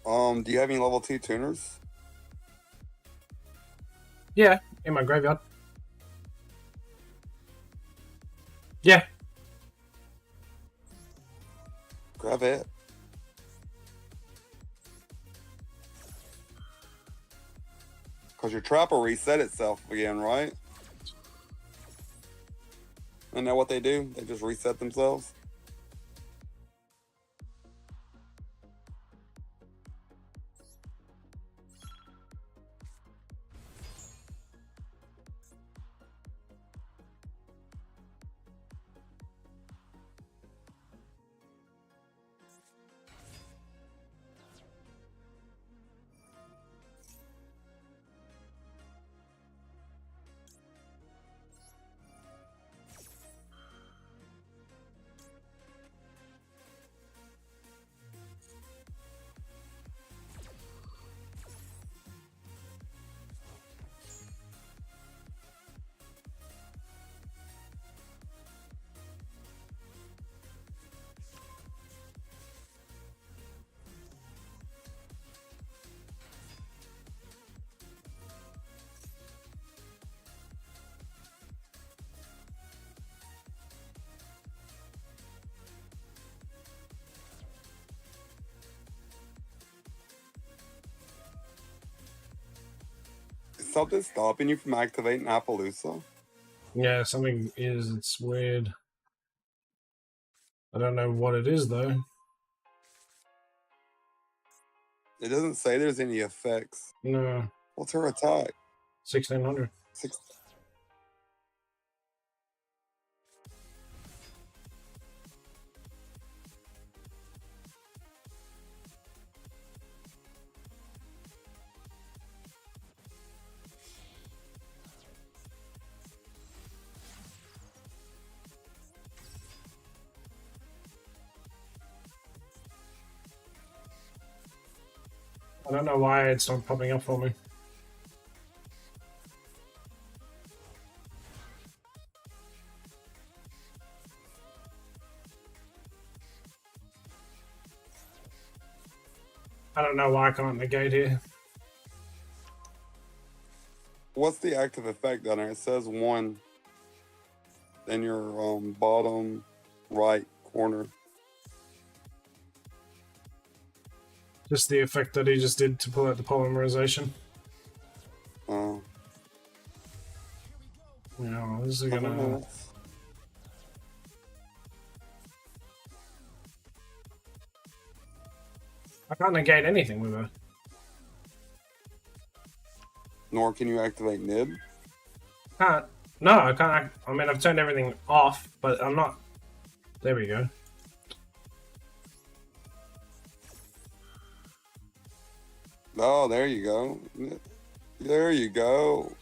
Do you have any level 2 tuners? Yeah, in my graveyard. Yeah. Grab it. Because your trap will reset itself again, right? Isn't that what they do? They just reset themselves? Is something stopping you from activating Appaloosa? Yeah, something is. It's weird. I don't know what it is though. It doesn't say there's any effects. No. What's her attack? 1600. Six. I don't know why it's not popping up for me. I don't know why I can't negate here. What's the active effect down there? It says 1 in your bottom right corner. Just the effect that he just did to pull out the polymerization. Yeah, this is gonna. I can't negate anything with her. Nor can you activate Nib. Can't. No, I can't. I mean, I've turned everything off, but I'm not. There we go. Oh, there you go. There you go.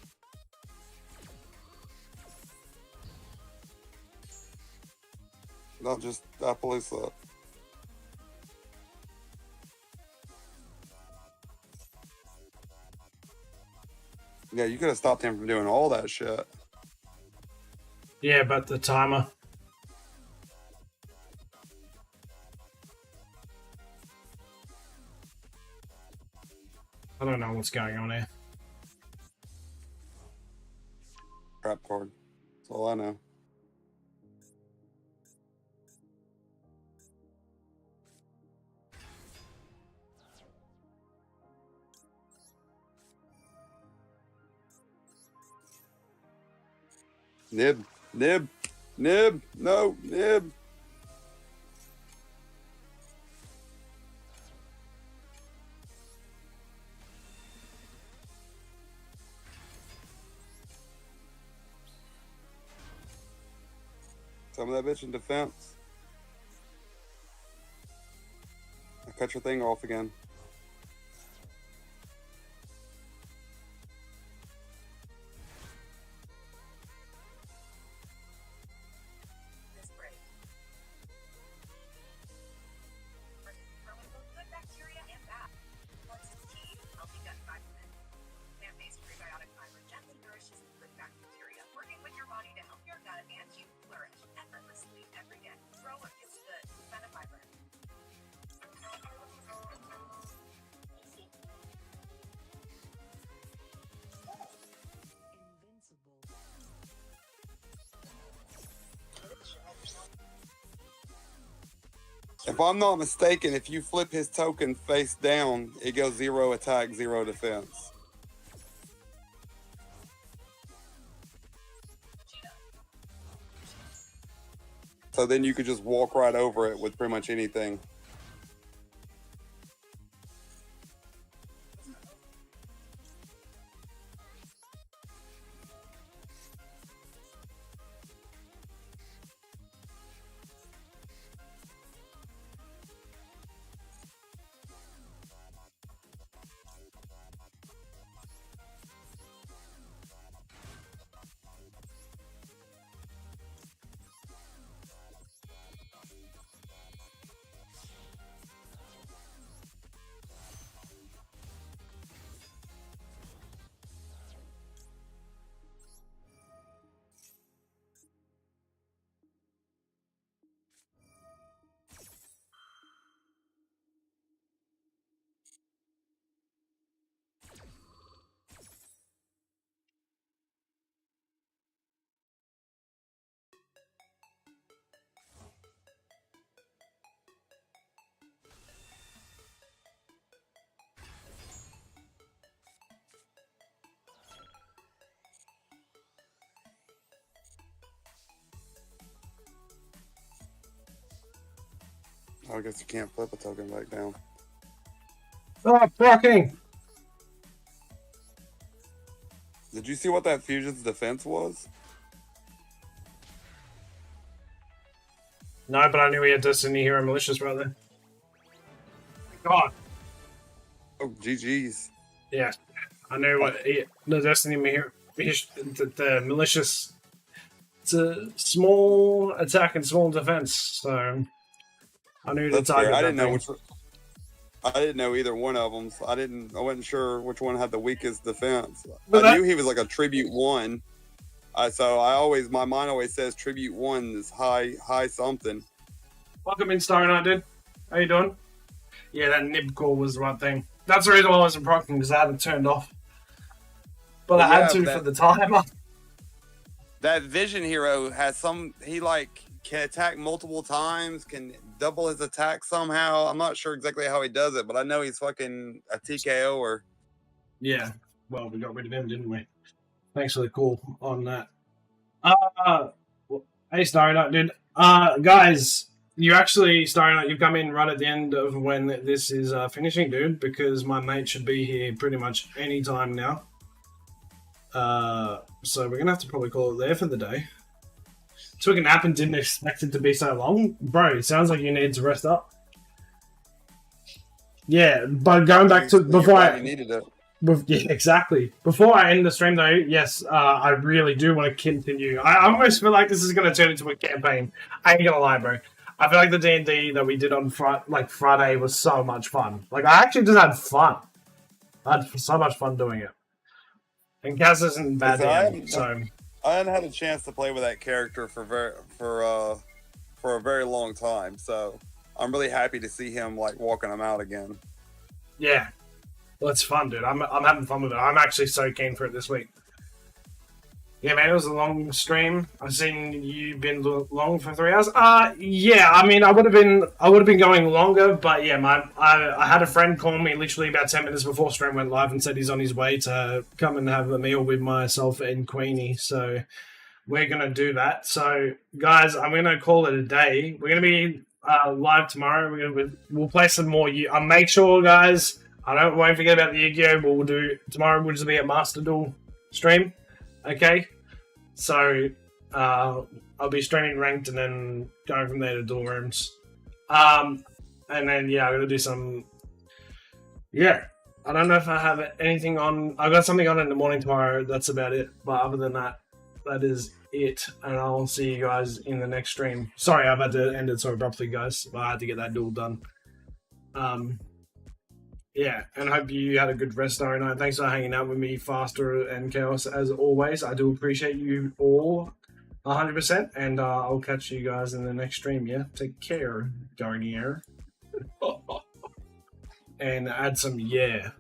Not just that police up. Yeah, you could have stopped him from doing all that shit. Yeah, but the timer. I don't know what's going on here. Trap card. That's all I know. Nib. Nib. Nib. No. Nib. Some of that bitch in defense. I cut your thing off again. If I'm not mistaken, if you flip his token face down, it goes 0 attack, 0 defense. So then you could just walk right over it with pretty much anything. I guess you can't flip a token back down. Oh, fucking! Did you see what that fusion's defense was? No, but I knew he had Destiny Hero Malicious right there. God. Oh, GG's. Yeah, I knew what the Destiny Hero, the Malicious. It's a small attack and small defense, so I knew to target I that didn't know thing. which. I didn't know either one of them. So I wasn't sure which one had the weakest defense. But I knew he was like a tribute 1. So my mind always says tribute 1 is high something. Welcome in, Star Knight, dude. How you doing? Yeah, that nib call was the right thing. That's the reason why I wasn't proccing, because I had it turned off. But I had to for the timer. That Vision hero has he like can attack multiple times, can double his attack somehow. I'm not sure exactly how he does it, but I know he's fucking a TKO or. Yeah, well, we got rid of him, didn't we? Thanks for the call on that. Hey, Starry Night, dude. Guys, you actually, Starry Night, you've come in right at the end of when this is finishing, dude, because my mate should be here pretty much any time now. So we're gonna have to probably call it there for the day. Took a nap and didn't expect it to be so long. Bro, it sounds like you need to rest up. Yeah, but going back to before I needed it. Yeah, exactly. Before I end the stream, though, yes, I really do want to continue. I almost feel like this is going to turn into a campaign. I ain't gonna lie, bro. I feel like the D&D that we did on Friday was so much fun. Like, I actually just had fun. I had so much fun doing it. And Kaz isn't bad DM, so I hadn't had a chance to play with that character for a very long time. So I'm really happy to see him like walking him out again. Yeah. Well, it's fun, dude. I'm having fun with it. I'm actually so keen for it this week. Yeah, man, it was a long stream. I've seen you been long for 3 hours. Yeah, I mean, I would have been going longer, but yeah, I had a friend call me literally about 10 minutes before stream went live and said he's on his way to come and have a meal with myself and Queenie. So we're gonna do that. So guys, I'm gonna call it a day. We're gonna be live tomorrow. We'll play some more. I'll make sure, guys. Won't forget about the Yu-Gi-Oh! We'll do tomorrow. Will just be a Master Duel stream. Okay, so I'll be streaming ranked and then going from there to duel rooms. And then yeah, I'm gonna do some. Yeah, I don't know if I have anything on. I've got something on in the morning tomorrow. That's about it. But other than that, that is it. And I'll see you guys in the next stream. Sorry, I've had to end it so abruptly, guys. I had to get that duel done. Yeah, and I hope you had a good rest, Starry Night. Thanks for hanging out with me, Faster and Chaos, as always. I do appreciate you all 100%, and I'll catch you guys in the next stream, yeah? Take care, Garnier. And add some yeah.